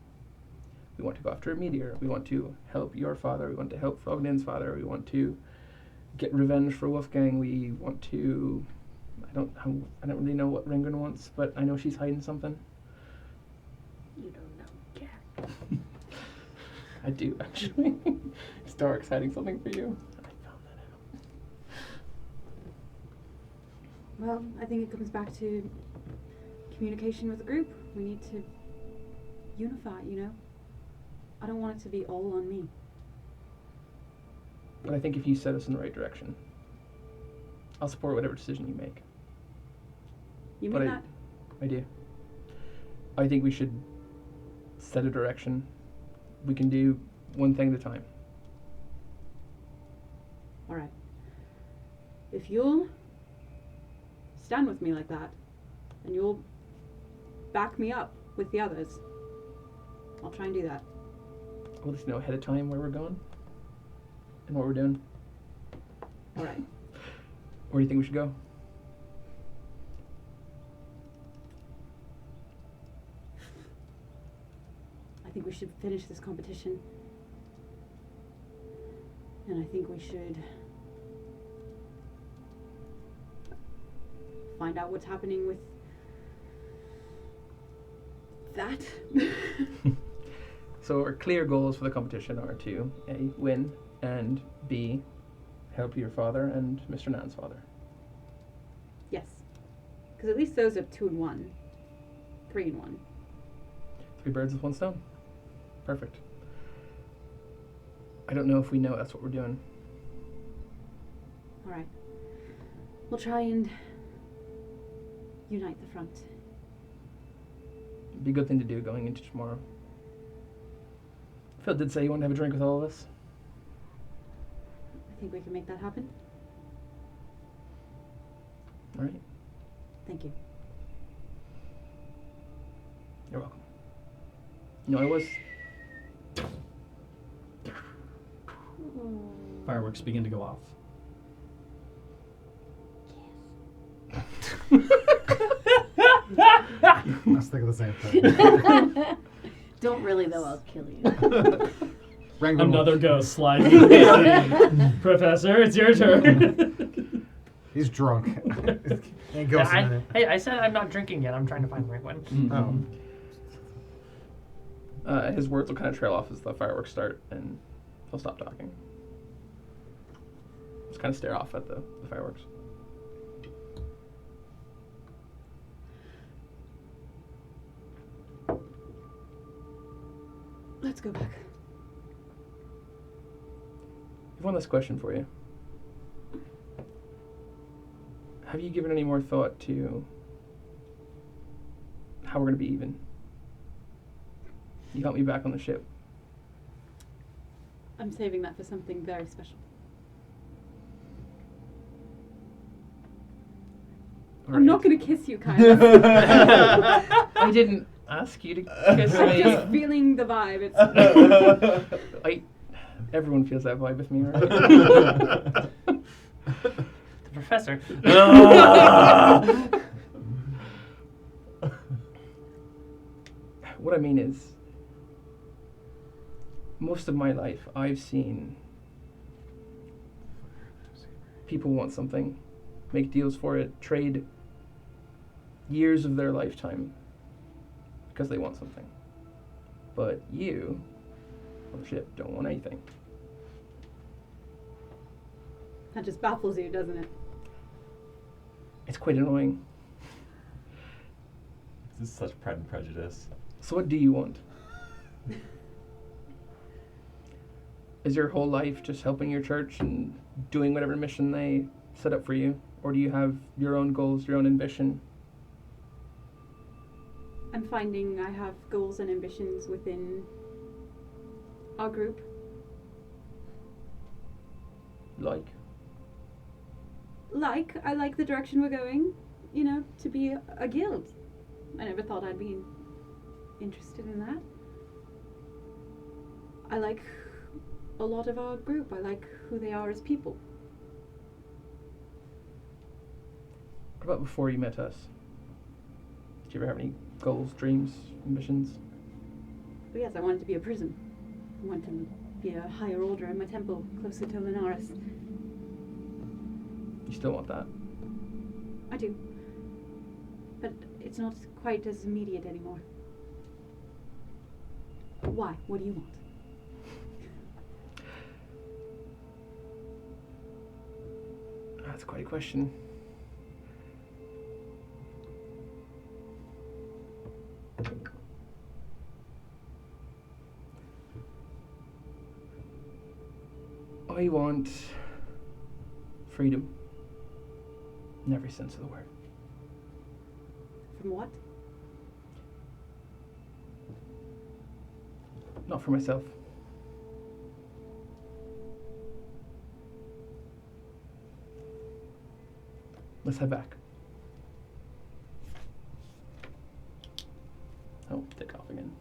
We want to go after a meteor. We want to help your father. We want to help Frognan's father. We want to get revenge for Wolfgang. We want to... I don't really know what Ringun wants, but I know she's hiding something. You don't know, Jack. I do, actually. It's Dark's hiding something for you. I found that out. Well, I think it comes back to communication with the group. We need to unify, you know? I don't want it to be all on me. But I think if you set us in the right direction, I'll support whatever decision you make. You But mean I- that? I do. I think we should set a direction. We can do one thing at a time. All right. If you'll stand with me like that, and you'll back me up with the others, I'll try and do that. We'll just know ahead of time where we're going and what we're doing. All right. Where do you think we should go? I think we should finish this competition. And I think we should find out what's happening with that. So our clear goals for the competition are to A, win, and B, help your father and Mr. Nan's father. Yes. Because at least those are 2 and 1. 3 and 1. 3 birds with 1 stone. Perfect. I don't know if we know that's what we're doing. All right. We'll try and unite the front. It'd be a good thing to do going into tomorrow. Phil did say you wanted to have a drink with all of us. I think we can make that happen. All right. Thank you. You're welcome. No, I was... Fireworks begin to go off. I was thinking the same thing. Don't really, though. I'll kill you. Rangoon Another ghost slides into the scene. Professor, it's your turn. He's drunk. Ain't Yeah, ghost in it. hey, I said I'm not drinking yet. I'm trying to find the right one. Oh. His words will kind of trail off as the fireworks start, and he'll stop talking. Just kind of stare off at the fireworks. Let's go back. One last question for you. Have you given any more thought to how we're going to be even? You helped me back on the ship. I'm saving that for something very special. I'm not gonna kiss you, Kyle. I didn't ask you to kiss I'm me. just feeling the vibe. It's Everyone feels that vibe with me, right? The professor. What I mean is, most of my life I've seen people want something, make deals for it, trade years of their lifetime because they want something. But you, on the ship, don't want anything. That just baffles you, doesn't it? It's quite annoying. This is such Pride and Prejudice. So what do you want? Is your whole life just helping your church and doing whatever mission they set up for you? Or do you have your own goals, your own ambition? I'm finding I have goals and ambitions within our group. Like? I like the direction we're going, you know, to be a guild. I never thought I'd be interested in that. I like a lot of our group. I like who they are as people. What about before you met us? Did you ever have any goals, dreams, ambitions? But yes, I wanted to be a prison. I wanted to be a higher order in my temple, closer to Linares. You still want that? I do. But it's not quite as immediate anymore. Why? What do you want? That's quite a question. I want freedom in every sense of the word. From what? Not for myself. Let's head back. Oh, take off again.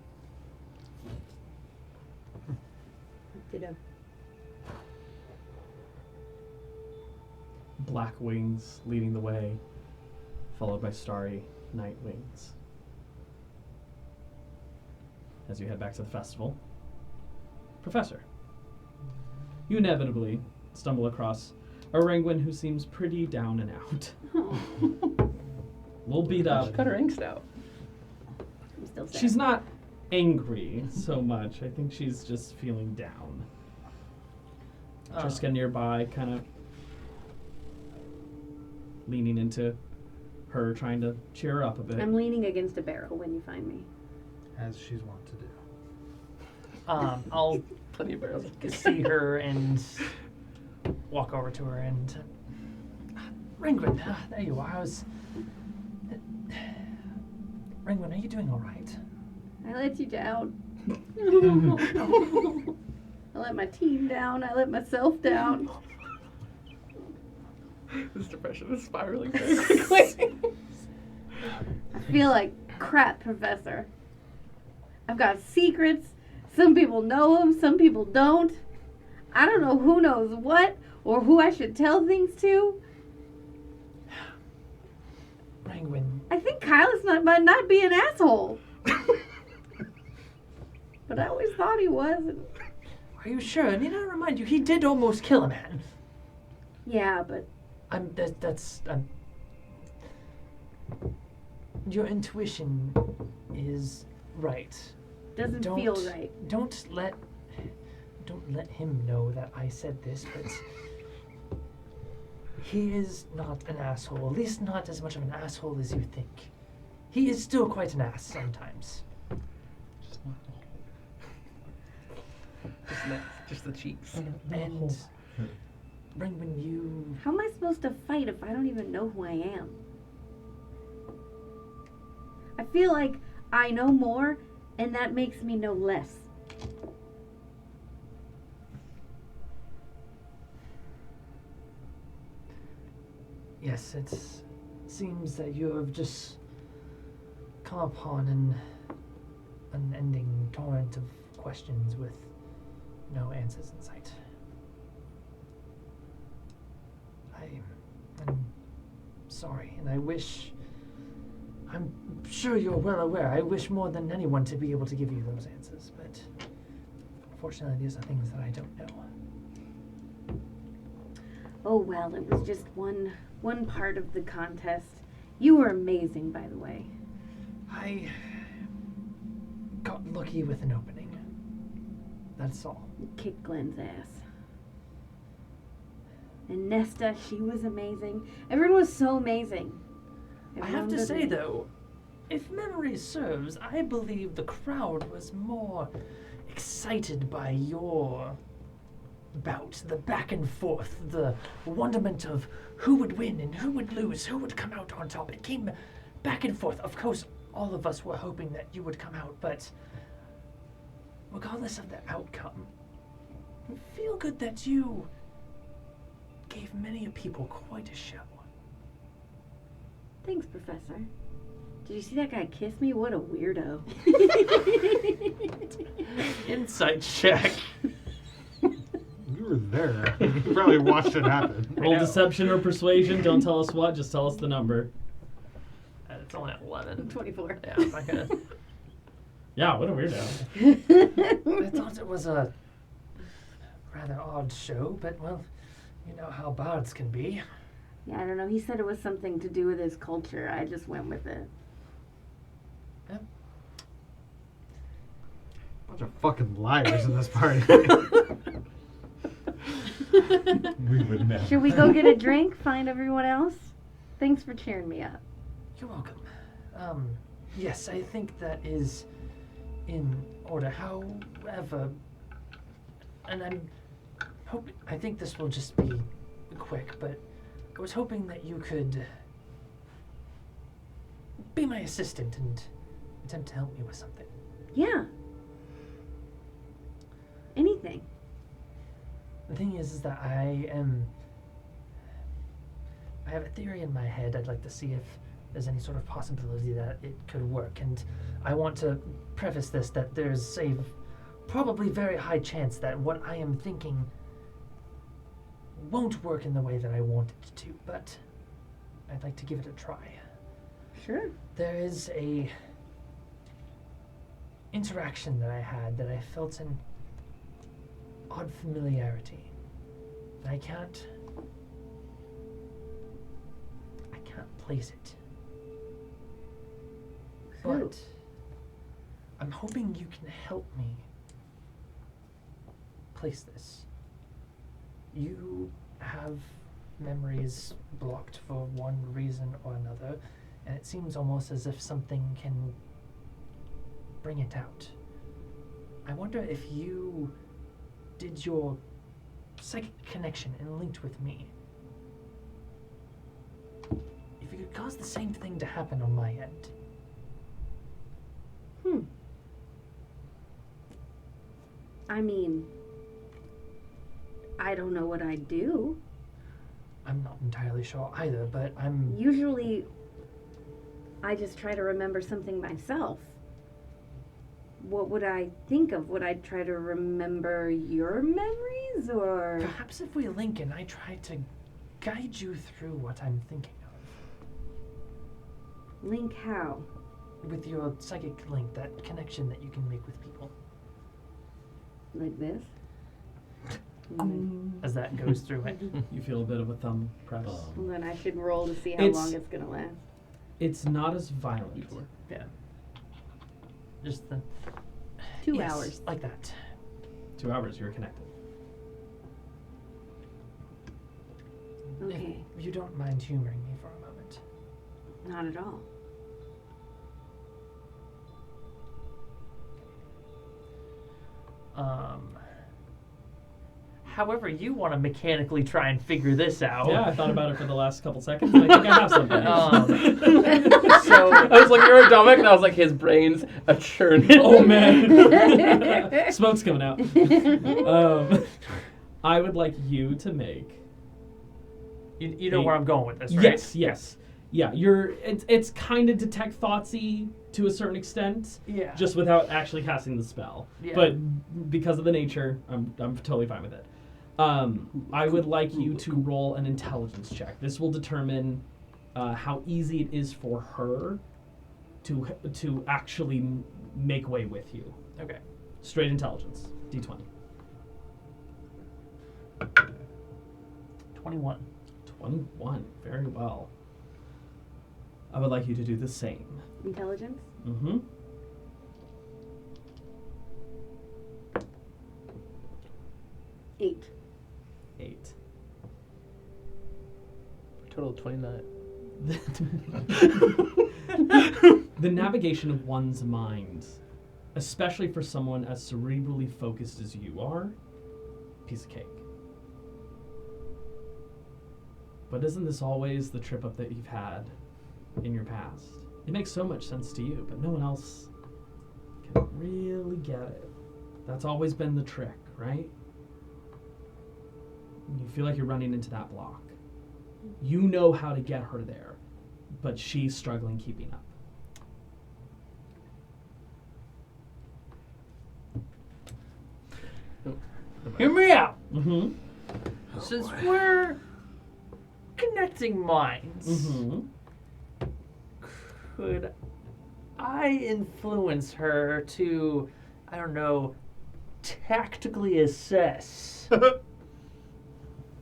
Ditto. Black wings leading the way, followed by starry night wings. As you head back to the festival, Professor, you inevitably stumble across a Renguin who seems pretty down and out. A little beat up. Cut her angst out. I'm still sad. She's not angry so much. I think she's just feeling down. Jessica nearby, kind of leaning into her, trying to cheer her up a bit. I'm leaning against a barrel when you find me. As she's wont to do. I'll Plenty of barrels. see her and walk over to her and Renguin, there you are. Renguin, are you doing all right? I let you down. I let my team down. I let myself down. This depression is spiraling very quickly. I feel like crap, Professor. I've got secrets. Some people know them, some people don't. I don't know who knows what or who I should tell things to. Renguin, I think Kyle's might not be an asshole. But I always thought he was. are you sure? Need I remind you, he did almost kill a man. Yeah, but your intuition is right. doesn't feel right. Don't let him know that I said this, but he is not an asshole. At least not as much of an asshole as you think. He is still quite an ass sometimes. next, just the cheeks. And when you How am I supposed to fight if I don't even know who I am? I feel like I know more, and that makes me know less. Yes, it seems that you have just come upon an unending torrent of questions with no answers in sight. I'm sorry, and I'm sure you're well aware, I wish more than anyone to be able to give you those answers, but unfortunately these are things that I don't know. Oh well, it was just one part of the contest. You were amazing, by the way. I got lucky with an opening. That's all. You kicked Glenn's ass. And Nesta, she was amazing. Everyone was so amazing. I have to say, though, if memory serves, I believe the crowd was more excited by your bout, the back and forth, the wonderment of who would win and who would lose, who would come out on top. It came back and forth. Of course, all of us were hoping that you would come out, but regardless of the outcome, I feel good that you gave many people quite a show. Thanks, Professor. Did you see that guy kiss me? What a weirdo. Insight check. You were there. You probably watched it happen. Roll deception or persuasion. Don't tell us what. Just tell us the number. It's only at 11. 24. Yeah, I'm not gonna. Yeah, what a weirdo. I thought it was a rather odd show, but well, you know how bards can be. Yeah, I don't know. He said it was something to do with his culture. I just went with it. Yeah. Bunch of fucking liars in this party. We would never. Should we go get a drink? Find everyone else? Thanks for cheering me up. You're welcome. Yes, I think that is in order. However, and I think this will just be quick, but I was hoping that you could be my assistant and attempt to help me with something. Yeah. Anything. The thing is that I have a theory in my head. I'd like to see if there's any sort of possibility that it could work. And I want to preface this that there's a probably very high chance that what I am thinking won't work in the way that I want it to, but I'd like to give it a try. Sure. There is a interaction that I had that I felt an odd familiarity. And I can't place it. Who? But I'm hoping you can help me place this. You have memories blocked for one reason or another, and it seems almost as if something can bring it out. I wonder if you did your psychic connection and linked with me. If you could cause the same thing to happen on my end. I mean, I don't know what I'd do. I'm not entirely sure either, but I'm... Usually, I just try to remember something myself. What would I think of? Would I try to remember your memories, or...? Perhaps if we link and I try to guide you through what I'm thinking of. Link how? With your psychic link, that connection that you can make with people. Like this? As that goes through it. You feel a bit of a thumb press. Well, then I should roll to see how It's- long it's gonna last. It's not as violent. Yeah. Just the... 2 Yes, hours. like that. 2 hours, you're connected. Okay. If you don't mind humoring me for a moment. Not at all. however you want to mechanically try and figure this out. Yeah, I thought about it for the last couple seconds. And I think I have something. So I was looking over at Dominic and I was like, his brain's a churning. Oh man, smoke's coming out. I would like you to make. you know where I'm going with this, right? Yes. Yeah, it's kind of detect thoughtsy to a certain extent. Yeah. Just without actually casting the spell. Yeah. But because of the nature, I'm totally fine with it. I would like you to roll an intelligence check. This will determine how easy it is for her to actually make way with you. Okay. Straight intelligence, D20. 21. 21, very well. I would like you to do the same. Intelligence? Mm-hmm. Eight. 8. Total of 29. The navigation of one's mind, especially for someone as cerebrally focused as you are, piece of cake. But isn't this always the trip up that you've had in your past? It makes so much sense to you, but no one else can really get it. That's always been the trick, right? You feel like you're running into that block. You know how to get her there, but she's struggling keeping up. Hear me out. Mm-hmm. Since we're connecting minds, Mm-hmm. could I influence her to, I don't know, tactically assess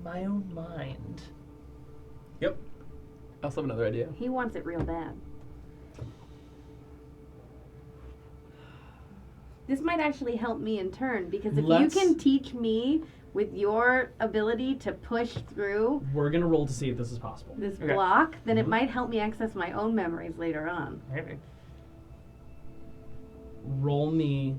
my own mind? Yep. I also have another idea. He wants it real bad. This might actually help me in turn, because if Let's- you can teach me with your ability to push through We're gonna roll to see if this is possible. this Okay. block, then it might help me access my own memories later on. Maybe. Roll me.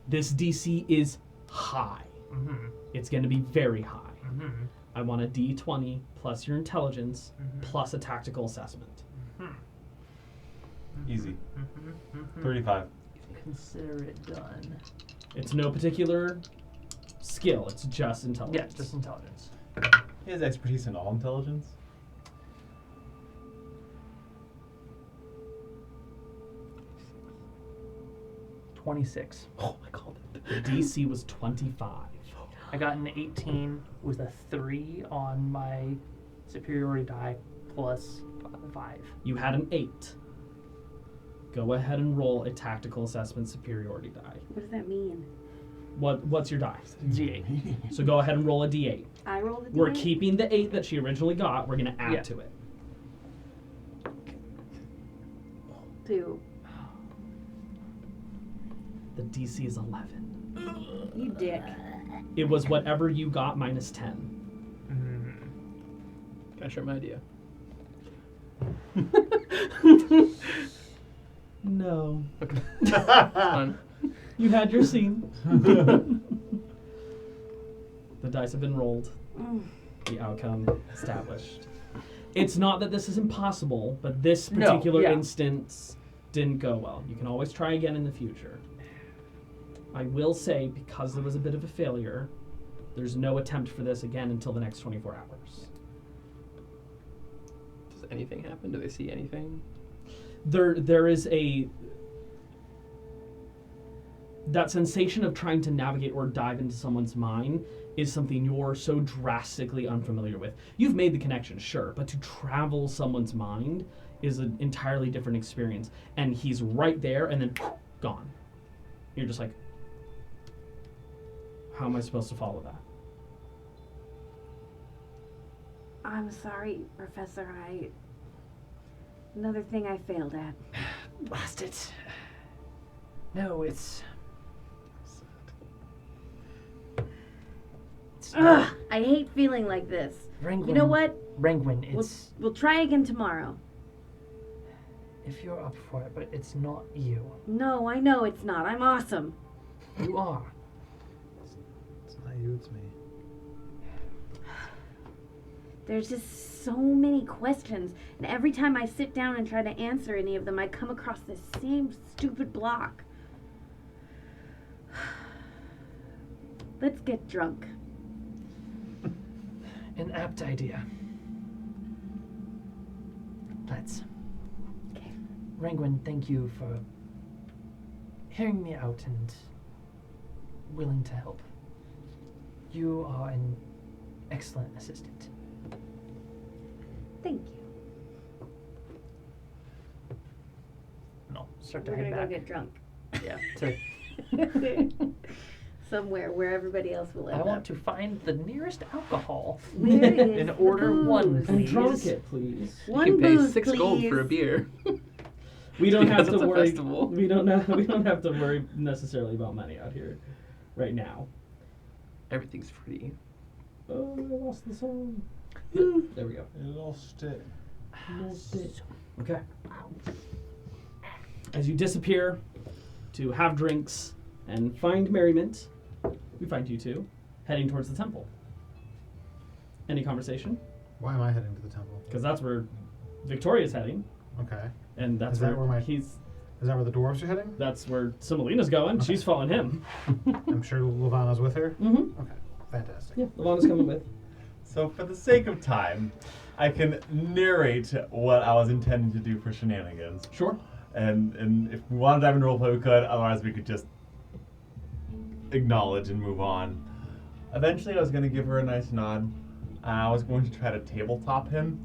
This DC is high. Mm-hmm. It's gonna be very high. Mm-hmm. I want a D20 plus your intelligence Mhm. plus a tactical assessment. Easy. Mm-hmm. 35. Consider it done. It's no particular skill. It's just intelligence. Yeah, just intelligence. He has expertise in all intelligence. $26. Oh, I called it. The DC was 25. I got an 18 with a 3 on my superiority die plus 5. You had an 8. Go ahead and roll a tactical assessment superiority die. What does that mean? What's your die? D8. So go ahead and roll a D8. I rolled a We're D8? keeping the 8 that she originally got. We're gonna add Yeah. to it. 2. The DC is 11. You dick. It was whatever you got minus 10. Can I share my idea? No. Okay. Fine. You had your scene. The dice have been rolled. The outcome established. It's not that this is impossible, but this No, particular yeah. instance didn't go well. You can always try again in the future. I will say, because there was a bit of a failure, there's no attempt for this again until the next 24 hours. Does anything happen? Do they see anything? There is that sensation of trying to navigate or dive into someone's mind is something you're so drastically unfamiliar with. You've made the connection, sure, but to travel someone's mind is an entirely different experience. And he's right there and then gone. You're just like, how am I supposed to follow that? I'm sorry, Professor. Another thing I failed at. Blast it. No, it's Ugh, I hate feeling like this. Rangwin. You know what? Rangwin, We'll, it's we'll try again tomorrow. if you're up for it, but it's not you. No, I know it's not. I'm awesome. You are. It's not you, it's me. There's just so many questions, and every time I sit down and try to answer any of them, I come across this same stupid block. Let's get drunk. An apt idea. Let's. Okay. Rangwin, thank you for hearing me out and willing to help. You are an excellent assistant. Thank you. And I'll start to We're head gonna back. go get drunk. Yeah. To, Somewhere where everybody else will end I want up. to find the nearest alcohol. Where is and order one, booze? And please. drunk it, please. You One can pay booze, 6 gold for a please. beer. We don't have Because to it's a worry. festival. We don't have to worry necessarily about money out here, right now. Everything's free. Oh, I lost the song. There we go. You lost it. Lost it. Okay. As you disappear to have drinks and find merriment, we find you two heading towards the temple. Any conversation? Why am I heading to the temple? Because that's where Victoria's heading, Okay. and that's Is that where where my- he's. Is that where the dwarves are heading? That's where Simelina's going. She's following him. I'm sure Levana's with her. Mm-hmm. Okay. Fantastic. Yeah, Lavana's coming with. So for the sake of time, I can narrate what I was intending to do for Shenanigans. Sure. And if we wanted to dive into roleplay, we could. Otherwise, we could just acknowledge and move on. Eventually, I was going to give her a nice nod. I was going to try to tabletop him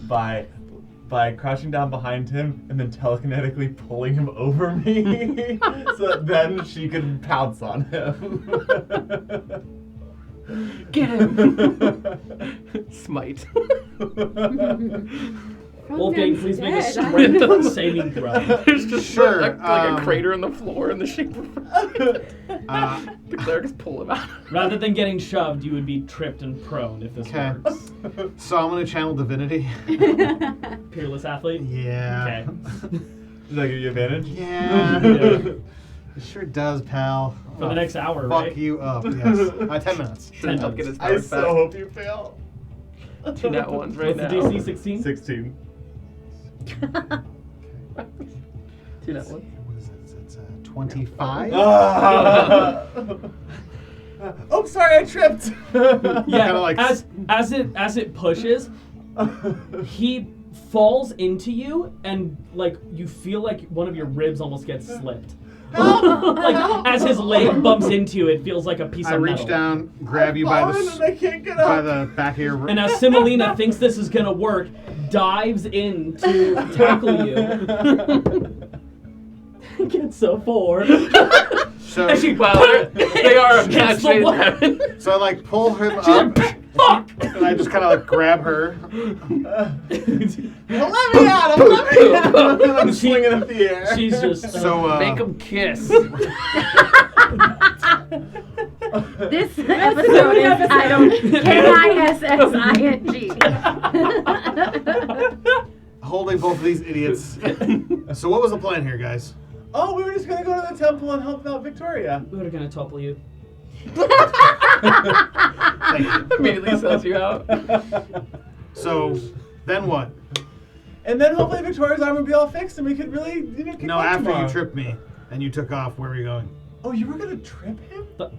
by crouching down behind him and then telekinetically pulling him over me so that then she could pounce on him. Get him! Smite. Wolfgang, please make a dead. strength saving throw. There's just Sure, like a crater in the floor in the shape of the clerics pull him out. Rather than getting shoved, you would be tripped and prone if this Okay. works. So I'm gonna channel divinity. Peerless athlete? Yeah. Okay. Does that give you advantage? Yeah. Yeah. It sure does, pal. For the next hour, Fuck right? you up. Yes. 10 minutes. Then he'll get his I powers so back. hope you fail. 2 nat ones right What's now. the DC 16? 16. 2 nat ones. What is it? It's 25. Ah! Oh, sorry, I tripped. Yeah, Kinda like- as it pushes, he falls into you, and like you feel like one of your ribs almost gets slipped. Like as his leg bumps into you, it feels like a piece I of reach metal. down, grab you by Fallen and I the can't get by up. the back of your. And as Simelina thinks this is gonna work, dives in to tackle you. Gets a 4. So, And she Well, they are a Against match the made in wall. heaven. so I like pull him up, Fuck! and I just kind of like grab her. Let me out! Let me out! And I'm swinging up the air. She's just So Make them kiss. This episode is titled KISSING. holding both of these idiots. So what was the plan here, guys? Oh, we were just gonna go to the temple and help out Victoria. We're gonna topple you. Thank you. Immediately sells you out. So then what? And then hopefully Victoria's arm would be all fixed and we could really, kick No, butt after tomorrow. you tripped me and you took off, where were you going? Oh, you were gonna trip him? But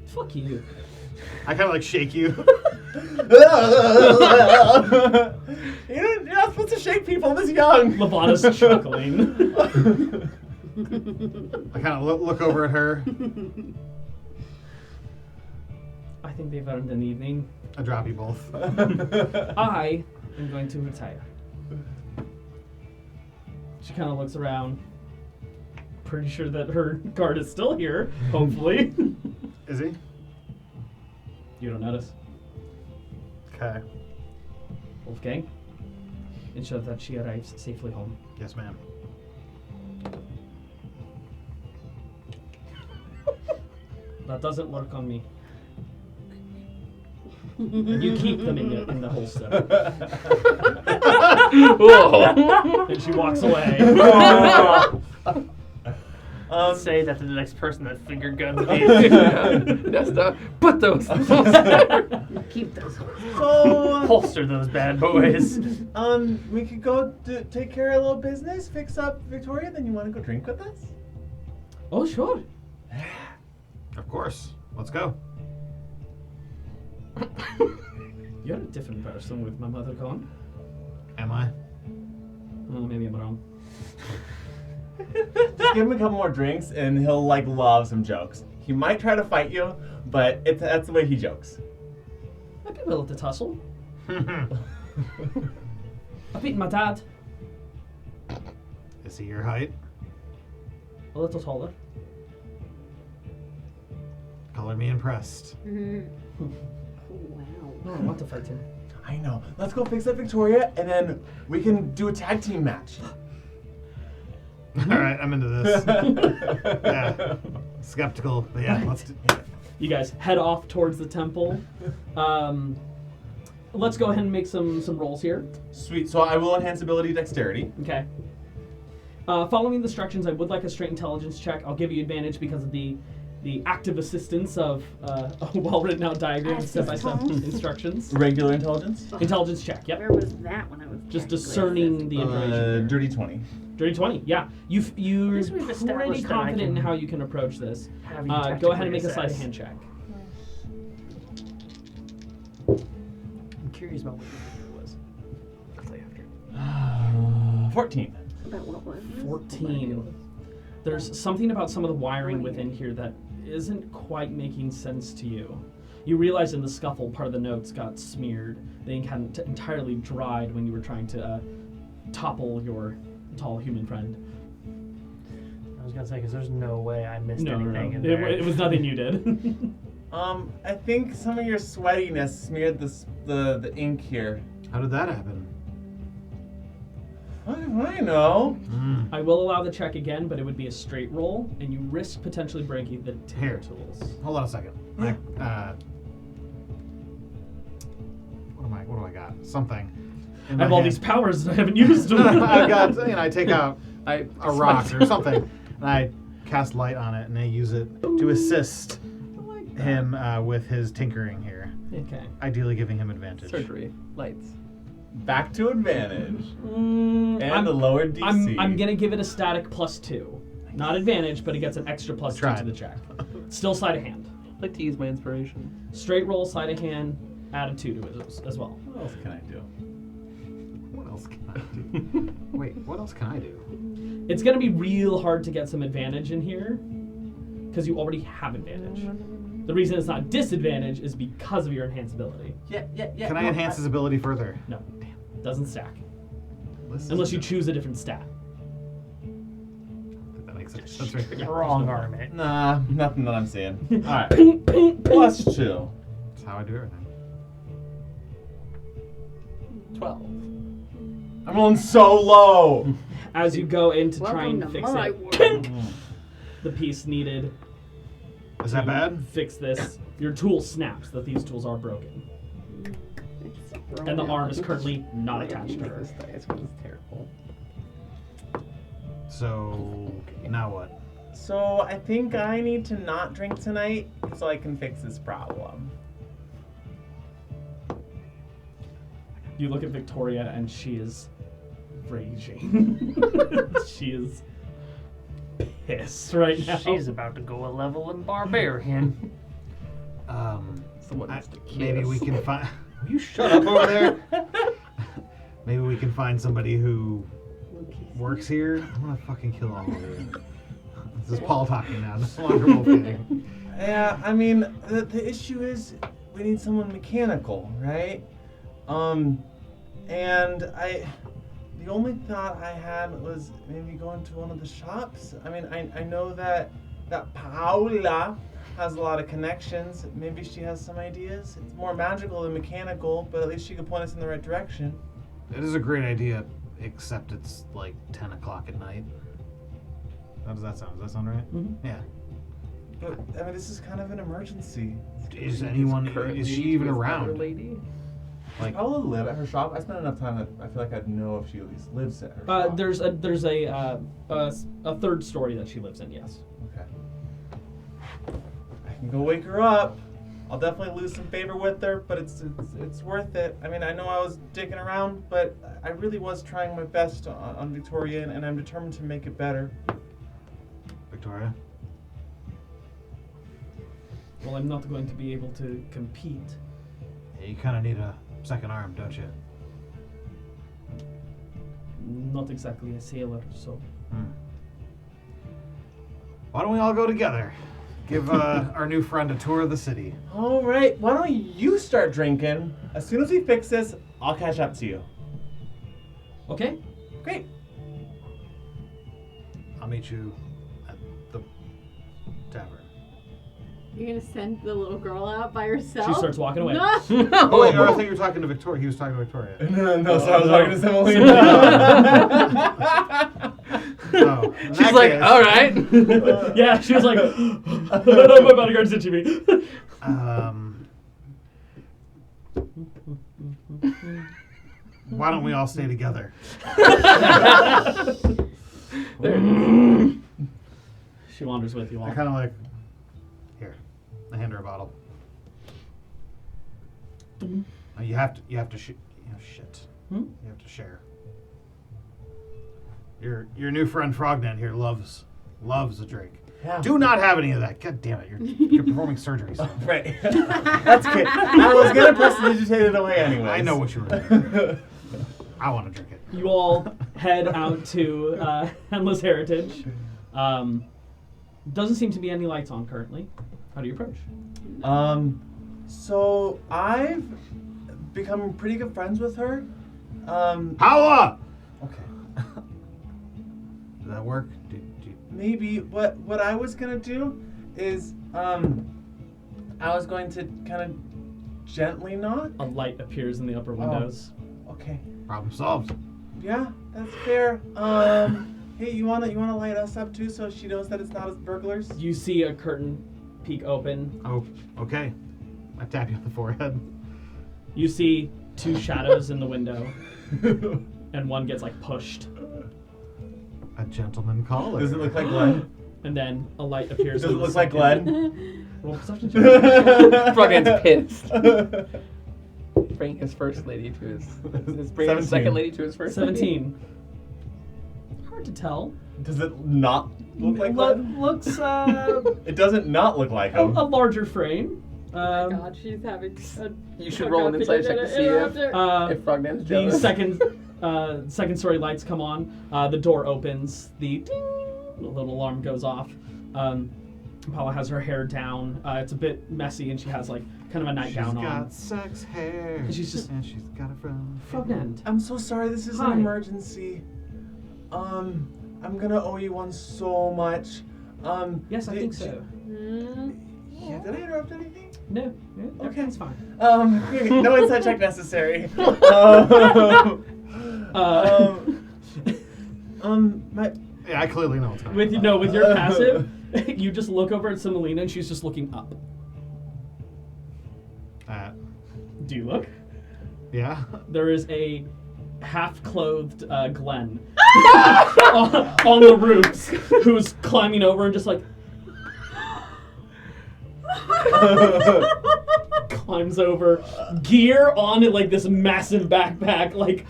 fuck you. I kind of like shake you. You're not supposed to shake people this young. Lavana's chuckling. I kind of look over at her. I think they've earned an evening. I drop you both. I am going to retire. She kind of looks around. Pretty sure that her guard is still here, hopefully. Is he? You don't notice. Okay. Wolfgang, ensure that she arrives safely home. Yes, ma'am. That doesn't work on me. You keep them in the holster. Whoa. And she walks away. Say that to the next person that finger guns me. That's the put those. Keep those. So, Holster those bad boys. we could go take care of a little business, fix up Victoria, then you want to go drink with us? Oh, sure. Of course. Let's go. You're a different person with my mother gone. Am I? Maybe I'm wrong. Just give him a couple more drinks and he'll like love some jokes. He might try to fight you, but that's the way he jokes. I'd be willing to tussle. I've beaten my dad. Is he your height? A little taller. Color me impressed. Wow. No, I want to fight him. I know. Let's go fix up Victoria and then we can do a tag team match. All right, I'm into this. Yeah, skeptical, but yeah, let's do. You guys head off towards the temple. Let's go ahead and make some rolls here. Sweet. So I will enhance ability dexterity. Okay. Following the instructions, I would like a straight intelligence check. I'll give you advantage because of the active assistance of a well-written out diagram and step-by-step instructions. Regular intelligence. Intelligence check, yep. Where was that when I was Just technically discerning the information. Dirty 20. Dirty 20, yeah. You're Guess we've pretty established that I confident in can how you can approach this. Have you Go ahead and make a technically sleight of assess. hand check. I'm curious about what your was. I'll tell you after. 14. About what was this? 14. There's something about some of the wiring within here that isn't quite making sense to you. You realize in the scuffle, part of the notes got smeared. The ink hadn't entirely dried when you were trying to topple your tall human friend. I was gonna say because there's no way I missed No. anything in there. It was nothing you did. I think some of your sweatiness smeared the ink here. How did that happen? I know. I will allow the check again, but it would be a straight roll, and you risk potentially breaking the Here. tools. Hold on a second. What do I got? Something. in I have my all hand. these powers and I haven't used them. I've got, I take out I a rock or something, and I cast light on it, and I use it to assist him with his tinkering here, Okay. ideally giving him advantage. surgery lights. Back to advantage. And I'm- the lower DC. I'm gonna give it a static +2. Not advantage, but it gets an extra +2 to Tried. the check. Still sleight of hand. I'd like to use my inspiration. Straight roll, sleight of hand, add a 2 to it as well. What else can I do? What else can I do? Wait, what else can I do? It's gonna be real hard to get some advantage in here, because you already have advantage. The reason it's not disadvantage is because of your enhanced ability. Yeah. Can I enhance his ability further? No, doesn't stack. Listen. Unless you choose a different stat. That makes sense. That's right. Yeah, Wrong there's no army. Nah, nothing that I'm seeing. Alright. Ping, ping, ping. +2. That's how I do everything. 12. I'm rolling so low. As you go in to try Welcome and to fix my it, world. pink, the piece needed Is that to bad? fix this. Your tool snaps, that these tools are broken. And the arm is currently not attached to her. This dice was terrible. So now what? So I think I need to not drink tonight so I can fix this problem. You look at Victoria and she is raging. She is pissed right now. She's about to go a level in barbarian. Someone needs to Maybe we kiss. can find. Will you shut up over there? Maybe we can find somebody who works here. I'm gonna fucking kill all of you. This is Paul talking now. No longer Wolfgang. Yeah, I mean, the issue is we need someone mechanical, right? And the only thought I had was maybe going to one of the shops. I mean, I know that Paula has a lot of connections. Maybe she has some ideas. It's more magical than mechanical, but at least she could point us in the right direction. It is a great idea, except it's like 10 o'clock at night. How does that sound? Does that sound right? Mhm. Yeah. But I mean, this is kind of an emergency. Is anyone? Currently Is she even with around? another lady? Like, Probably live at her shop. I spent enough time that I feel like I'd know if she at least lives at her shop. There's a third story that she lives in. Yes. Okay. I can go wake her up. I'll definitely lose some favor with her, but it's worth it. I mean, I know I was digging around, but I really was trying my best on Victoria, and I'm determined to make it better. Victoria? Well, I'm not going to be able to compete. Yeah, you kind of need a second arm, don't you? Not exactly a sailor, so. Why don't we all go together? Give our new friend a tour of the city. All right, why don't you start drinking? As soon as we fix this, I'll catch up to you. Okay. Great. I'll meet you at the tavern. You're gonna send the little girl out by herself? She starts walking away. No. Oh wait, I thought you were talking to Victoria. He was talking to Victoria. No, so I was talking to Semolina. Oh, in She's that like, case, all right. Yeah, she was like, my bodyguard's ditching me. Why don't we all stay together? She wanders with you all. I kind of like, here, I hand her a bottle. You have to shit. You have to share. Your new friend Frognan here loves a drink. Yeah. Do not have any of that. God damn it, you're performing surgery. So. Right. That's okay. I was gonna prestidigitate it away anyway. I know what you were doing. I want to drink it. You all head out to Endless Heritage. Doesn't seem to be any lights on currently. How do you approach? So I've become pretty good friends with her. Holla! Okay. Does that work? Maybe what I was gonna do is I was going to kind of gently knock. A light appears in the upper windows. Okay. Problem solved. Yeah, that's fair. Hey, you wanna light us up too, so she knows that it's not as burglars? You see a curtain peek open. Oh, okay. I tap you on the forehead. You see two shadows in the window, and one gets like pushed, A gentleman caller. Does it look like Glenn? and then a light appears. Does it on the look like second- Glenn? Roll perception check. Frogman's pissed. Bring his first lady to his bring his 17. second lady to his first. 17. Hard to tell. Does it not look like Lo- Glenn? looks It doesn't not look like a him. larger frame. Oh my god, she's having a You should roll an insight check to see if Frogman's The jealous. second story lights come on. The door opens. The little alarm goes off. Paula has her hair down. It's a bit messy, and she has like kind of a nightgown She's on. got sex hair. And she's just- and she's got it from Frogland. I'm so sorry, this is Hi. an emergency. I'm gonna owe you one so much. Yes, I think so. Yeah, did I interrupt anything? No, Okay. everything's fine. No insight check necessary. My Yeah, I clearly know what's going on. With your passive, you just look over at Semolina, and she's just looking up. Do you look? Yeah. There is a half-clothed Glenn on the roofs who's climbing over and just like climbs over, gear on it, like this massive backpack, like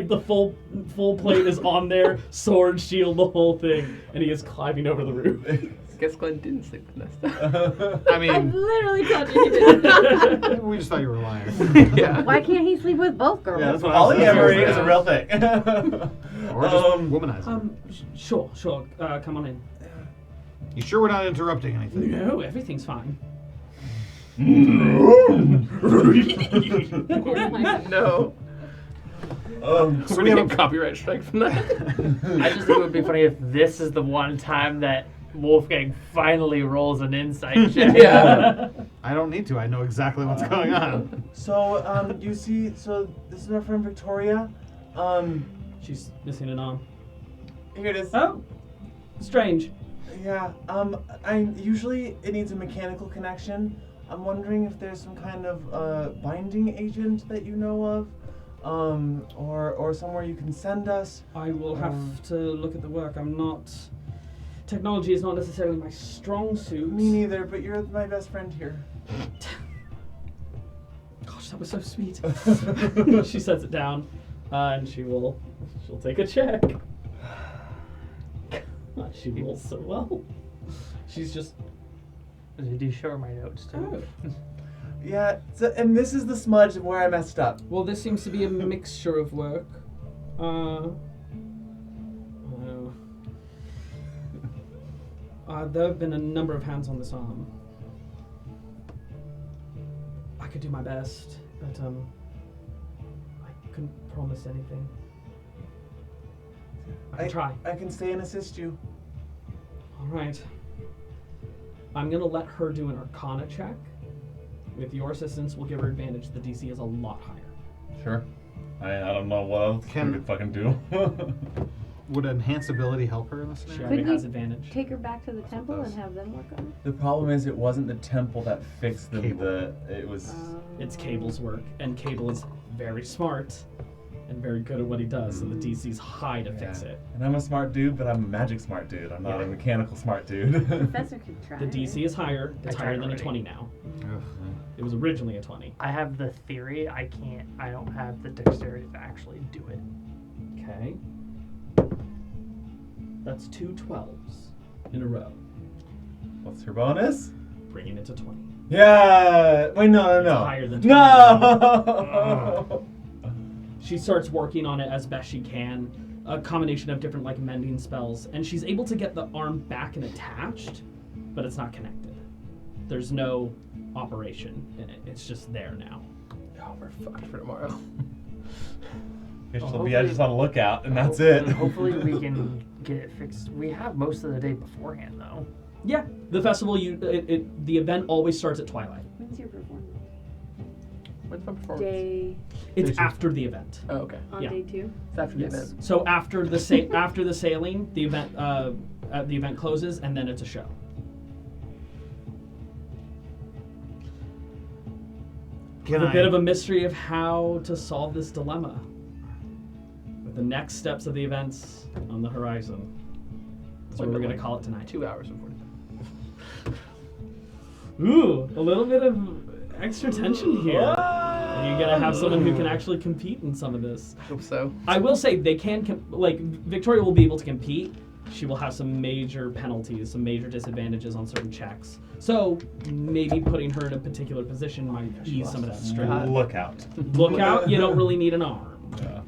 the full plate is on there, sword, shield, the whole thing, and he is climbing over the roof. Guess Glenn didn't sleep with Nesta. I I'm mean, literally touching you. we just thought you were a liar. Yeah. Why can't he sleep with both girls? Yeah, that's what I was polyamory saying. is a real thing. Or just womanizer. Sure, come on in. You sure we're not interrupting anything? No, everything's fine. No. So we have a copyright strike from that. I just think it would be funny if this is the one time that Wolfgang finally rolls an insight check. Yeah. I don't need to. I know exactly what's going on. So, you see, so this is our friend Victoria. She's missing an arm. Here it is. Oh, strange. Yeah, I usually it needs a mechanical connection. I'm wondering if there's some kind of binding agent that you know of, or somewhere you can send us. I will have to look at the work. I'm not. Technology is not necessarily my strong suit. Me neither, but you're my best friend here. Gosh, that was so sweet. She sets it down, and she'll take a check. She rolls so well. She's just. Did you show her my notes too? Oh. Yeah, and this is the smudge of where I messed up. Well, this seems to be a mixture of work. There have been a number of hands on this arm. I could do my best, but I couldn't promise anything. I can try. I can stay and assist you. All right. I'm gonna let her do an Arcana check. With your assistance, we'll give her advantage. The DC is a lot higher. Sure. I don't know what else we could fucking do. Would enhance ability help her in this She scenario? already Couldn't has you advantage. Take her back to the temple and have them work on it. The problem is it wasn't the temple that fixed them. Cable. It was. It's Cable's work, and Cable is very smart and very good at what he does, so the DC's high to fix it. And I'm a smart dude, but I'm a magic smart dude. I'm not a mechanical smart dude. Professor could try. The DC is higher. It's I higher tried than a already. 20 now. Ugh. It was originally a 20. I have the theory. I don't have the dexterity to actually do it. Okay. That's 2 12s in a row, What's her bonus? bringing it to 20. Yeah. Wait, no. It's higher than 20. No. She starts working on it as best she can, a combination of different like mending spells, and she's able to get the arm back and attached, but it's not connected. There's no operation in it. It's just there now. Oh, we're fucked for tomorrow. Guess she'll hopefully- be just on the lookout, and that's it. Hopefully we can get it fixed. We have most of the day beforehand though. Yeah, the festival. The event always starts at twilight. When's your performance? When's my performance? Day It's after the event. Oh, okay. on Yeah. day 2. It's after the event. So after the after the sailing, the event closes, and then it's a show. Can A I- bit of a mystery of how to solve this dilemma. With the next steps of the events on the horizon. That's what we're going to call it tonight. 2 hours before. Ooh, a little bit of extra tension here. And you're going to have someone who can actually compete in some of this. I hope so. I will say they can, Victoria will be able to compete. She will have some major penalties, some major disadvantages on certain checks. So maybe putting her in a particular position might ease some of that stress. Look out. Look out, you don't really need an arm. Yeah.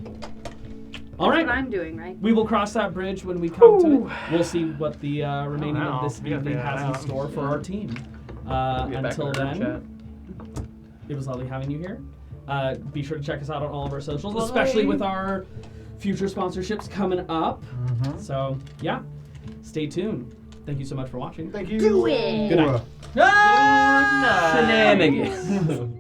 All That's right. what I'm doing, right? We will cross that bridge when we come to it. We'll see what the remaining know. of this We gotta evening figure that has in out. store for our team. Get back Until in our then, chat. it was lovely having you here. Be sure to check us out on all of our socials, especially with our future sponsorships coming up. So, yeah, stay tuned. Thank you so much for watching. Thank you. Do it! Good night. Shenanigans.